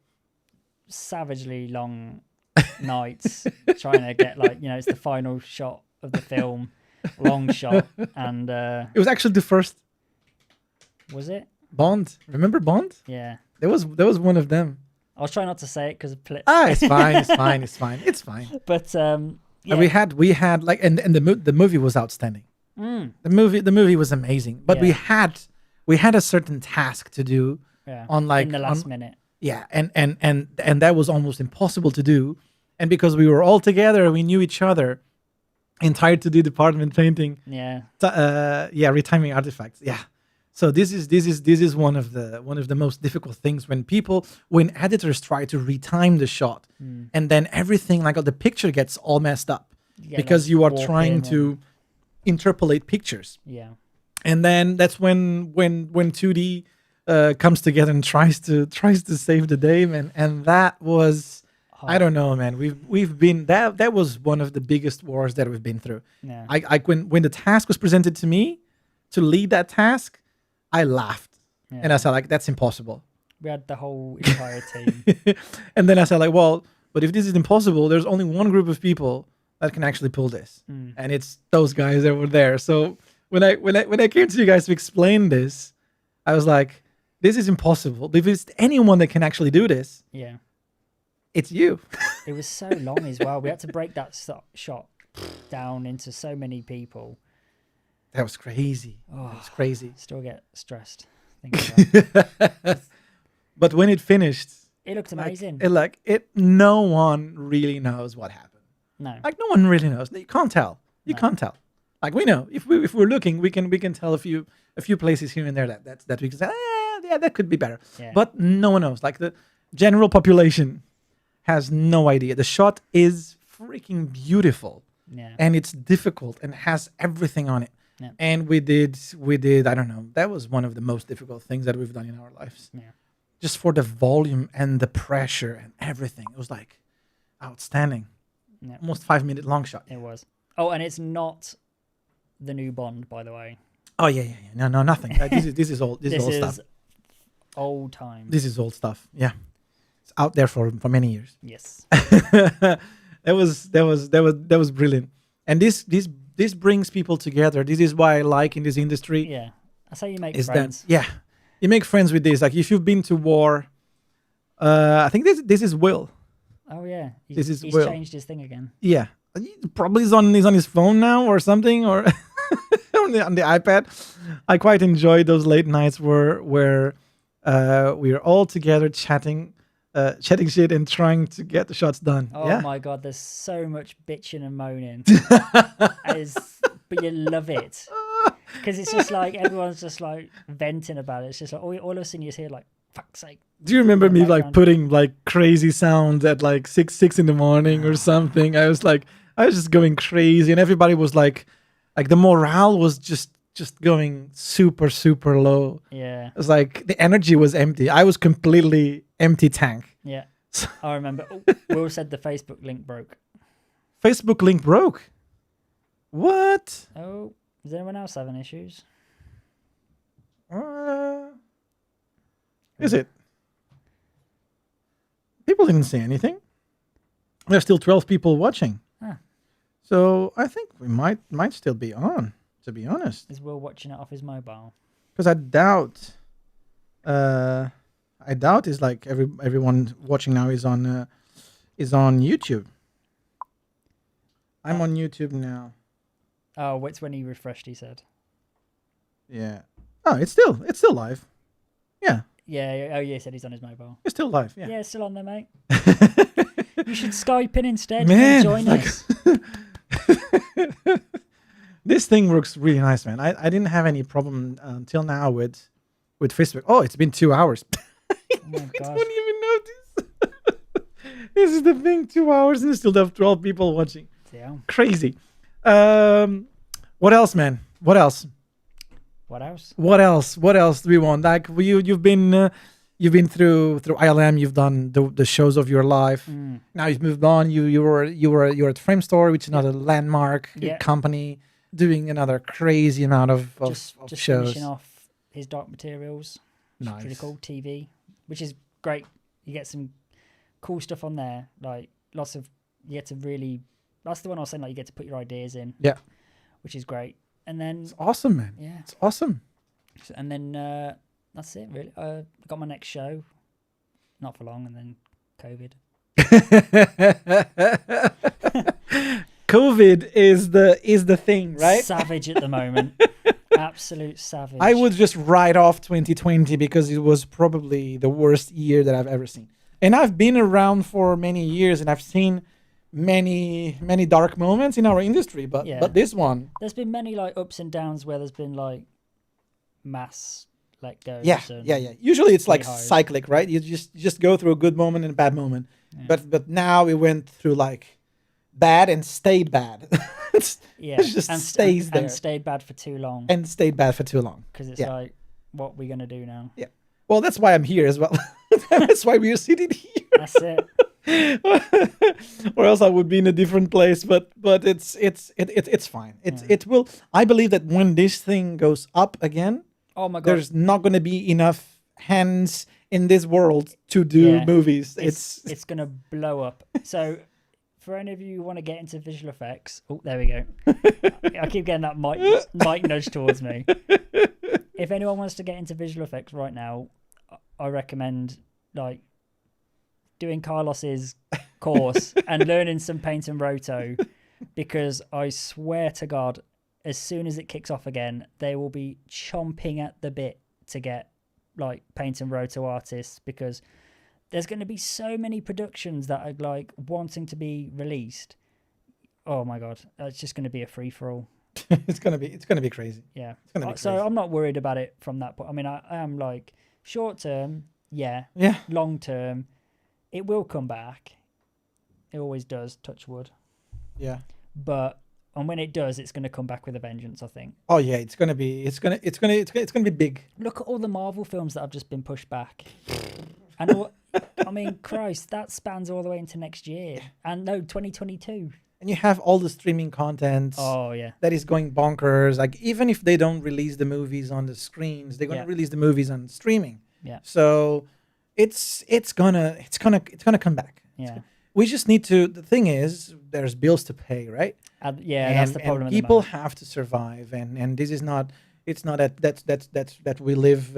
Speaker 3: savagely long nights trying to get like, it's the final shot of the film, long shot, and
Speaker 2: It was actually the first
Speaker 3: was it?
Speaker 2: Bond. Remember Bond?
Speaker 3: Yeah.
Speaker 2: There was one of them.
Speaker 3: I was trying not to say it because of
Speaker 2: It's fine. It's fine.
Speaker 3: But
Speaker 2: And we had like, and the movie was outstanding. The movie was amazing. But
Speaker 3: Yeah.
Speaker 2: we had a certain task to do on like
Speaker 3: in the last minute.
Speaker 2: Yeah, and that was almost impossible to do. And because we were all together, we knew each other. Entire 2D department painting.
Speaker 3: Yeah.
Speaker 2: Retiming artifacts. Yeah. So this is one of the most difficult things when editors try to retime the shot, and then everything like the picture gets all messed up because you are trying to interpolate pictures.
Speaker 3: Yeah.
Speaker 2: And then that's when 2D comes together and tries to save the day, man. And that was, I don't know, man. We've been that was one of the biggest wars that we've been through.
Speaker 3: Yeah.
Speaker 2: When the task was presented to me to lead that task, I laughed, and I said like, that's impossible.
Speaker 3: We had the whole entire team.
Speaker 2: And then I said like, well, but if this is impossible, there's only one group of people that can actually pull this, and it's those guys that were there. So when I came to you guys to explain this, I was like, this is impossible. If it's anyone that can actually do this,
Speaker 3: Yeah.
Speaker 2: it's you.
Speaker 3: It was so long as well. We had to break that shot down into so many people.
Speaker 2: That was crazy. That was crazy.
Speaker 3: Still get stressed thinking about it.
Speaker 2: But when it finished,
Speaker 3: It looked amazing.
Speaker 2: No one really knows what happened.
Speaker 3: No.
Speaker 2: Like no one really knows. You can't tell. You
Speaker 3: No.
Speaker 2: can't tell. Like we know if we're looking, we can tell a few places here and there that we can say, yeah, that could be better.
Speaker 3: Yeah.
Speaker 2: But no one knows. Like the general population has no idea. The shot is freaking beautiful.
Speaker 3: Yeah.
Speaker 2: And it's difficult and has everything on it.
Speaker 3: Yeah.
Speaker 2: And we did, I don't know, that was one of the most difficult things that we've done in our lives.
Speaker 3: Yeah.
Speaker 2: Just for the volume and the pressure and everything. It was like outstanding.
Speaker 3: Yeah.
Speaker 2: Almost 5 minute long shot.
Speaker 3: It was. Oh, and it's not the new Bond, by the way.
Speaker 2: Oh yeah. No, nothing. This is old. This is old stuff.
Speaker 3: Old time.
Speaker 2: This is old stuff. Yeah, it's out there for many years.
Speaker 3: Yes.
Speaker 2: That was brilliant. And this brings people together. This is why I like in this industry.
Speaker 3: Yeah. That's how you make
Speaker 2: Is
Speaker 3: friends.
Speaker 2: that you make friends with this. Like if you've been to war, I think this is Will.
Speaker 3: Oh yeah.
Speaker 2: He's
Speaker 3: He's
Speaker 2: Will.
Speaker 3: changed his thing again.
Speaker 2: Yeah, probably he's on his phone now or something, or on the iPad. I quite enjoyed those late nights where we are all together chatting shit and trying to get the shots done.
Speaker 3: Oh my god, there's so much bitching and moaning. But you love it. Because it's just like everyone's just like venting about it. It's just like all of a sudden you just hear like, fuck's sake.
Speaker 2: Do you remember me like
Speaker 3: background.
Speaker 2: putting like crazy sounds at like six in the morning or something? I was just going crazy, and everybody was like the morale was just going super low.
Speaker 3: Yeah.
Speaker 2: It was like the energy was empty. I was completely empty tank.
Speaker 3: Yeah. I remember. Will said the Facebook link broke.
Speaker 2: Facebook link broke. What?
Speaker 3: Oh, is anyone else having issues?
Speaker 2: Is it? People didn't say anything. There's still 12 people watching.
Speaker 3: Ah.
Speaker 2: So I think we might still be on, to be honest.
Speaker 3: Is Will watching it off his mobile?
Speaker 2: Because I doubt is like everyone watching now is on YouTube. I'm on YouTube now.
Speaker 3: Oh, it's when he refreshed, he said.
Speaker 2: Yeah. Oh, it's still live. Yeah.
Speaker 3: Yeah. Oh, yeah, he said he's on his mobile.
Speaker 2: It's still live. Yeah.
Speaker 3: Yeah, it's still on there, mate. You should Skype in instead.
Speaker 2: Man,
Speaker 3: and join
Speaker 2: like-
Speaker 3: us.
Speaker 2: This thing works really nice, man. I didn't have any problem until now with Facebook. Oh, it's been 2 hours.
Speaker 3: Oh my
Speaker 2: I
Speaker 3: gosh.
Speaker 2: don't even notice. This is the thing, 2 hours and still have 12 people watching.
Speaker 3: Yeah.
Speaker 2: Crazy. What else, man? What else?
Speaker 3: What else?
Speaker 2: What else do we want? Like you've been through ILM. You've done the shows of your life. Now you've moved on. You were at Frame Store, which is another landmark company, doing another crazy amount of
Speaker 3: Just
Speaker 2: shows.
Speaker 3: finishing off his Dark Materials. Which is pretty
Speaker 2: Nice.
Speaker 3: cool. TV, which is great. You get some cool stuff on there. Like lots of you get to really. That's the one I was saying. Like you get to put your ideas in.
Speaker 2: Yeah.
Speaker 3: Which is great. And then
Speaker 2: It's awesome, man.
Speaker 3: yeah.
Speaker 2: It's awesome.
Speaker 3: And then that's it really. Got my next show. Not for long, and then COVID.
Speaker 2: COVID is the thing, right?
Speaker 3: Savage at the moment. Absolute savage.
Speaker 2: I would just write off 2020 because it was probably the worst year that I've ever seen. And I've been around for many years and I've seen many dark moments in our industry, but this one.
Speaker 3: There's been many like ups and downs where there's been like mass let goes.
Speaker 2: Yeah. Usually it's like
Speaker 3: highs.
Speaker 2: cyclic, right? You just go through a good moment and a bad moment.
Speaker 3: Yeah.
Speaker 2: But now we went through like bad and stayed bad.
Speaker 3: Yeah,
Speaker 2: It just stays there.
Speaker 3: and stayed bad for too long.
Speaker 2: And stayed bad for too long.
Speaker 3: Because it's
Speaker 2: Yeah.
Speaker 3: like, what we gonna do now?
Speaker 2: Yeah. Well, that's why I'm here as well. That's why we're sitting here.
Speaker 3: That's it.
Speaker 2: Or else I would be in a different place. But it's fine. It will. I believe that when this thing goes up again,
Speaker 3: Oh my god!
Speaker 2: there's not going to be enough hands in this world to do
Speaker 3: Yeah.
Speaker 2: movies.
Speaker 3: It's gonna blow up. So, for any of you who want to get into visual effects, oh, there we go. I keep getting that mic nudge towards me. If anyone wants to get into visual effects right now, I recommend like doing Carlos's course and learning some Paint and Roto, because I swear to God, as soon as it kicks off again, they will be chomping at the bit to get like Paint and Roto artists, because there's going to be so many productions that are like wanting to be released. Oh my god, it's just going to be a free for all.
Speaker 2: It's gonna be crazy.
Speaker 3: Yeah.
Speaker 2: It's gonna be
Speaker 3: So
Speaker 2: crazy.
Speaker 3: I'm not worried about it from that point. I mean, I am like short term, yeah.
Speaker 2: Yeah.
Speaker 3: Long term, it will come back. It always does. Touch wood.
Speaker 2: Yeah.
Speaker 3: But and when it does, it's going to come back with a vengeance. I think.
Speaker 2: Oh yeah, it's gonna be big.
Speaker 3: Look at all the Marvel films that have just been pushed back. And all, I mean, Christ, that spans all the way into next year. And no, 2022.
Speaker 2: And you have all the streaming content
Speaker 3: Oh yeah.
Speaker 2: that is going bonkers. Like even if they don't release the movies on the screens, they're gonna
Speaker 3: Yeah.
Speaker 2: release the movies on streaming.
Speaker 3: Yeah.
Speaker 2: So it's gonna come back.
Speaker 3: Yeah.
Speaker 2: We just need to. The thing is, there's bills to pay, right?
Speaker 3: Yeah, that's the problem.
Speaker 2: And
Speaker 3: at the
Speaker 2: people
Speaker 3: moment.
Speaker 2: have to survive, and this is not. It's not that we live.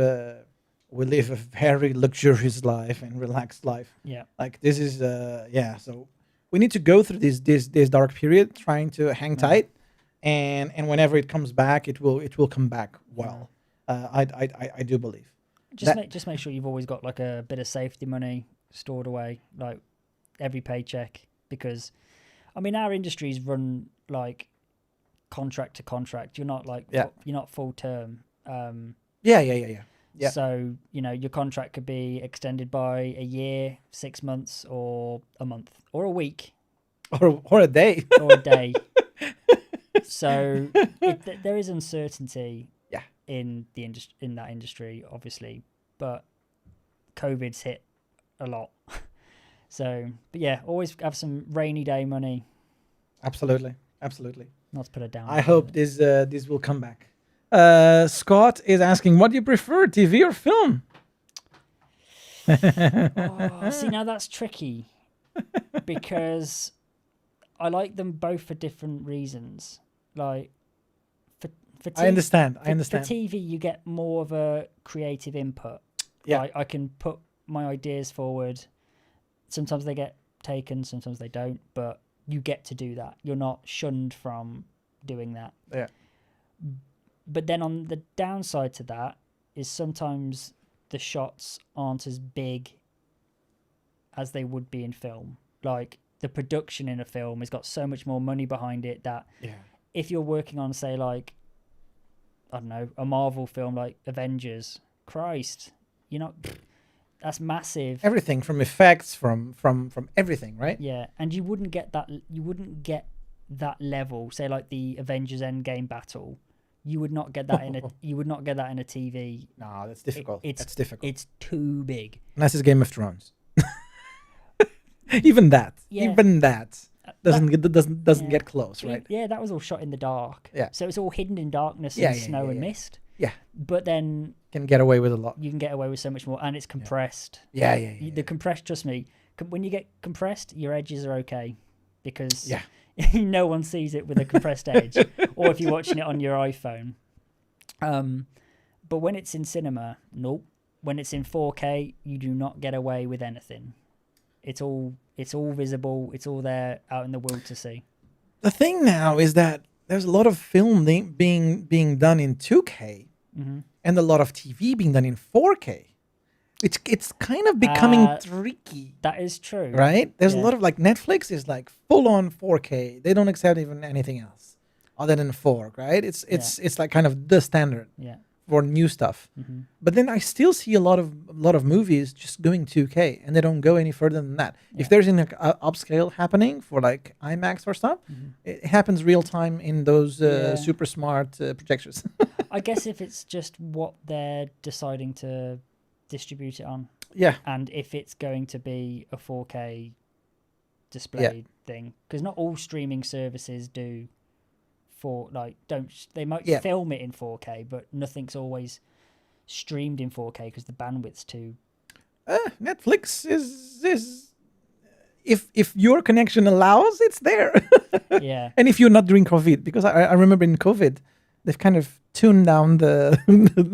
Speaker 2: We live a very luxurious life and relaxed life.
Speaker 3: Yeah.
Speaker 2: Like this is so we need to go through this dark period trying to hang tight, and whenever it comes back, it will come back well. I do believe.
Speaker 3: Just make sure you've always got like a bit of safety money stored away, like every paycheck, because I mean our industries run like contract to contract. You're not like you're not full term.
Speaker 2: Yeah.
Speaker 3: So, you know, your contract could be extended by a year, 6 months, or a month, or a week,
Speaker 2: Or a day.
Speaker 3: or a day. So there is uncertainty in the in that industry, obviously, but COVID's hit a lot. So, but yeah, always have some rainy day money.
Speaker 2: Absolutely.
Speaker 3: Not to put it down.
Speaker 2: I hope this will come back. Scott is asking, what do you prefer, TV or film?
Speaker 3: See, now that's tricky because I like them both for different reasons. Like for
Speaker 2: I understand.
Speaker 3: For TV, you get more of a creative input.
Speaker 2: Yeah.
Speaker 3: Like, I can put my ideas forward. Sometimes they get taken, sometimes they don't, but you get to do that. You're not shunned from doing that.
Speaker 2: Yeah.
Speaker 3: But then on the downside to that is sometimes the shots aren't as big as they would be in film. Like the production in a film has got so much more money behind it that if you're working on, say, like, I don't know, a Marvel film like Avengers, Christ, you're not... That's massive.
Speaker 2: Everything from effects, from everything, right?
Speaker 3: Yeah, and you wouldn't get that. You wouldn't get that level. Say like the Avengers Endgame battle, you would not get that in a. You would not get that in a TV.
Speaker 2: No, that's difficult. That's difficult.
Speaker 3: It's too big.
Speaker 2: Unless it's Game of Thrones. Even that doesn't get close, right?
Speaker 3: Yeah, that was all shot in the dark.
Speaker 2: Yeah.
Speaker 3: So it's all hidden in darkness and snow and mist.
Speaker 2: Yeah.
Speaker 3: But then
Speaker 2: Can get away with a lot.
Speaker 3: you can get away with so much more, and it's compressed.
Speaker 2: Yeah.
Speaker 3: The compressed, trust me, when you get compressed, your edges are okay because no one sees it with a compressed edge, or if you're watching it on your iPhone. But when it's in cinema, nope. When it's in 4K, you do not get away with anything. It's all visible. It's all there out in the world to see.
Speaker 2: The thing now is that there's a lot of film being done in 2K and a lot of TV being done in 4K. It's kind of becoming tricky.
Speaker 3: That is true.
Speaker 2: Right? There's a lot of, like, Netflix is like full on 4K. They don't accept even anything else other than 4, right? It's like kind of the standard for new stuff. But then I still see a lot of movies just going 2K and they don't go any further than that. If there's an upscale happening for like IMAX or stuff, it happens real time in those super smart projectors.
Speaker 3: I guess if it's just what they're deciding to distribute it on.
Speaker 2: Yeah.
Speaker 3: And if it's going to be a 4K display thing, because not all streaming services do they might film it in 4K, but nothing's always streamed in 4K because the bandwidth's too.
Speaker 2: Netflix is if your connection allows, it's there.
Speaker 3: Yeah.
Speaker 2: And if you're not during COVID, because I remember in COVID, they've kind of tuned down the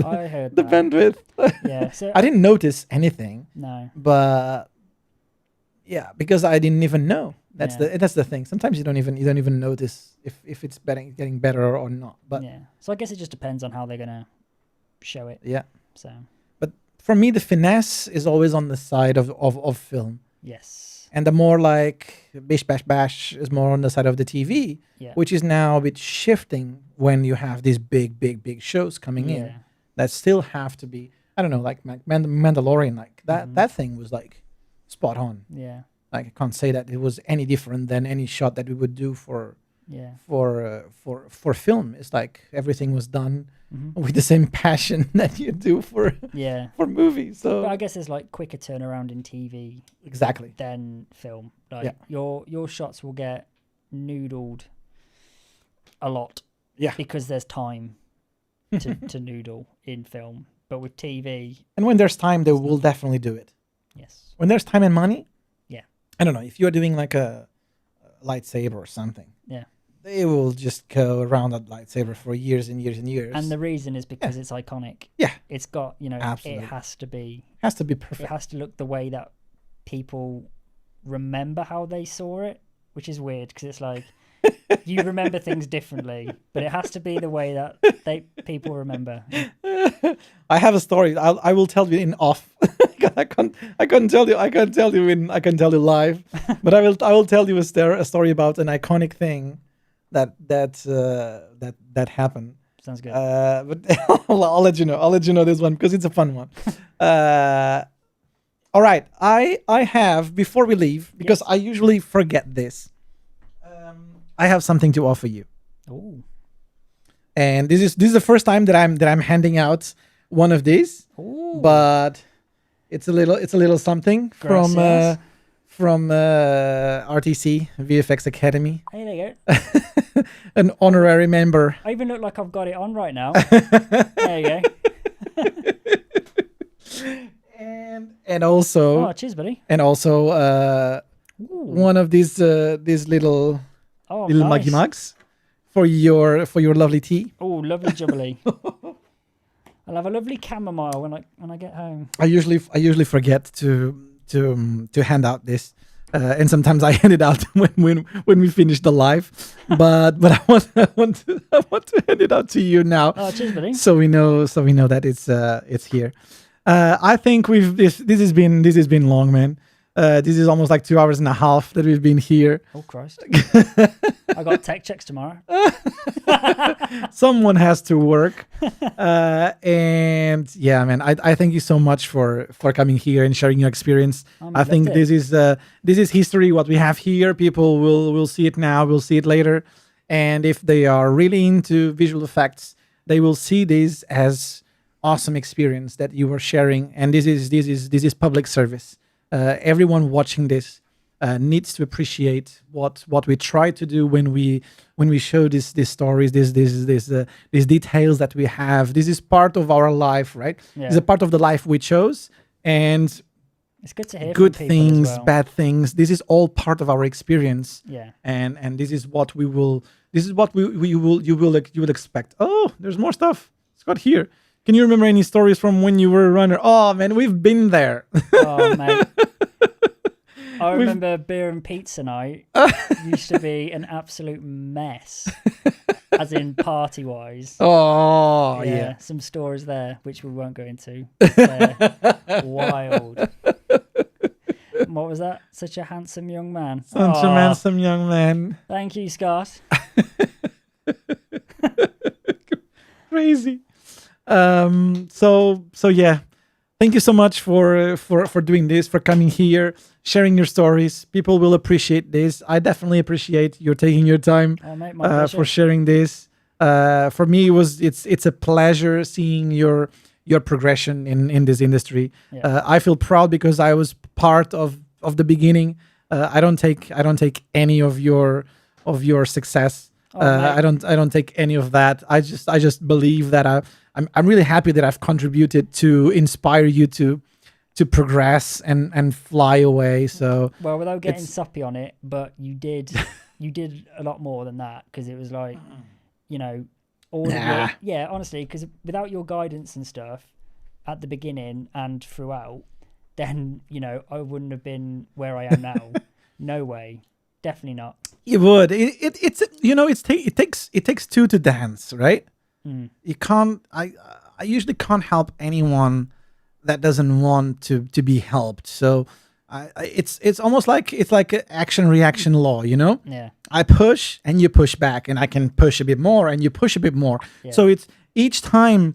Speaker 3: I heard
Speaker 2: the bandwidth.
Speaker 3: Yeah. So
Speaker 2: I didn't notice anything.
Speaker 3: No.
Speaker 2: But yeah, because I didn't even know. That's the thing. Sometimes you don't even notice if it's getting better or not. But
Speaker 3: so I guess it just depends on how they're gonna show it.
Speaker 2: Yeah.
Speaker 3: So.
Speaker 2: But for me, the finesse is always on the side of film.
Speaker 3: Yes.
Speaker 2: And the more like bish bash bash is more on the side of the TV,
Speaker 3: Yeah.
Speaker 2: which is now a bit shifting when you have these big shows coming in
Speaker 3: Yeah.
Speaker 2: that still have to be, I don't know, like Mandalorian, like that that thing was like spot on.
Speaker 3: Yeah.
Speaker 2: Like I can't say that it was any different than any shot that we would do for
Speaker 3: Yeah.
Speaker 2: for film. It's like everything was done
Speaker 3: Mm-hmm.
Speaker 2: with the same passion that you do for
Speaker 3: Yeah.
Speaker 2: for movies. So
Speaker 3: But I guess there's like quicker turnaround in TV
Speaker 2: exactly.
Speaker 3: than film. Like
Speaker 2: Yeah.
Speaker 3: your shots will get noodled a lot.
Speaker 2: Yeah.
Speaker 3: Because there's time to noodle in film. But with TV,
Speaker 2: And when there's time, they will definitely do it.
Speaker 3: yes.
Speaker 2: When there's time and money,
Speaker 3: Yeah.
Speaker 2: I don't know if you're doing like a lightsaber or something.
Speaker 3: Yeah.
Speaker 2: They will just go around that lightsaber for years and years and years.
Speaker 3: And the reason is because it's iconic.
Speaker 2: Yeah.
Speaker 3: It's got,
Speaker 2: Absolutely.
Speaker 3: it has to be
Speaker 2: has to be
Speaker 3: it
Speaker 2: perfect.
Speaker 3: has to look the way that people remember how they saw it, which is weird because it's like you remember things differently, but it has to be the way that people remember.
Speaker 2: I have a story. I will tell you in off. I can't tell you live, but I will tell you a story about an iconic thing that happened.
Speaker 3: Sounds good.
Speaker 2: But I'll let you know. I'll let you know this one because it's a fun one. All right. I have, before we leave, because I usually forget this. I have something to offer you,
Speaker 3: Ooh.
Speaker 2: and this is the first time that I'm handing out one of these.
Speaker 3: Ooh.
Speaker 2: But it's a little something
Speaker 3: Gracias.
Speaker 2: from RTC VFX Academy,
Speaker 3: Hey, there you go.
Speaker 2: an honorary member.
Speaker 3: I even look like I've got it on right now. There you go.
Speaker 2: And also
Speaker 3: Oh, cheers, buddy. Ooh.
Speaker 2: one of these little
Speaker 3: Oh,
Speaker 2: little
Speaker 3: nice.
Speaker 2: muggy mugs for your lovely tea.
Speaker 3: Oh, lovely jubbly. I'll have a lovely chamomile when I get home.
Speaker 2: I usually forget to hand out this, and sometimes I hand it out when we finish the live. But I want to hand it out to you now,
Speaker 3: Oh, cheers, buddy.
Speaker 2: so we know that it's here. I think this has been long, man. This is almost like 2 hours and a half that we've been here.
Speaker 3: Oh, Christ. I got tech checks tomorrow.
Speaker 2: Someone has to work, and yeah, man. I thank you so much for coming here and sharing your experience.
Speaker 3: Oh,
Speaker 2: I think this is history. What we have here, people will see it now. Will see it later, and if they are really into visual effects, they will see this as awesome experience that you are sharing. And this is public service. Everyone watching this needs to appreciate what we try to do when we show these stories, these details that we have. This is part of our life, right?
Speaker 3: Yeah.
Speaker 2: It's a part of the life we chose, and
Speaker 3: It's good to hear
Speaker 2: good
Speaker 3: from people
Speaker 2: things,
Speaker 3: as well.
Speaker 2: bad things. This is all part of our experience,
Speaker 3: Yeah.
Speaker 2: and this is what we will. This is what you will expect. Oh, there's more stuff. It's got here. Can you remember any stories from when you were a runner? Oh man, we've been there.
Speaker 3: Oh, mate. I remember beer and pizza night used to be an absolute mess, as in party-wise.
Speaker 2: Oh yeah.
Speaker 3: Some stories there, which we won't go into. They're wild. What was that? Such a handsome young man.
Speaker 2: Such a handsome young man.
Speaker 3: Thank you, Scott.
Speaker 2: Crazy. So yeah. Thank you so much for doing this, for coming here, sharing your stories. People will appreciate this. I definitely appreciate you taking your time
Speaker 3: Oh, mate, my pleasure.
Speaker 2: for sharing this. For me, it's a pleasure seeing your progression in this industry.
Speaker 3: Yeah.
Speaker 2: I feel proud because I was part of the beginning. I don't take any of your success.
Speaker 3: Oh, mate.
Speaker 2: I don't take any of that. I just believe that I'm really happy that I've contributed to inspire you to progress and fly away. So
Speaker 3: Well, without getting
Speaker 2: it's-
Speaker 3: soppy on it, but you did a lot more than that, because it was like, all of
Speaker 2: Nah.
Speaker 3: your, honestly, because without your guidance and stuff at the beginning and throughout, then I wouldn't have been where I am now. No way, definitely not.
Speaker 2: it would. It takes two to dance, right?
Speaker 3: Mm.
Speaker 2: You can't. I usually can't help anyone that doesn't want to be helped. So it's almost like it's like an action reaction law, you know.
Speaker 3: Yeah.
Speaker 2: I push and you push back, and I can push a bit more and you push a bit more.
Speaker 3: Yeah.
Speaker 2: So it's each time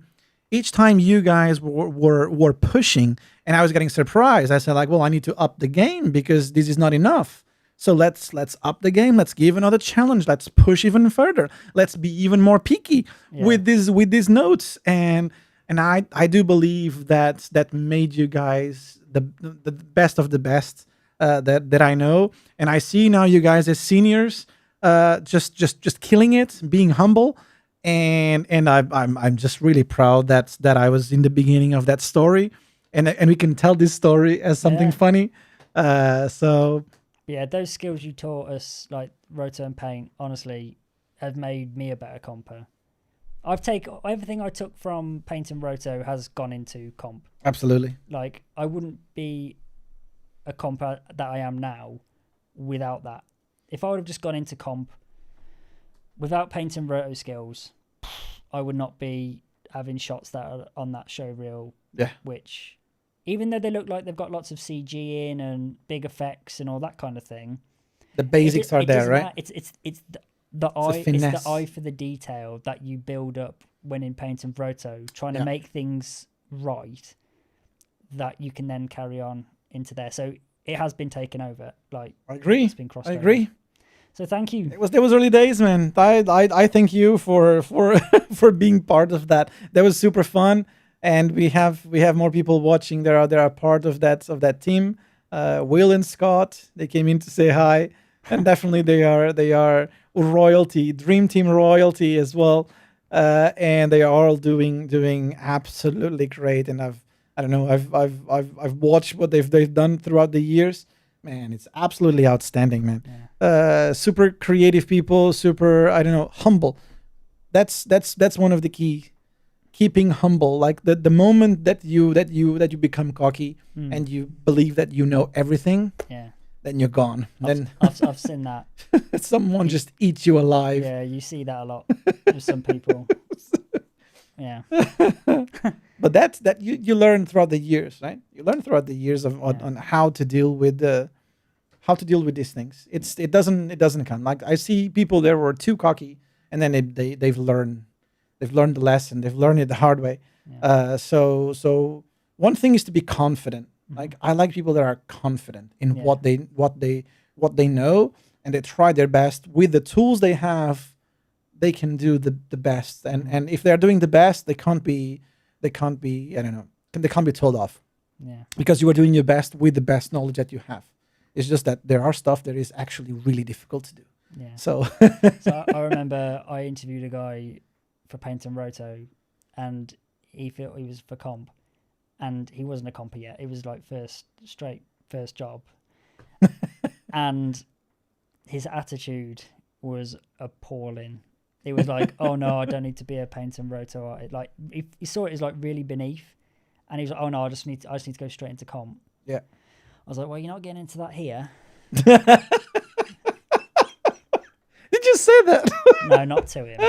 Speaker 2: you guys were pushing, and I was getting surprised. I said like, well, I need to up the game because this is not enough. So let's up the game. Let's give another challenge. Let's push even further. Let's be even more picky with these notes. And I do believe that made you guys the best of the best that I know. And I see now you guys as seniors, just killing it, being humble. And I'm just really proud that I was in the beginning of that story, and we can tell this story as something funny. So
Speaker 3: yeah, those skills you taught us, like roto and paint, honestly, have made me a better comper. I've taken everything I took from paint and roto has gone into comp.
Speaker 2: absolutely.
Speaker 3: Like I wouldn't be a comper that I am now without that. If I would have just gone into comp without paint and roto skills, I would not be having shots that are on that show reel.
Speaker 2: Yeah.
Speaker 3: Which, even though they look like they've got lots of CG in and big effects and all that kind of thing,
Speaker 2: The basics are there, right?
Speaker 3: It's the eye. It's
Speaker 2: finesse.
Speaker 3: the eye for the detail that you build up when in paint and roto, trying to make things right, that you can then carry on into there. So it has been taken over. Like
Speaker 2: I agree.
Speaker 3: It's been crossed
Speaker 2: I
Speaker 3: over.
Speaker 2: agree.
Speaker 3: So thank you.
Speaker 2: There was early days, man. I thank you for for being part of that. That was super fun, and we have more people watching. They are part of that team. Will and Scott, they came in to say hi, and definitely they are royalty, dream team royalty as well. And they are all doing absolutely great. And I've watched what they've done throughout the years. Man, it's absolutely outstanding, man.
Speaker 3: Yeah.
Speaker 2: Super creative people, super humble. That's one of the key. Keeping humble, like the moment that you become cocky and you believe that you know everything, then you're gone. Then
Speaker 3: I've seen that.
Speaker 2: someone just eats you alive.
Speaker 3: Yeah, you see that a lot with some people. Yeah.
Speaker 2: But that you learn throughout the years, right? You learn throughout the years on how to deal with these things. It doesn't come. Like I see people that were too cocky, and then they've learned the lesson. They've learned it the hard way.
Speaker 3: Yeah.
Speaker 2: So one thing is to be confident. Like I like people that are confident in what they know, and they try their best with the tools they have. They can do the best, and if they're doing the best, they can't be they can't be told off.
Speaker 3: Yeah.
Speaker 2: Because you are doing your best with the best knowledge that you have. It's just that there are stuff that is actually really difficult to do.
Speaker 3: Yeah.
Speaker 2: So
Speaker 3: I remember I interviewed a guy for Paint and Roto, and he felt he was for comp, and he wasn't a comper yet. It was like first job, and his attitude was appalling. It was like, oh no, I don't need to be a Paint and Roto artist. Like he saw it as like really beneath, and he was like, oh no, I just need to go straight into comp.
Speaker 2: Yeah.
Speaker 3: I was like, well, you're not getting into that here.
Speaker 2: Did you say that?
Speaker 3: No, not to him.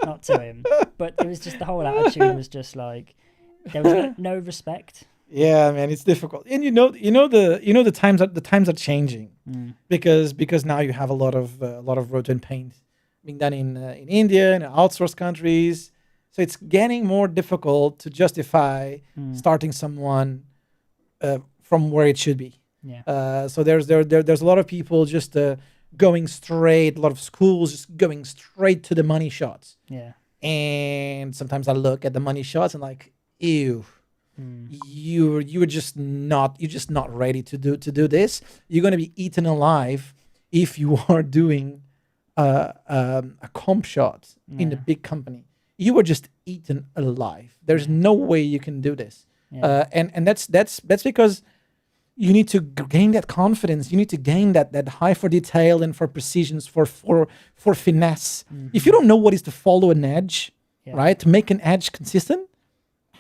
Speaker 3: Not to him. But it was just the whole attitude was just like there was no respect.
Speaker 2: Yeah, man, it's difficult, and the times are changing because now you have a lot of roto and paint being done in India and outsourced countries, so it's getting more difficult to justify starting someone from where it should be.
Speaker 3: Yeah.
Speaker 2: So there's a lot of people just going straight, a lot of schools just going straight to the money shots.
Speaker 3: Yeah.
Speaker 2: And sometimes I look at the money shots and like, ew. You're just not ready to do this. You're gonna be eaten alive if you are doing a comp shot in a big company. You were just eaten alive. There's no way you can do this.
Speaker 3: Yeah.
Speaker 2: And that's because you need to gain that confidence. You need to gain that high for detail and for precisions, for finesse. If you don't know what is to follow an edge, right, to make an edge consistent,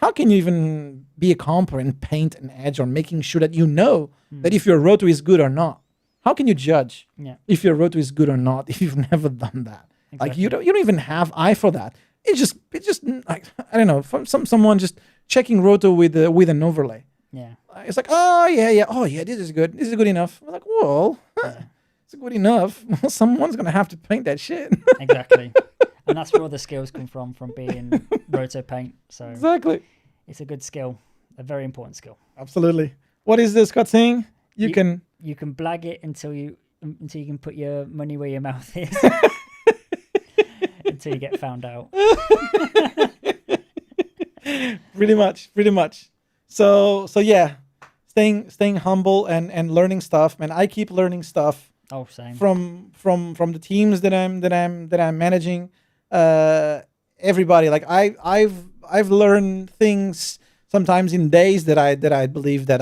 Speaker 2: how can you even be a comper and paint an edge or making sure that you know that if your roto is good or not? How can you judge if your roto is good or not if you've never done that?
Speaker 3: Exactly.
Speaker 2: Like you don't even have eye for that. it just like, I don't know, someone just checking roto with an overlay.
Speaker 3: Yeah.
Speaker 2: It's like, oh yeah, this is good. This is good enough. I'm like, well,
Speaker 3: Yeah.
Speaker 2: it's good enough. Well, someone's gonna have to paint that shit.
Speaker 3: Exactly. And that's where all the skills come from being roto paint. So
Speaker 2: Exactly.
Speaker 3: it's a good skill, a very important skill.
Speaker 2: Absolutely. What is this Scott saying? You can
Speaker 3: blag it until you can put your money where your mouth is. Until you get found out.
Speaker 2: pretty much. So yeah, staying humble and learning stuff, man. I keep learning stuff
Speaker 3: Oh, same.
Speaker 2: from the teams that I'm managing. Everybody, like I've learned things sometimes in days that I believe that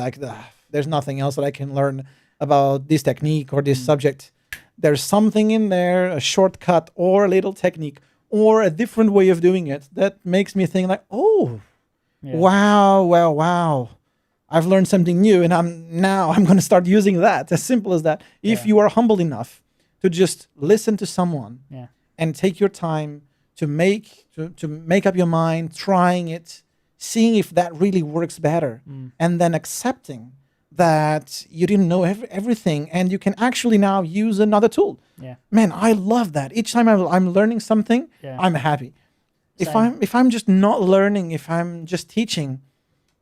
Speaker 2: there's nothing else that I can learn about this technique or this subject. There's something in there, a shortcut or a little technique or a different way of doing it that makes me think like, oh,
Speaker 3: Yeah.
Speaker 2: wow. I've learned something new, and I'm going to start using that. As simple as that. If
Speaker 3: Yeah.
Speaker 2: you are humble enough to just listen to someone
Speaker 3: Yeah.
Speaker 2: and take your time to make up your mind, trying it, seeing if that really works better, and then accepting that you didn't know everything, and you can actually now use another tool.
Speaker 3: Yeah.
Speaker 2: Man, I love that. Each time I'm learning something,
Speaker 3: Yeah.
Speaker 2: I'm happy.
Speaker 3: Same.
Speaker 2: If I'm just not learning, if I'm just teaching,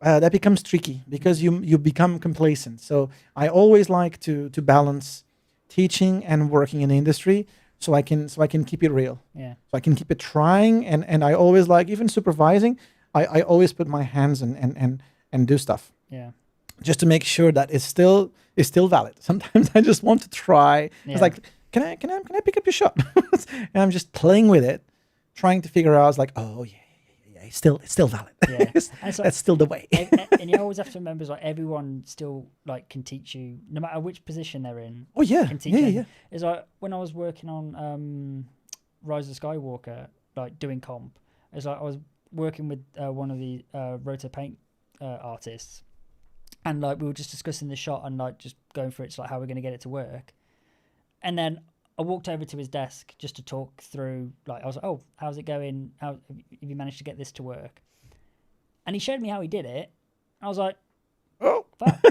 Speaker 2: that becomes tricky because you become complacent. So I always like to balance teaching and working in the industry, so I can keep it real.
Speaker 3: Yeah.
Speaker 2: So I can keep it trying, and I always like, even supervising, I always put my hands and do stuff
Speaker 3: Yeah.
Speaker 2: just to make sure that it's still valid. Sometimes I just want to try.
Speaker 3: Yeah.
Speaker 2: It's like, can I pick up your shot? And I'm just playing with it, trying to figure out, like, oh yeah, it's still valid.
Speaker 3: Yeah.
Speaker 2: It's-
Speaker 3: And so-
Speaker 2: that's still the way.
Speaker 3: And you always have to remember, like, everyone still like can teach you, no matter which position they're in.
Speaker 2: Oh yeah,
Speaker 3: Can teach
Speaker 2: yeah.
Speaker 3: you. It's like when I was working on Rise of Skywalker, like doing comp. It's like I was working with one of the roto paint artists, and like we were just discussing the shot and like just going through it, like how we're going to get it to work. And then I walked over to his desk just to talk through, like, I was like, oh, how's it going? How have you managed to get this to work? And he showed me how he did it. I was like,
Speaker 2: Oh,
Speaker 3: fuck,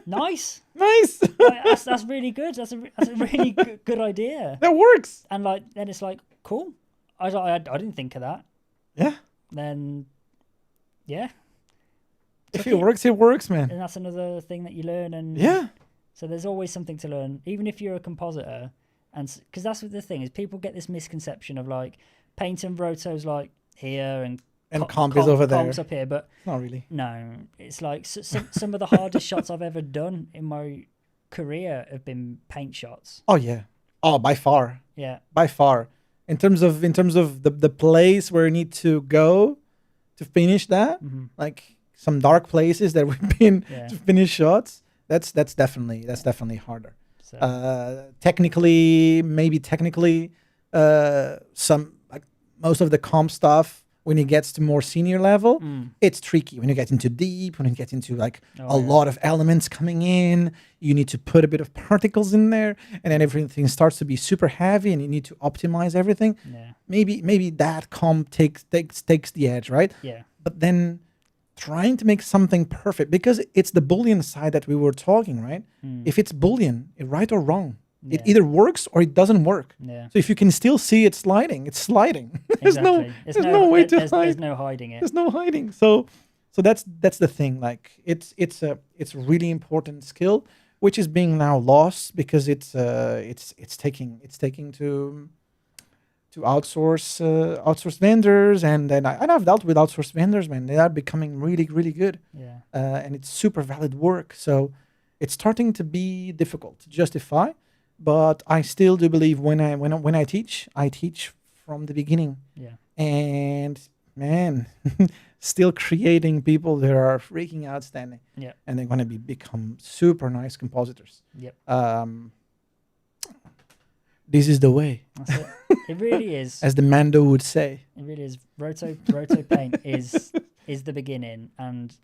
Speaker 3: nice.
Speaker 2: nice.
Speaker 3: Like, that's really good. That's a really good idea.
Speaker 2: That works.
Speaker 3: And like then it's like, cool. I was like, I didn't think of that.
Speaker 2: Yeah.
Speaker 3: Then, yeah.
Speaker 2: If
Speaker 3: Took
Speaker 2: it works, it works, man.
Speaker 3: And that's another thing that you learn. And
Speaker 2: Yeah.
Speaker 3: so there's always something to learn, even if you're a compositor. And because that's what the thing is, people get this misconception of like paint and roto's like here and
Speaker 2: comp is over there.
Speaker 3: comp's up here, but
Speaker 2: Not really.
Speaker 3: no, it's like some of the hardest shots I've ever done in my career have been paint shots.
Speaker 2: Oh yeah. Oh, by far.
Speaker 3: Yeah,
Speaker 2: By far. In terms of the place where you need to go to finish that, like some dark places that we've been
Speaker 3: Yeah.
Speaker 2: to finish shots, that's definitely harder.
Speaker 3: so
Speaker 2: Technically, some, like, most of the comp stuff, when it gets to more senior level, it's tricky. When you get into deep, when you get into like a lot of elements coming in, you need to put a bit of particles in there, and then everything starts to be super heavy, and you need to optimize everything.
Speaker 3: yeah,
Speaker 2: Maybe that comp takes the edge, right?
Speaker 3: yeah,
Speaker 2: But then trying to make something perfect, because it's the Boolean side that we were talking, right? If it's Boolean, right or wrong, it
Speaker 3: Yeah.
Speaker 2: either works or it doesn't work.
Speaker 3: yeah.
Speaker 2: So if you can still see it sliding, it's sliding. there's
Speaker 3: Exactly.
Speaker 2: there's no way to hide.
Speaker 3: There's no hiding it.
Speaker 2: There's no hiding. So that's the thing. Like it's a really important skill, which is being now lost because it's taking to outsource vendors, and I've dealt with outsourced vendors, man. They are becoming really, really good,
Speaker 3: Yeah,
Speaker 2: and it's super valid work. So it's starting to be difficult to justify, but I still do believe when I teach from the beginning,
Speaker 3: yeah,
Speaker 2: and man, still creating people that are freaking outstanding,
Speaker 3: yeah,
Speaker 2: and they're going to become super nice compositors.
Speaker 3: yep.
Speaker 2: This is the way,
Speaker 3: That's it. It really is.
Speaker 2: as the Mando would say.
Speaker 3: It really is. Roto paint is the beginning, and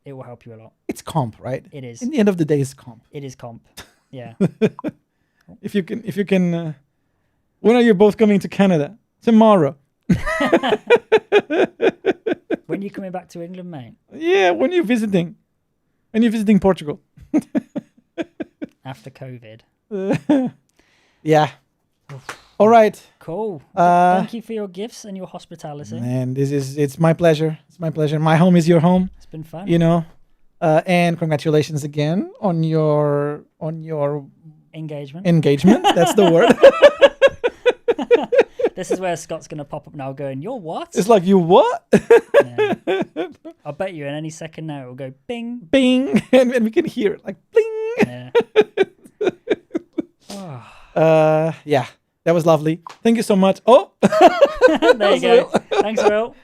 Speaker 3: it will help you a lot.
Speaker 2: It's comp, right?
Speaker 3: It is.
Speaker 2: In the end of the day, it's comp.
Speaker 3: It is comp. Yeah.
Speaker 2: If you can, when are you both coming to Canada? Tomorrow.
Speaker 3: When you coming back to England, mate?
Speaker 2: Yeah, when you're visiting. When you're visiting Portugal.
Speaker 3: After COVID.
Speaker 2: Yeah. All right.
Speaker 3: Cool.
Speaker 2: Uh,
Speaker 3: Thank you for your gifts and your hospitality.
Speaker 2: And it's my pleasure. It's my pleasure. My home is your home,
Speaker 3: It's been fun.
Speaker 2: you know. And congratulations again on your
Speaker 3: Engagement.
Speaker 2: engagement. That's the word.
Speaker 3: This is where Scott's going to pop up now going, "You're what?"
Speaker 2: It's like, you what?
Speaker 3: Yeah. I bet you in any second now it will go bing.
Speaker 2: Bing. And we can hear it like bling.
Speaker 3: Yeah. Oh.
Speaker 2: Yeah. That was lovely. Thank you so much. Oh,
Speaker 3: There you go. Thanks, Will.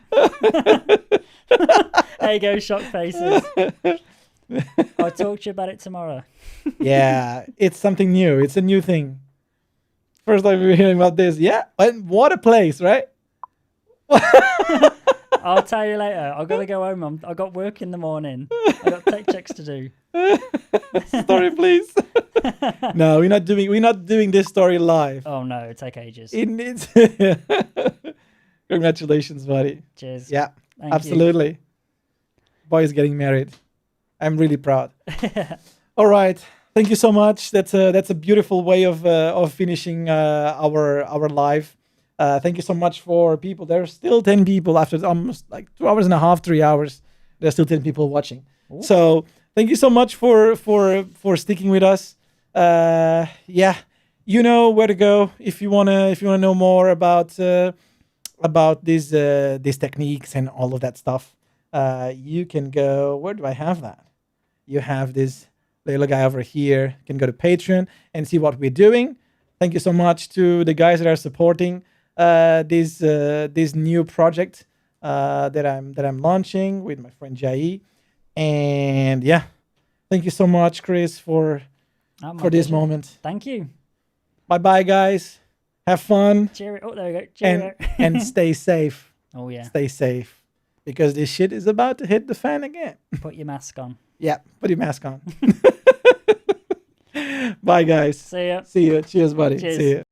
Speaker 3: There you go, shock faces. I'll talk to you about it tomorrow.
Speaker 2: yeah. It's something new. It's a new thing. First time we're hearing about this. Yeah. And what a place, right?
Speaker 3: I'll tell you later. I've got to go home. I got work in the morning. I got tech checks to do.
Speaker 2: Story, please. No, we're not doing this story live.
Speaker 3: Oh no, it'll take ages.
Speaker 2: It needs. Congratulations, buddy.
Speaker 3: Cheers.
Speaker 2: Yeah,
Speaker 3: Thank
Speaker 2: absolutely. Boy is getting married. I'm really proud. All right. Thank you so much. That's a beautiful way of finishing our live. Thank you so much for people. There's still 10 people after almost like 2 hours and a half, 3 hours. There's still 10 people watching.
Speaker 3: Ooh.
Speaker 2: So thank you so much for sticking with us. Yeah, you know where to go if you wanna know more about these techniques and all of that stuff. You can go. Where do I have that? You have this little guy over here. You can go to Patreon and see what we're doing. Thank you so much to the guys that are supporting this new project that I'm launching with my friend Jai. And yeah, thank you so much, Chris, for
Speaker 3: My
Speaker 2: this
Speaker 3: pleasure.
Speaker 2: moment.
Speaker 3: Thank you.
Speaker 2: Bye bye, guys. Have fun
Speaker 3: Cheerio. Oh, there we go.
Speaker 2: and
Speaker 3: Cheerio.
Speaker 2: and stay safe.
Speaker 3: Oh yeah.
Speaker 2: Stay safe because this shit is about to hit the fan again.
Speaker 3: Put your mask on.
Speaker 2: Yeah, put your mask on. Bye, guys.
Speaker 3: See ya.
Speaker 2: See you. Cheers, buddy.
Speaker 3: Cheers.
Speaker 2: See you.